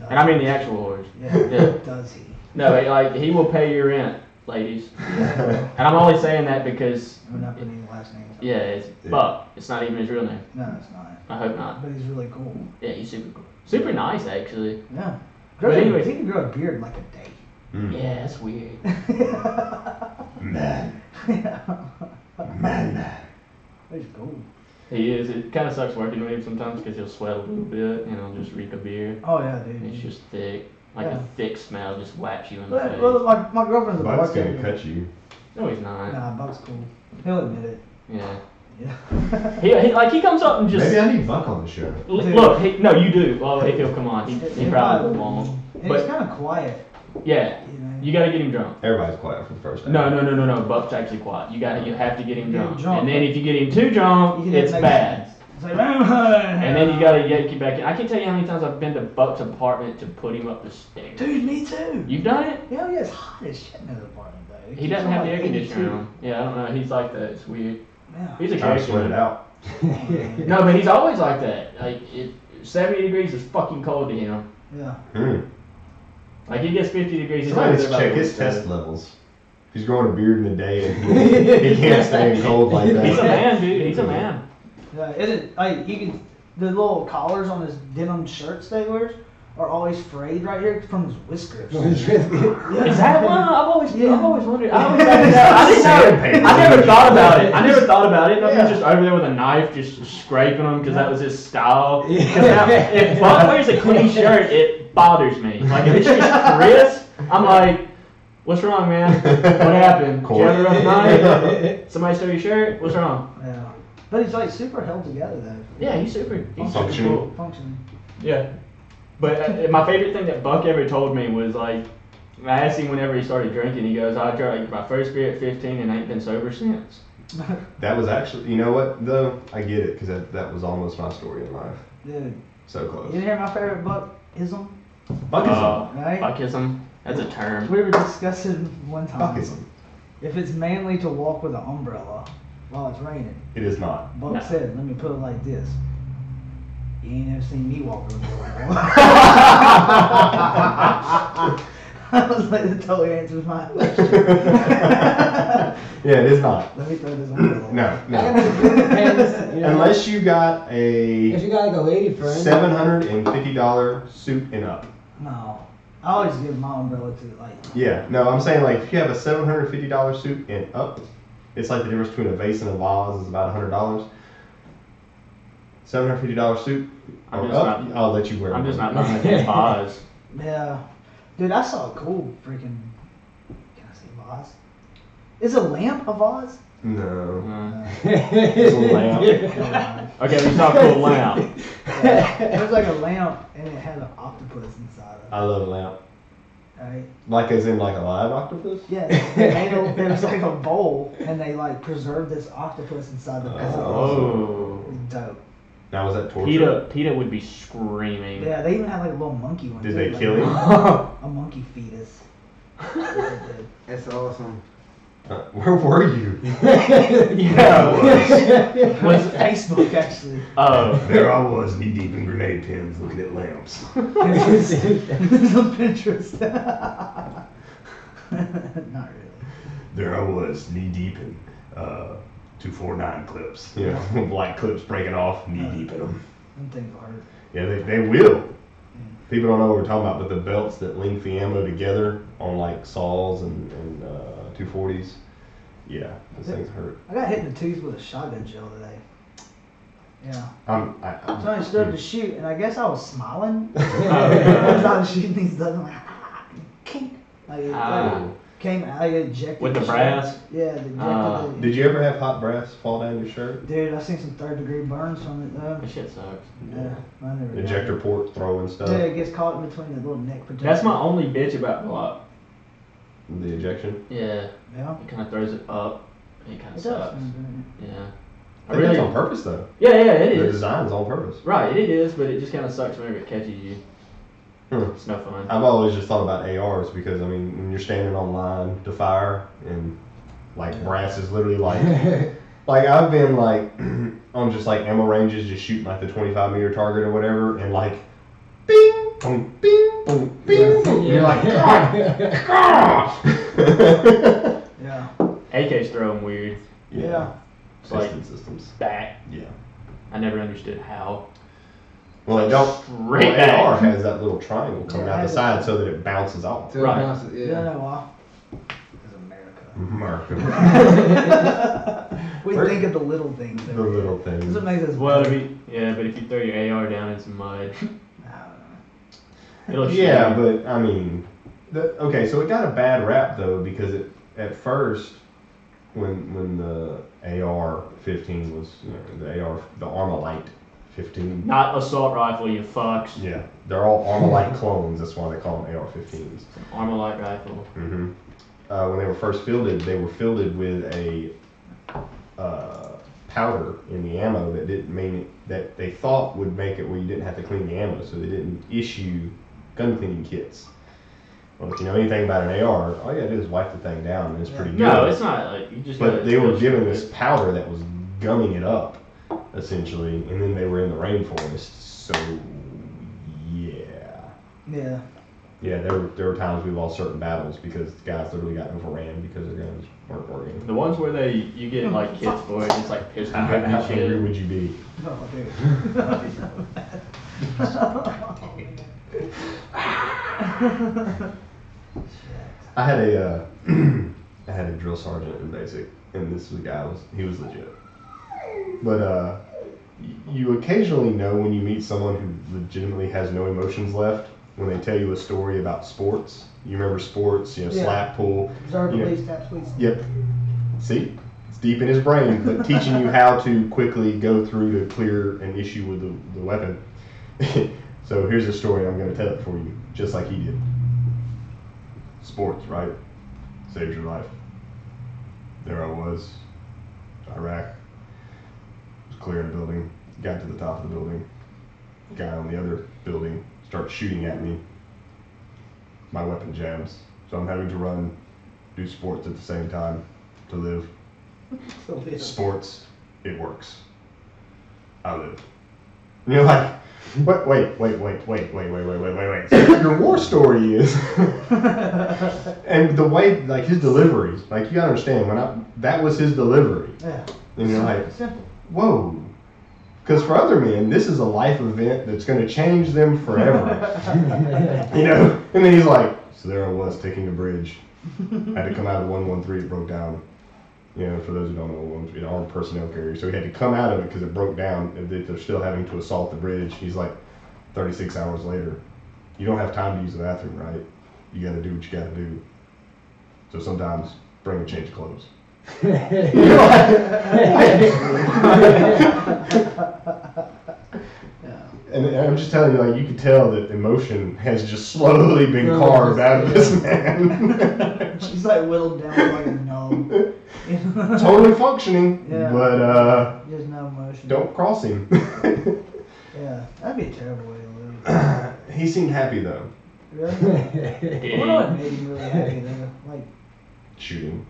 and I mean the actual whores. Yeah. Yeah. Does he? No, he will pay your rent, ladies. And I'm only saying that because We're not putting any last names. yeah, it's Yeah. Buck. It's not even his real name. No, it's not. I hope not. But he's really cool. Yeah, he's super cool. Super nice actually. Yeah. But anyways- he can grow a beard in like a day. Mm. Yeah, that's weird. Man. Yeah. Man. He's cool. He is. It kind of sucks working with him sometimes because he'll sweat a little bit and he'll just reek a beer. Oh yeah, dude. And it's just thick. Like Yeah. a thick smell just whaps you in the face. Well, my girlfriend's a Buck's gonna bartender. cut you. No, he's not. Nah, Buck's cool. He'll admit it. Yeah. Yeah. He comes up and just Maybe I need Buck on the show. look. No, you do. Well, if he'll come on, he probably won't. And But- he's kind of quiet, Yeah, you know. you gotta get him drunk. Everybody's quiet for the first time. No. Buck's actually quiet. You have to get him Get him drunk. drunk. And then if you get him too drunk, You can it's make bad. It's like, And then you gotta yank him back in. I can't tell you how many times I've been to Buck's apartment to put him up the stairs. Dude, me too. You've done it? Hell yeah, it's hot as shit in his apartment though. He doesn't have the air It's like conditioner 82. on. Yeah, I don't know. He's like that. It's weird. Yeah. He's a Trying to character. sweat it out. No, but he's always like that. Like 70 degrees is fucking cold to him. Yeah. Like he gets 50 degrees. He's Somebody always needs to about check to his lose test it. levels. He's growing a beard in a day and he can't stay in cold like that. He's a man, dude. He's a man. Yeah, it like you can the little collars on his denim shirts they wears are always frayed right here from his whiskers. Is that one? I've always wondered. I always I didn't know. I never thought about it. No, he was just over there with a knife, just scraping them because that was his style. 'Cause now, if Buck wears a clean shirt, it bothers me. Like if it's just crisp, I'm like, what's wrong, man? What happened? Did you have a rough night? Somebody stole your shirt? What's wrong? Yeah. But he's like super held together though. Yeah, he's super Functioning. cool. Functioning. Yeah. But my favorite thing that Buck ever told me was like, I asked him whenever he started drinking, he goes, I drank my first beer at 15 and ain't been sober since. That was actually, you know what though? I get it because that was almost my story in life. Dude, So close. you didn't hear my favorite Buckism? Buckism. Right? Buckism. That's a term. We were discussing one time. Buckism. If it's manly to walk with an umbrella while it's raining, It is not. Buck No. said, let me put it like this. You ain't never seen me walk with an umbrella. I was like, that totally answers my question. Yeah, it is not. Let me throw this umbrella. No, I guess no. it depends, you know. Unless you got If a you got like a lady friend. $750 suit and up. No. I always give my umbrella to, like, Yeah, no, I'm saying like if you have a $750 suit and up, it's like the difference between a vase and a vase is about $100. $750 suit I'm or just up, not- I'll let you wear. I'm it. just not buying the vase. yeah. Dude, I saw a cool freaking, can I say vase? Is a lamp a vase? No. It's a lamp. Okay, we saw a cool lamp. It was like a lamp and it had an octopus inside of it. I love a lamp. Right? Like as in like a live octopus? Yeah, there was like a bowl and they like preserved this octopus inside the bowl. Oh. It was dope. Now was that torture? PETA would be screaming. Yeah, they even had like a little monkey one. Did too, they like kill him? A monkey fetus. They did. That's awesome. Where were you? Yeah. Was Facebook actually? Oh. There I was, knee deep in grenade pins, looking at lamps. It was on Pinterest. Not really. There I was, knee deep in 249 clips. You know, black clips breaking off, knee deep in them. Them things will hurt. Yeah, they will. People don't know what we're talking about, but the belts that link the ammo together on like saws and 240s, yeah, those things hurt. I got hit in the tooth with a shotgun shell today. Yeah. I'm So I stood up to shoot, and I guess I was smiling. Oh, As I was shooting these guns, I'm like, kink. Like, it, Ah. came out, I ejected With the shirt. brass? Yeah, the ejected Ah. the- Did you ever have hot brass fall down your shirt? Dude, I seen some third-degree burns from it, though. That shit sucks. Yeah, I never got Ejector it. port throwing stuff. Yeah, it gets caught in between the little neck protector. That's my only bitch about Glock. The ejection. Yeah. Yeah. It kind of throws it up. It kind It of does. sucks. Yeah. I think that's on purpose though. Yeah, it The is. design's on purpose. Right, it is, but it just kind of sucks whenever it catches you. It's no fun. I've always just thought about ARs because I mean when you're standing on line to fire and like brass is literally like like I've been like on just like ammo ranges just shooting like the 25 meter target or whatever and like bing boom bing boom bing boom. Yeah. You're like God. Yeah. AKs throw them weird. Yeah. It's like Piston systems. back. Yeah. I never understood how. Well, it don't. Straight Well, back. AR has that little triangle coming Yeah, it out the has side a- so that it bounces off. So it Right. bounces, You yeah. know why? Because America. America. We Where- think of the little things. The little That's things. what makes us Well, better. but if you throw your AR down in some mud, I don't know. it'll Yeah, show. but I mean, okay, so it got a bad rap though because it at first when the AR-15 was the Armalite 15. Not assault rifle, you fucks. Yeah, they're all Armalite clones. That's why they call them AR-15s. Armalite rifle. Mm-hmm. When they were first fielded, they were fielded with a powder in the ammo that didn't mean it, that they thought would make it where you didn't have to clean the ammo, so they didn't issue gun cleaning kits. Well, if you know anything about an AR, all you gotta do is wipe the thing down, and it's pretty good. No, it's not like you just. But gotta they were touch given it. this powder that was gumming it up, essentially, and then they were in the rainforest. So, yeah. Yeah. Yeah, there were times we lost certain battles because the guys literally got overran because their guns weren't working. The ones where you get like kids boys, it's like pistol How whipping and angry shit. would you be? Oh, dude. I had a I had a drill sergeant in basic, and this was a guy he was legit. But you occasionally know when you meet someone who legitimately has no emotions left when they tell you a story about sports. You remember sports, Yeah. slap pull. Observe, you know. police, tap, police. Yep. See, it's deep in his brain, but teaching you how to quickly go through to clear an issue with the weapon. So here's a story, I'm going to tell it for you, just like he did. Sports, right? Saves your life. There I was, Iraq. Was clearing a building, got to the top of the building. Guy on the other building starts shooting at me. My weapon jams, so I'm having to run, do sports at the same time to live. Sports, it works. I live. And you're like, wait. So your war story is, and the way, like his delivery, like you gotta understand, that was his delivery. Yeah. And you're like, Simple. whoa. Because for other men, this is a life event that's going to change them forever. And then he's like, so there I was taking a bridge. I had to come out of 113, it broke down. For those who don't know, armed personnel carrier. So he had to come out of it because it broke down. They're still having to assault the bridge. He's like, 36 hours later, you don't have time to use the bathroom, right? You got to do what you got to do. So sometimes bring a change of clothes. And I'm just telling you, like, you could tell that emotion has just slowly been carved out of this man. She's like whittled down to like a gnome. Totally functioning, Yeah. but There's no emotion. don't cross him. Yeah, that'd be a terrible way to live. He seemed happy though. Really? I wonder what made him really happy though. Like, Shooting.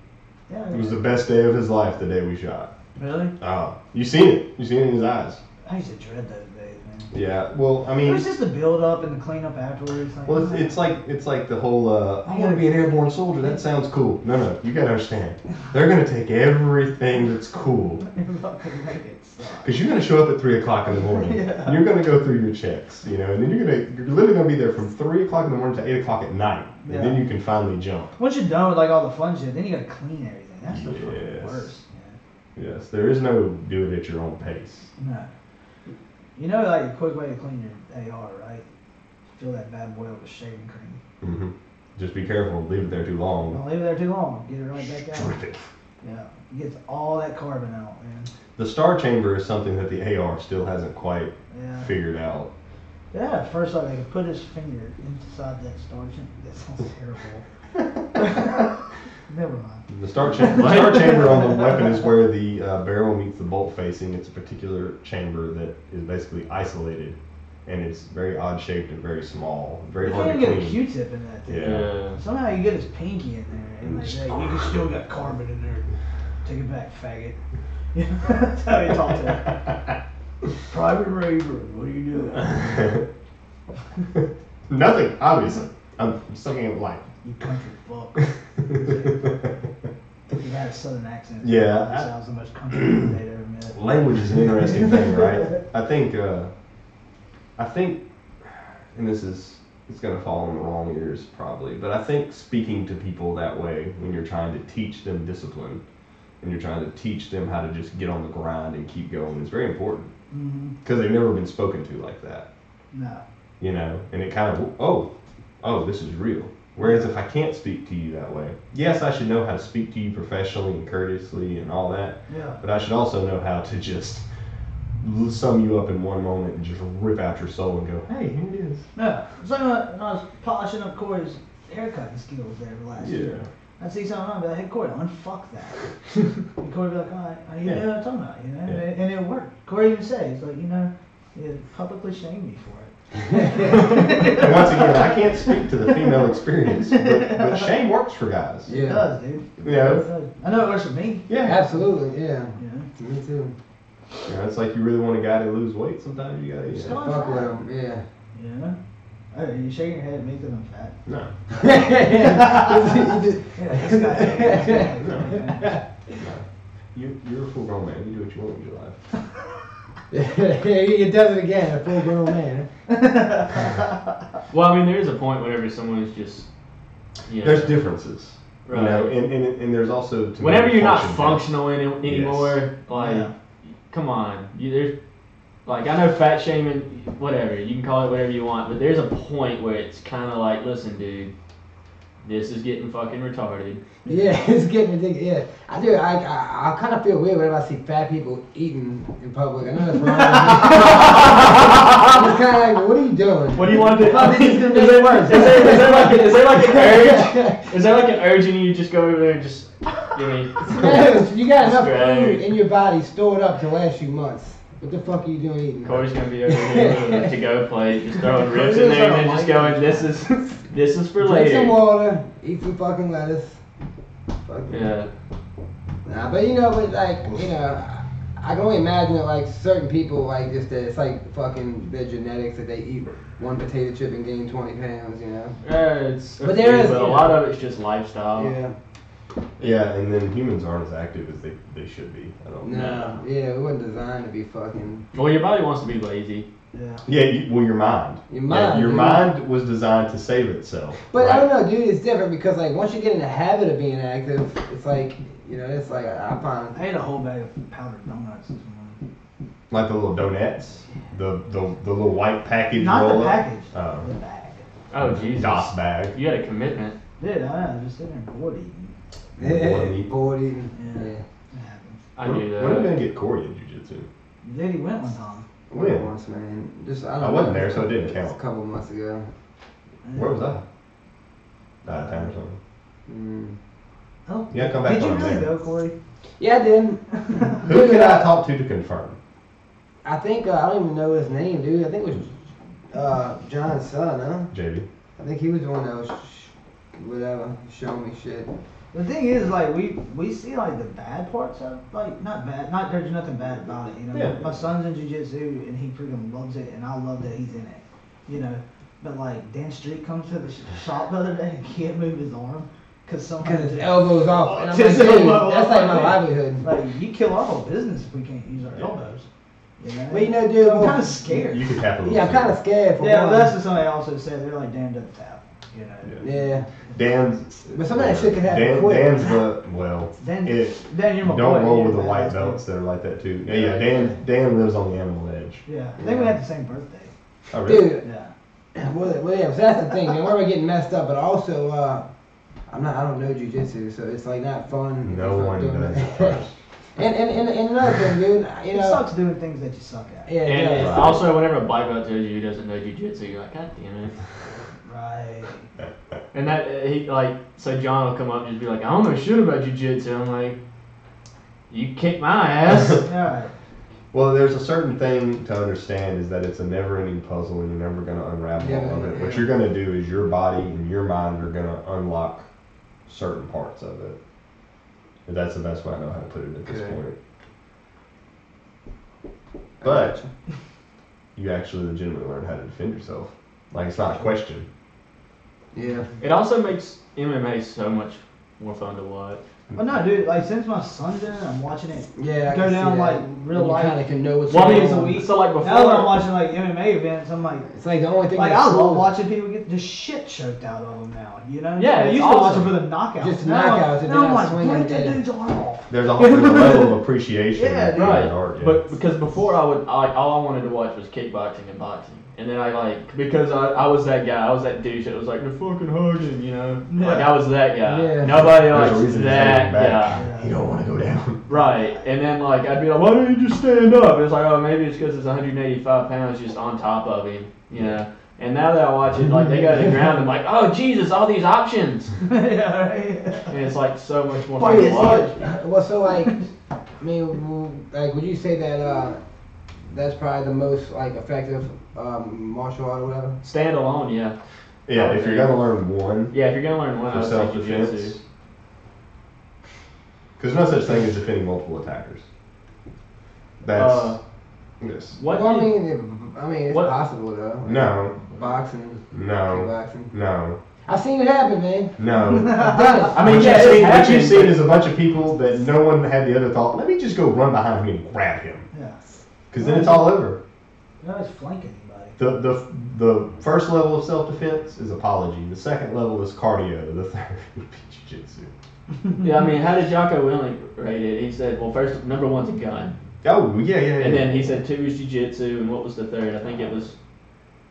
yeah. It was the best day of his life, the day we shot. Really? Oh, you seen it. You seen it in his eyes. I used to dread those days, man. Yeah, well, I It mean, was just the build up and the clean up afterwards. Like, well, it's like the whole, I want to be an airborne soldier, that sounds cool. No, you gotta understand. They're gonna take everything that's cool. fucking make it suck. Because you're gonna show up at 3 o'clock in the morning. Yeah. And you're gonna go through your checks, and then you're literally gonna be there from 3 o'clock in the morning to 8 o'clock at night. And then Yeah. you can finally jump. Once you're done with like all the fun shit, then you gotta clean everything. That's the fucking Yes. worst. Yes, there is no do it at your own pace. No. Like a quick way to clean your AR, right? Fill that bad boy with shaving cream. Mm-hmm. Just be careful, leave it there too long. Don't leave it there too long. Get it right back out. Strip it. Yeah. It gets all that carbon out, man. The star chamber is something that the AR still hasn't quite Yeah. figured out. Yeah, at first like, I could put his finger inside that starch. That sounds terrible. Never mind. The star chamber on the weapon is where the barrel meets the bolt facing. It's a particular chamber that is basically isolated, and it's very odd shaped and very small, very You hard can't to get a clean. Q-tip in that thing. Yeah. Somehow you get his pinky in there, and like, hey, you can still got carbon in there. Take it back, faggot. That's how you talk to him. Private Raybourn, what are you doing? Nothing, obviously. I'm sucking at life. You country fuck. He had a southern accent. Yeah. That sounds the most country they'd ever met. Language is an interesting thing, right? I think, and it's gonna fall on the wrong ears probably, but I think speaking to people that way when you're trying to teach them discipline and you're trying to teach them how to just get on the grind and keep going is very important because they've never been spoken to like that. No. And it kind of, oh, this is real. Whereas if I can't speak to you that way, yes, I should know how to speak to you professionally and courteously and all that, Yeah. but I should also know how to just sum you up in one moment and just rip out your soul and go, hey, here it is. No. It's like when I was polishing up Corey's haircutting skills there last year. I'd see something wrong, I'd be like, hey Corey, unfuck that. And Corey would be like, all right, you know what I'm talking about, Yeah. And it worked. Corey even said, he's like, you publicly shamed me for it. And once again, I can't speak to the female experience, but shame works for guys. It does, dude. Yeah. It does. I know it works for me. Yeah. Absolutely, yeah. Me too. You know, it's like you really want a guy to lose weight. Sometimes you gotta. Just You know. go Fuck with fat. him. Yeah. Yeah. Oh, you shaking your head at me because I'm fat. No. Yeah, this guy. No. You're a full grown man. You do what you want with your life. He does it again, a full grown man. Well, I mean, there is a point whenever someone's just. You know, There's differences. Right. You know, and there's also to me, whenever you're not function functional anymore, like, Yeah. come on, there's, like, I know fat shaming, whatever, you can call it whatever you want, but there's a point where it's kind of like, listen, dude, this is getting fucking retarded. Yeah, it's getting ridiculous. Yeah, I do. I kind of feel weird whenever I see fat people eating in public. I know that's wrong. I'm just kind of like, what are you doing? What do you want to do? Oh, this is gonna make it worse. Is there like an urge? Is there like an urge in you to just go over there and just give me? Man, you got enough Straight. food in your body stored up to last you months. What the fuck are you doing eating? Corey's gonna be over here with a to-go plate, just throwing ribs in there and then just going, this is for Drink later. some water, eat some fucking lettuce. Fucking. Yeah. Nah, but but like, I can only imagine that like certain people like just that it's like fucking their genetics that they eat one potato chip and gain 20 pounds, Yeah, it's. But there is, but a lot of it's just lifestyle. Yeah. Yeah, and then humans aren't as active as they should be. I don't. No. Yeah, we weren't designed to be fucking. Well, your body wants to be lazy. Yeah. Yeah, your mind. Your mind, your dude. mind was designed to save itself. But right? I don't know, dude. It's different because like once you get in the habit of being active, it's like it's like I find. I ate a whole bag of powdered donuts this morning. Like the little donuts, the little white package. Not the roll-up. package. Oh. The bag. Oh, Jesus. DOS bag. You had a commitment. Dude, I just sitting there bored eating. Bored eating. Yeah. Yeah. It happens. I do that. When are we gonna get Corey in jiu-jitsu? Dude, he went one time. When? Once, man. Just I I don't wasn't know, there, so it didn't a count. couple months ago. Where was I? Out of town or something. Mm. Oh, Yeah, come back did you when I'm really there. go, Corey? Yeah, I did. Who can I talk to confirm? I think I don't even know his name, dude. I think it was John's son, huh? JB. I think he was the one that was whatever showing me shit. The thing is, like, we see like the bad parts of, like, not bad, not there's nothing bad about it, Yeah. My son's in jiu-jitsu and he freaking loves it, and I love that he's in it, But like Dan Street comes to the shop the other day and can't move his arm because Because his elbow's off. And I'm like, His dude, elbow that's off, like my man. livelihood. Like, you kill our whole business if we can't use our elbows. But dude, I'm kind of scared. You could tap a little. yeah, I'm kind of scared for Yeah, one. well, that's what somebody also said. They're like Dan doesn't tap. Yeah. Dan's. But some of that shit can happen quick. Dan's well. Dan, It, Dan, you're my don't boy. roll You're with the my white ass, belts that are like that too. Yeah, Dan lives on the animal edge. Yeah, I think we had the same birthday. Oh, really? Dude, Yeah. well, yeah, so that's the thing, man. We're getting messed up, but also, I don't know jujitsu, so it's like not fun. No if I'm one doing does it. it first. and another thing, dude, It sucks doing things that you suck at. Yeah, it And does. also, whenever a black belt tells you he doesn't know jiu-jitsu, you're like, God damn it. Right. And that, he, like, so John will come up and just be like, I don't know shit about jiu-jitsu. I'm like, you kicked my ass. Alright. Well, there's a certain thing to understand is that it's a never-ending puzzle, and you're never going to unravel Yeah, all of it. yeah. What you're going to do is your body and your mind are going to unlock certain parts of it. And that's the best way I know how to put it at this Okay. point. But you actually legitimately learn how to defend yourself. Like, it's not a question. Yeah. It also makes MMA so much more fun to watch. But no, dude, like, since my son's in it, I'm watching it Yeah, I go can down, see like, that. real And you life. kind of can know what's Well, I mean, going a on. week. So, like, before. Now that I'm watching, like, MMA events, I'm like, It's like the only thing I that's love cool. watching people get the shit choked out of them now, Yeah, I it's used to watch awesome. them for the knockouts. Just now, knockouts and now they're I'm not like, swinging break that dead. dude's arm off. There's a level of appreciation. Yeah, in dude. Right, art, yeah. but because before all I wanted to watch was kickboxing and boxing, and then because I was that guy, I was that douche that was like, they're fucking hugging, like I was that guy. Yeah. Nobody There's a likes reason he's that holding back. guy. You don't want to go down. Right, and then I'd be like, why don't you just stand up? It's like, oh, maybe it's because it's 185 pounds just on top of him, And now that I watch it, they go to the ground, I'm like, oh Jesus, all these options, Yeah, right. and it's like so much more Why fun to is watch. Well, so would you say that that's probably the most effective martial art or whatever? Stand alone, yeah. Yeah, if you're gonna learn one Yeah, if you're gonna learn one, I for would say self-defense, jiu-jitsu. because there's no such thing as defending multiple attackers. That's yes. What? Well, did- I mean, it's what- possible though. Like, No, Boxing. no, Kickboxing. no, I've seen it happen, man. no. I mean, What yeah, you've seen, it's what you've happened, seen but- is a bunch of people that no one had the other thought. Let me just go run behind him and grab him, Yeah. because then it's all over. No, it's flanking anybody. The first level of self-defense is apology. The second level is cardio. The third would be jiu-jitsu. Yeah, I mean, how did Jocko Willing rate it? He said, well, first, number one's a gun. Oh yeah. And then he said 2 is jiu-jitsu, and what was the third? I think it was...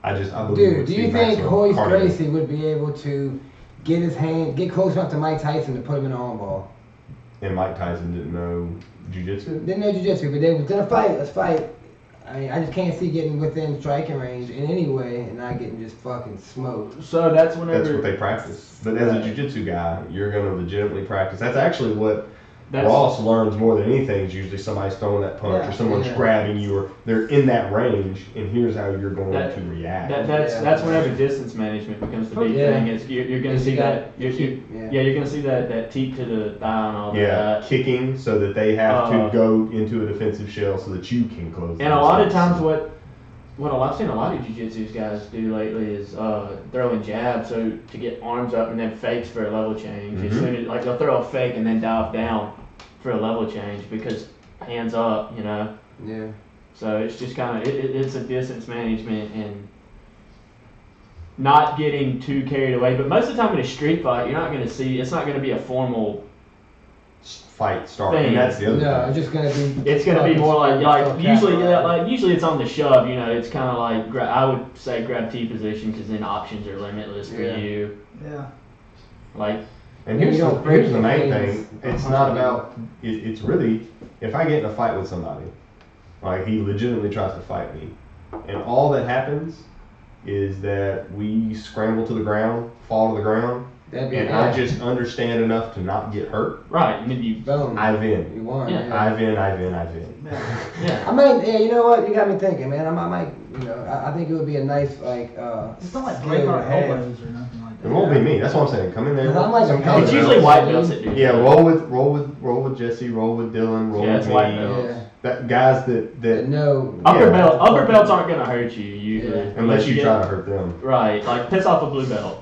I believe Dude, it's do you the think maximum Hoist cardio. Gracie would be able to get close enough to Mike Tyson to put him in an armbar? And Mike Tyson didn't know jiu-jitsu? Didn't know jiu-jitsu, but they was gonna fight. Let's fight. I mean, I just can't see getting within striking range in any way and not getting just fucking smoked. So that's whenever... That's what they practice. But as a jiu-jitsu guy, you're going to legitimately practice. That's actually what That's- Ross learns more than anything is usually somebody's throwing that punch Yeah. or someone's Yeah. grabbing you or they're in that range and here's how you're going to react. That's whenever distance management becomes the big Yeah. thing. It's you're gonna see You that got- you're gonna see that teep to the thigh and all yeah, that. kicking so that they have Uh, to go into a defensive shell so that you can close. And a lot of themselves. times what I've seen a lot of jiu-jitsu guys do lately is throwing jabs so to get arms up and then fakes for a level change. As Mhm. soon as like they'll throw a fake and then dive down for a level change because hands up, you know. Yeah. So it's just kind of it's a distance management and not getting too carried away. But most of the time in a street fight, you're not going to see. It's not going to be a formal. fight start. Thing. And that's the other No, thing. it's just gonna be. It's going to be more like usually capitalized. usually it's on the shove. You know, it's kind of like I would say grab T position because then options are limitless for Yeah. you. Yeah. Like And You here's don't the, break here's the main your thing. hands. It's not about. It's really if I get in a fight with somebody, like he legitimately tries to fight me, and all that happens is that we scramble to the ground, fall to the ground, That'd be and I just understand enough to not get hurt. right, and then you boom. I win. You won. Yeah. Yeah. I win. Yeah. yeah. I mean, yeah, you know what? You got me thinking, man. I might, you know, I think it would be a nice, like, It's not like skill break our to have. elbows or nothing like that. It won't be me. That's what I'm saying. Come in there. I'm like a some kind It's of usually belts. white belts that do. Yeah, that. roll with Jesse, roll with Dylan, roll Yeah, with it's me. white belts. Yeah. That guys that No. Upper Yeah. belts aren't gonna hurt you usually Yeah. unless you get try to hurt them, right. Like piss off a blue belt.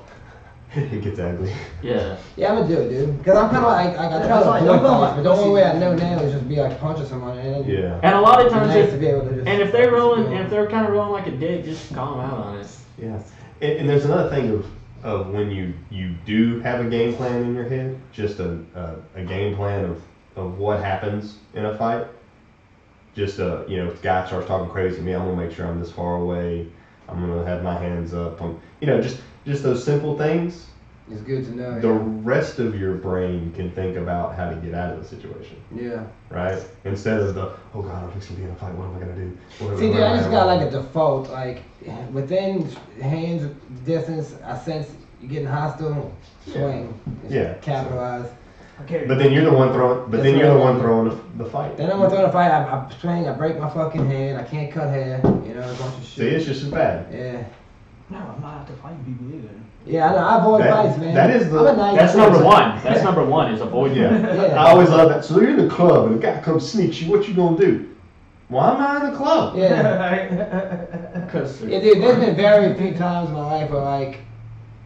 it gets ugly. Yeah. Yeah, I'm gonna do it, dude. Because I'm kind of like, I try That's to like, avoid don't go punch, like but the only way I pussy. know now is just be like punching someone. And Yeah. And a lot of It'd be times, nice to be able to just. and if they're rolling, Yeah. if they're kind of rolling like a dick, just call them out on it. Yeah. And there's another thing of when you do have a game plan in your head, just a game plan of what happens in a fight. Just if the guy starts talking crazy to me, I'm gonna make sure I'm this far away. I'm gonna have my hands up. Just those simple things. It's good to know. The rest of your brain can think about how to get out of the situation, Yeah. right? Instead of oh God, I'm fixing to be in a fight. What am I gonna do? See, dude, I just got like a default, like within hands distance, I sense you getting hostile, swing. Just Yeah. Capitalize. Okay. But then you're the one throwing. But then That's you're the right. one throwing the fight. Then I'm gonna throw the fight. I swing. I break my fucking hand. I can't cut hair. You know, a bunch of See, shit. it's just as bad. Yeah. No, I'm not after fighting people either. Yeah, I know. I avoid fights, man. that is the- I'm a nice That's person. number one. That's number one is avoid. Yeah. Yeah. I always love that. So you're in the club and a guy comes sneaks you. What you gonna do? Why am I in the club? Yeah. Because Yeah, dude. There's been very few times in my life where, like,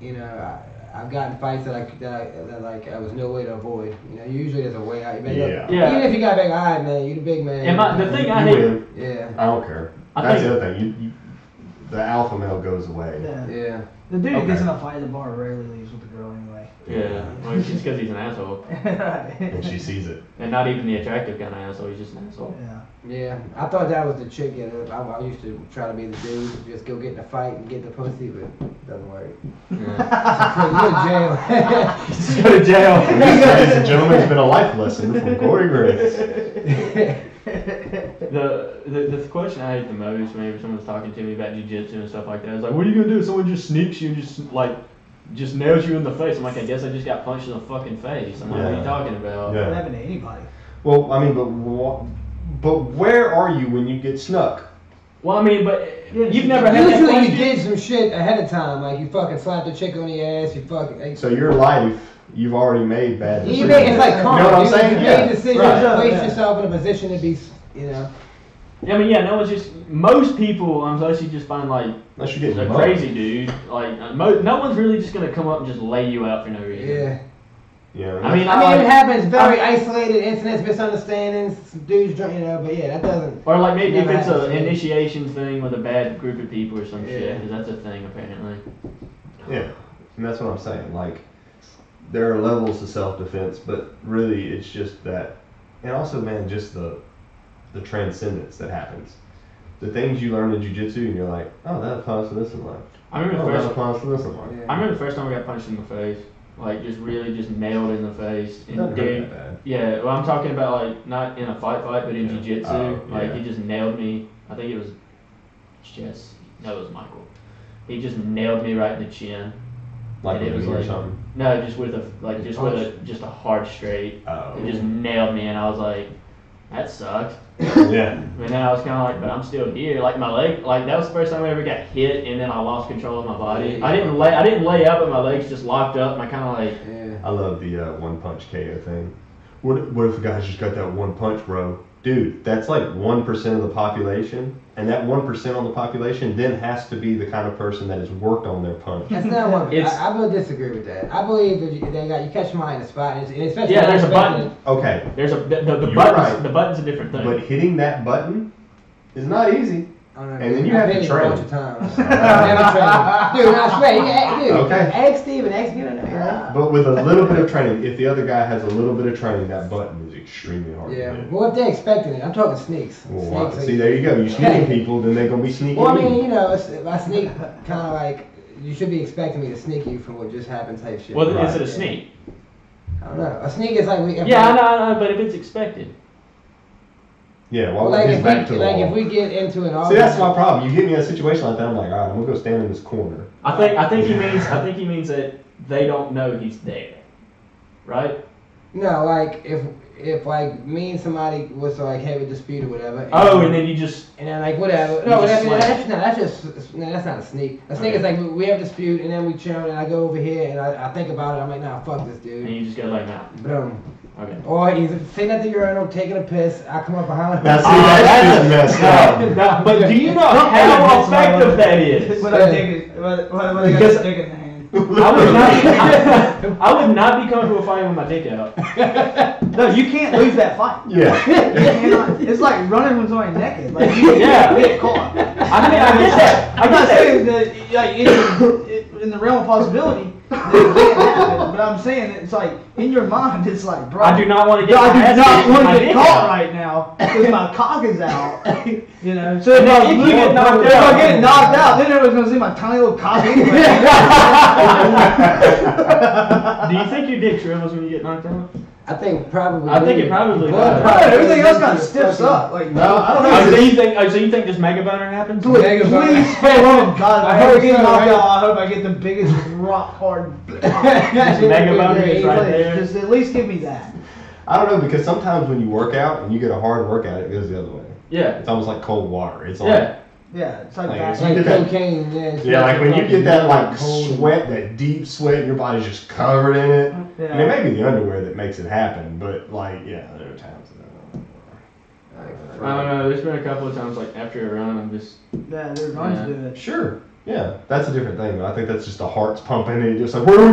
you know, I've gotten fights that I was no way to avoid. You know, usually there's a way out. You better Yeah. Yeah. Even if you got big, all right, man. You the big man. And the thing I You hate. win. Yeah. I don't care. I That's think- the other thing. You the alpha male goes away. Yeah. Yeah. The dude who Okay. gets in a fight at the bar rarely leaves with the girl anyway. Yeah, well, it's just because he's an asshole, And she sees it. and not even the attractive kind of asshole. He's just an asshole. Yeah. Yeah, I thought that was the chick. Yeah, I used to try to be the dude, just go get in a fight and get the pussy, but it doesn't work. Yeah. You Just go to jail. And this, ladies and gentlemen, has been a life lesson from Corey Grace. The question I hate the most whenever someone's talking to me about jiu-jitsu and stuff like that is like, what are you gonna do if someone just sneaks you and just nails you in the face? I'm like, I guess I just got punched in the fucking face. I'm like, what are you Yeah. talking about? Yeah. That happen to anybody. Well, I mean, but where are you when you get snuck? Well, I mean, but Yeah, you've never had that Usually you question? did some shit ahead of time, like you fucking slapped a chick on the ass, you fucking. So your life, you've already made bad decisions. You made it's like karma. You know what I'm dude. saying? You Yeah. made decisions, Right. place Yeah. yourself in a position to be, you know. I mean, yeah, no one's just, most people, unless you just find like Unless you're a getting crazy dude, like, no one's really just gonna come up and just lay you out for no reason. Yeah. Yeah. I mean, it happens, very isolated incidents, misunderstandings, dudes drunk, but yeah, that doesn't. Or like maybe if never it's happens an to me. initiation thing with a bad group of people or some shit, Yeah. because that's a thing apparently. Yeah, and that's what I'm saying. Like, there are levels to self-defense, but really it's just that, and also, man, just the transcendence that happens. The things you learn in jiu-jitsu, and you're like, oh, that applies to this in life. I remember That applies to this in life. Yeah. I remember the first time I got punched in the face, like just really just nailed in the face. And Doesn't hurt dude, that bad. yeah, well I'm talking about like not in a fight, but in Yeah. jiu-jitsu. Oh, Like yeah. he just nailed me. I think it was Jess. No, it was Michael. He just nailed me right in the chin. Like And a it was knee or like something. no, just with a hard straight. Oh. It just nailed me, and I was like, that sucked. Yeah. And then I was kind of like, but I'm still here. Like my leg, like that was the first time I ever got hit, and then I lost control of my body. Yeah. I didn't lay out, but my legs just locked up, and I kind of like. Yeah. I love the one punch KO thing. What if a guy's just got that one punch, bro? Dude, that's like 1% of the population, and that 1% on the population then has to be the kind of person that has worked on their punch. That's not one. It's- I will disagree with that. I believe that you catch mine in the spot, and especially Yeah, there's a button. Okay, There's the You're buttons. right. The button's a different thing. but hitting that button is not easy. And And then you have to a train. bunch of times. Never trained. Dude, I swear, dude. Okay. Ask Steven, ask me. Yeah. But with a little bit of training, if the other guy has a little bit of training, that button is extremely hard to Yeah. hit. Well, if they're expecting it, I'm talking sneaks. Well, Snakes, see, there you go. You sneaking people, then they're gonna be sneaking Well, I you. mean, if I sneak, kind of like you should be expecting me to sneak you from what just happened type shit. well, Right. is it a sneak? I don't know. A sneak is like we. Yeah, I know, but if it's expected. Yeah, Well, well, like his if back to we, the like wall. if we get into an See, argument. that's my problem. You get me in a situation like that, I'm like, all right, I'm gonna go stand in this corner. I think he means that they don't know he's there, right? No, like if like me and somebody was to like have a dispute or whatever. Oh, and then you just. And then like whatever. You No, just that's not a sneak. A sneak is like we have a dispute and then we chill and I go over here and I think about it. I'm like, nah, fuck this And dude. you just go like that. Boom. Okay. Or he's sitting at the urinal taking a piss. I come up behind him. Now, see, that's messed up. But do you know how effective that is? What I dig it. What I got Because- a dick in the hand. I would not be comfortable fighting with my dick out. No, you can't lose that fight. Yeah. You cannot. It's like running with somebody naked. Like you Yeah. get caught. I mean, I get that. I'm not saying that like in the realm of possibility that it can't happen, but I'm saying it's like in your mind it's like, bro, I do not want to get. I my ass do not kicked with want my to get dick caught out. right now because my cock is out. You know, so And then if you get knocked if out- I get knocked out, then everyone's gonna see my tiny little cock anyway. Do you think your dick shrivels when you get knocked out? I think probably. I think it probably Blood does. probably Everything else kind of goes stiffs fucking- up. Like No, I don't know. So you think this mega boner happens? Please, Mega boner. please, for the love of God, if I I ever hope get so, knocked right? out, I hope I get the biggest rock hard. Mega boner is right there. Just at least give me that. I don't know, because sometimes when you work out and you get a hard workout, it goes the other way. Yeah. It's almost like cold water. It's like, Yeah. Yeah, it's like Like, that. it's Like You get that- cocaine, yeah. it's yeah, like when you get that like cold. sweat, that deep sweat, and your body's just covered in it. Yeah. And it may be the underwear that makes it happen, but like, yeah, there are times that I don't know. There's been a couple of times like after a run, I'm just. Yeah, they're going Yeah. to do it. Sure. Yeah, that's a different thing. But I think that's just the heart's pumping, and you're just like, where do we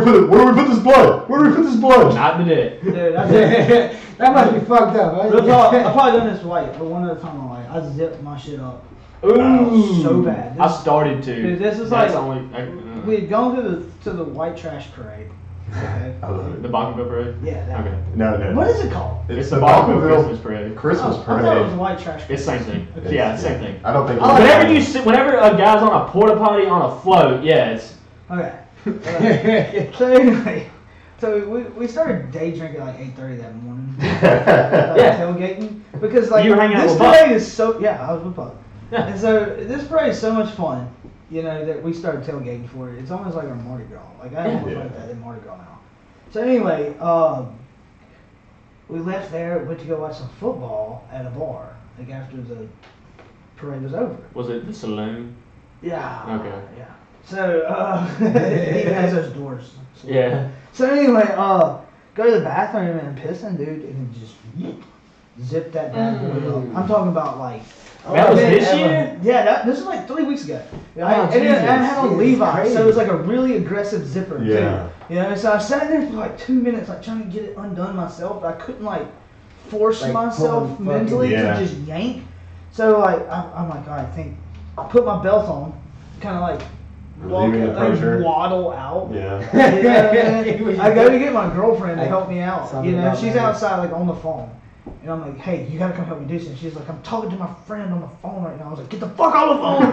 put this blood? Where do we put this blood? Not the dick. Dude, that's it. That must be fucked up. Right? Real talk, I've probably done this white, but one other time I zipped my shit up. Ooh. So bad. I started to. Dude, this is That's like- only. We had gone to the white trash parade. Okay. I love The it. Bakugo parade. Yeah, that Okay. one. No. What is it called? It's the the Bakugo Bakugo Christmas parade. Christmas I thought it was a parade. white trash parade. It's the same thing. It's- Yeah, same thing. I don't think. I like Whenever you see, whenever a guy's on a porta potty on a float, yeah, it's. Okay. So anyway, so we started day drinking at like 8:30 that morning. Yeah. Tailgating because like You were hanging out this with Buck. parade is so I was with Buck. Yeah. And so this parade is so much fun, you know, that we started tailgating for it. It's almost like our Mardi Gras. Like I almost Yeah. like that in Mardi Gras now. So anyway, we left there, went to go watch some football at a bar, like after the parade was over. Was it the saloon? Yeah. Okay. Yeah. So it even has those doors. So- Yeah. So anyway, go to the bathroom and pissing, dude, and just zip that bad boy up. I'm talking about like That was man, this ever. year? Yeah, this was like 3 weeks ago. Oh, And then I had on Jesus, Levi's, crazy. so it was like a really aggressive zipper Yeah. too. You know, so I sat there for like 2 minutes, like trying to get it undone myself, but I couldn't like force Like, myself pulling mentally fucking- to just yank. So like I'm like, all right, I put my belt on, kind of like walk, Relieving the pressure. like waddle out. Yeah. Yeah, I go to get my girlfriend to help me out. Something You know, about she's that. outside like on the phone. And I'm like, hey, you gotta come help me do something. She's like, I'm talking to my friend on the phone right now. I was like, get the fuck off the phone!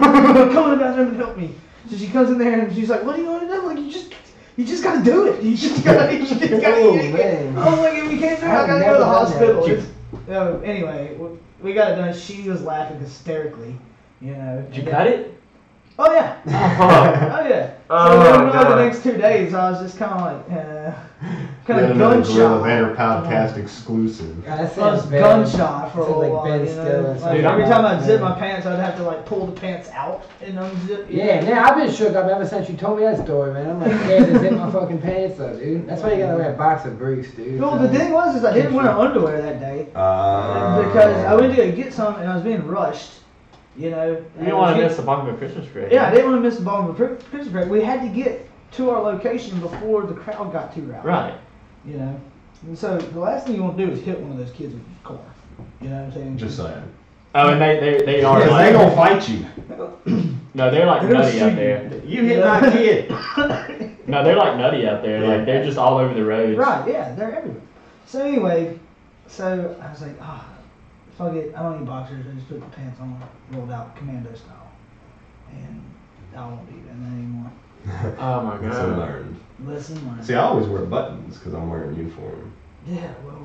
Come in the bathroom and help me. So she comes in there and she's like, what do you want to do? I'm like, you just gotta do it. You just gotta Oh, man. I was like, if you can't do it, I I've gotta go to the never done hospital. that. Anyway, we got it done. She was laughing hysterically, you know. Did you cut it? Oh yeah. Oh, Oh yeah. Oh, So then, like, God. the next 2 days, I was just kind of like, kind Yet of another Gorilla gunshot. Banter podcast exclusive. God, that I sounds was bad. gunshot for a Sounds little like while. Ben You Stiller know? or Like, something. every time I'd zip Yeah. my pants, I'd have to like pull the pants out and unzip. you Yeah, know? man, I've been shook up ever since you told me that story, man. I'm like scared to zip my fucking pants up, dude. That's why you gotta wear a boxer briefs, dude. Well, the thing was, is I didn't wear underwear that day because I went to go get some and I was being rushed. You know. You and didn't I want was to miss the bump of Christmas break. Yeah, I didn't want to miss the ball of the Christmas break. We had to get to our location before the crowd got too rowdy. Right. You know. And so the last thing you want to do is hit one of those kids with your car. You know what I'm saying? Just saying. Oh, and they are Because like, they gonna fight you. no, they're like They're nutty out shooting. there. You hit my kid. No, they're like nutty out there. Yeah. Like they're just all over the roads. Right, yeah, they're everywhere. So anyway, so I was like, fuck it, I don't need boxers, I just put the pants on, rolled out commando style. And I won't do that anymore. Oh my Lesson god. learned. Listen, learn. See, I always wear buttons because I'm wearing a uniform. Yeah, well,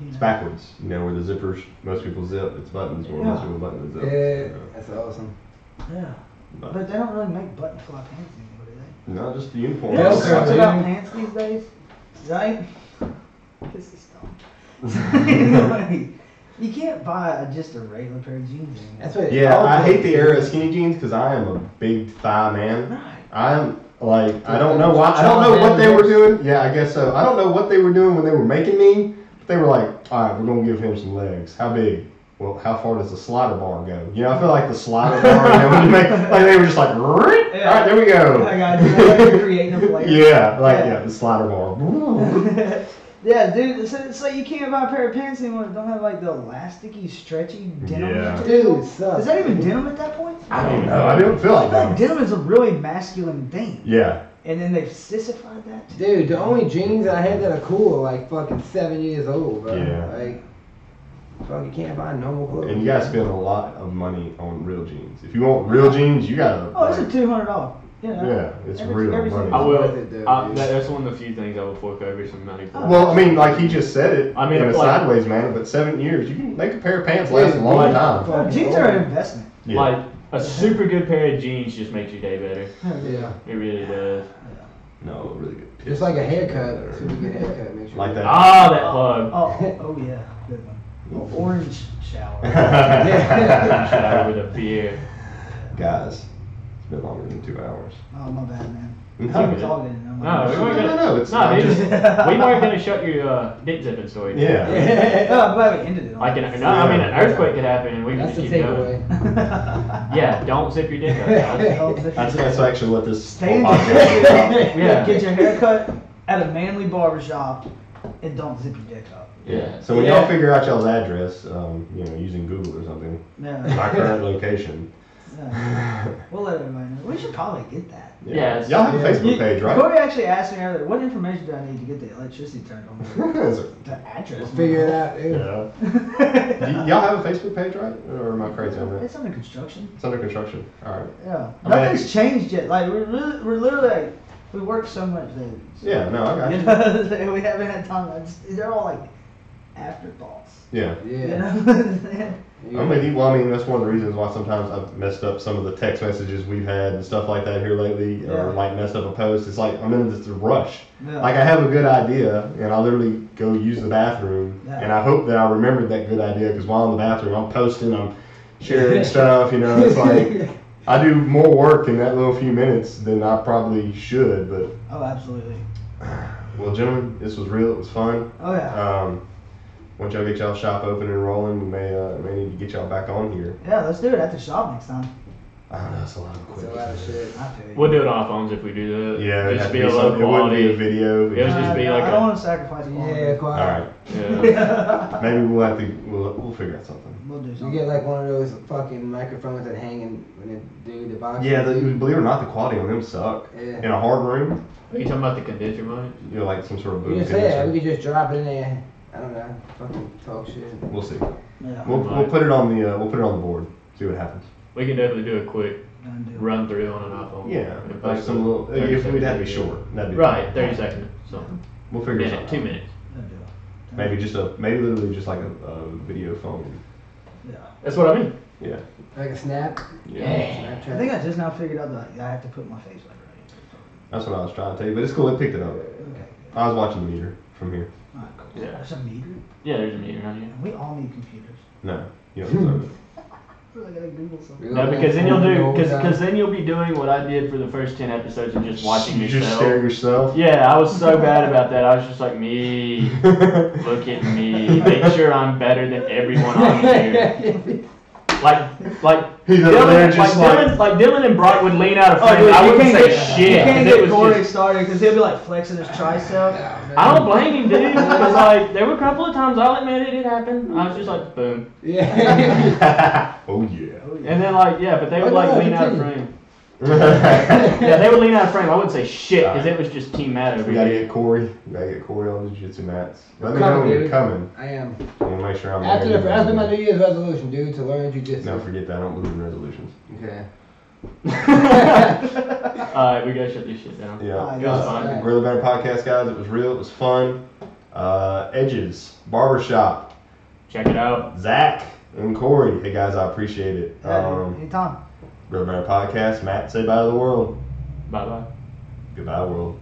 you It's know. backwards. You know, where the zippers, most people zip, it's buttons, where most Yeah. people button is up. Yeah, that's awesome. Yeah. But But they don't really make button fly pants anymore, do they? not just the uniform. You know what Velcro, sucks about dude. pants these days? Right? This is dumb. Anyway, you can't buy just a regular pair of jeans anymore. That's what. Yeah, all I hate kids the do. era of skinny jeans because I am a big thigh man. Right. I'm like, I don't know why. I don't know what they were doing. Yeah, I guess so. I don't know what they were doing when they were making me. But they were like, all right, we're gonna give him some legs. How big? Well, how far does the slider bar go? You know, I feel like the slider bar. You know, when you make, like they were just like, all right, there we go. I got you. Creating a player. Yeah, like Yeah. yeah, the slider bar. Yeah, dude. So you can't buy a pair of pants anymore that don't have like the elasticy, stretchy denim. Yeah. material. Dude, sucks. Is that even denim at that point? I don't know. I don't feel I like feel like that. denim is a really masculine thing, Yeah. and then they've sissified that. Dude, the only jeans I had that are cool are like fucking 7 years old, bro. Yeah. Like, fuck, you can't buy normal clothes. And you gotta spend a lot of money on real jeans. If you want real jeans, you gotta. Oh, it's a like, $200. You know? yeah, it's Every- real every money. single- I will. Worth it, though, dude. That's one of the few things I will fork over some money for. Well, I mean, like he just said it I mean, in a like- sideways manner, but 7 years, you can make a pair of pants last a long like- time. Well, jeans are an investment. Yeah. Like a super good pair of jeans just makes your day better. Yeah. It really does. No, really good. Just like a haircut. Super good haircut. Make sure Like you- that. Ah, that plug. Oh yeah, good one. Orange shower. Shower with a beer. Guys, it's been longer than 2 hours. Oh my bad, man. It's I'm okay. talking. No, we weren't gonna. No, it's No, not dude, just. we weren't gonna shut your dick zipping story. Yeah. Oh, I'm glad we ended it. On Like that. I mean, an earthquake could happen and we could That's just the keep going. takeaway. Yeah, don't zip your dick up, guys. That's actually what this Stay in podcast is about. Yeah. Get your hair cut at a manly barbershop and don't zip your dick up. Yeah. So when Yeah. y'all figure out y'all's address, using Google or something, Yeah. my current location. Yeah. We'll let everybody know. We should probably get that. Yes. Y'all have a Yeah. Facebook page, right? Corey actually asked me earlier, what information do I need to get the electricity turned on? Is it- The address. Figure it out, dude. Yeah. Y'all have a Facebook page, right? Or am I crazy on that? It's under construction. It's under construction. All right. Yeah. I mean- Nothing's changed yet. Like we're literally like, we work so much that Yeah. No, I got you you. know, we haven't had time. They're all like afterthoughts. Yeah. You Yeah. know? I'm with you. Well, I mean, that's one of the reasons why sometimes I've messed up some of the text messages we've had and stuff like that here lately, Yeah. or like messed up a post. It's like I'm in this rush. Yeah. Like I have a good idea, and I literally go use the bathroom, Yeah. and I hope that I remembered that good idea because while in the bathroom, I'm posting, I'm sharing stuff. You know, it's like I do more work in that little few minutes than I probably should. But Oh, absolutely. well, gentlemen, this was real. It was fun. Oh yeah. once y'all get y'all shop open and rolling, we may need to get y'all back on here. Yeah, let's do it at the shop next time. I don't know, that's a lot of It's a equipment. lot of shit. I feel you. We'll do it on our phones if we do that. Yeah, it'd just have be to a be low something. It wouldn't be a quality. video. It would just be like I a- don't want to sacrifice quality. Yeah, quite. All right. Yeah. Maybe we'll have to. We'll figure out something. We'll do You something. get like one of those fucking microphones that hang in when they do the box. Yeah, believe it or not, the quality on them suck. Yeah. In a hard room, Are you talking about the condenser mic? you know, like some sort of We boom just say that. condenser. We could just drop it in there. I don't know. Fucking talk shit. We'll see. Yeah. We'll put it on the board. See what happens. We can definitely do a quick Gonna do it. run through on an iPhone. Yeah, And like post some a little. 30 If we'd second have to be video. short. That'd be Right, 30 seconds. Something. We'll figure Minute, something 2 out. minutes. Gonna do it. Maybe literally just like a video phone. Yeah. That's what I mean. Yeah. Like a snap. Yeah. Snapchat. I think I just now figured out that I have to put my face like right. That's what I was trying to tell you, but it's cool. It picked it up. Okay. I was watching the meter from here. Alright, cool. Yeah. There's a meter. Yeah, there's a meter on here. We all need computers. No, you don't deserve it. I gotta Google something. No, because then you'll do because then you'll be doing what I did for the first 10 episodes and just watching You yourself. just stare at yourself. Yeah, I was so bad about that. I was just like, me, look at me, make sure I'm better than everyone on here. Like He's over Dylan, there just Dylan and Brock would lean out of Oh, frame. dude, I you wouldn't can't say get shit. You can't 'cause it get was Corey just- started because he'll be like flexing his tricep. I don't blame him, dude. Because like there were a couple of times I'll admit it did happen. I was just like, boom. Yeah. Oh yeah. And then like but they would Oh, like no, lean out of continue. frame. Yeah, they would lean out of frame. I wouldn't say shit because it was just Team Matt over We gotta here. get Corey. We gotta get Corey on the jiu-jitsu mats. Let me Coming, know when you're dude. coming. I am. I want to make sure I'm After there. that's been my New Year's resolution, dude, to learn jujitsu. No, forget that. I don't believe in resolutions. Okay. Alright, we gotta shut this shit down. Yeah. It was fun. Gorilla Banter podcast, guys. It was real. It was fun. Edges Barber Shop. Check it out. Zach and Corey. Hey guys, I appreciate it. Anytime. Gorilla Banter podcast. Matt, say bye to the world. Bye bye. Goodbye, world.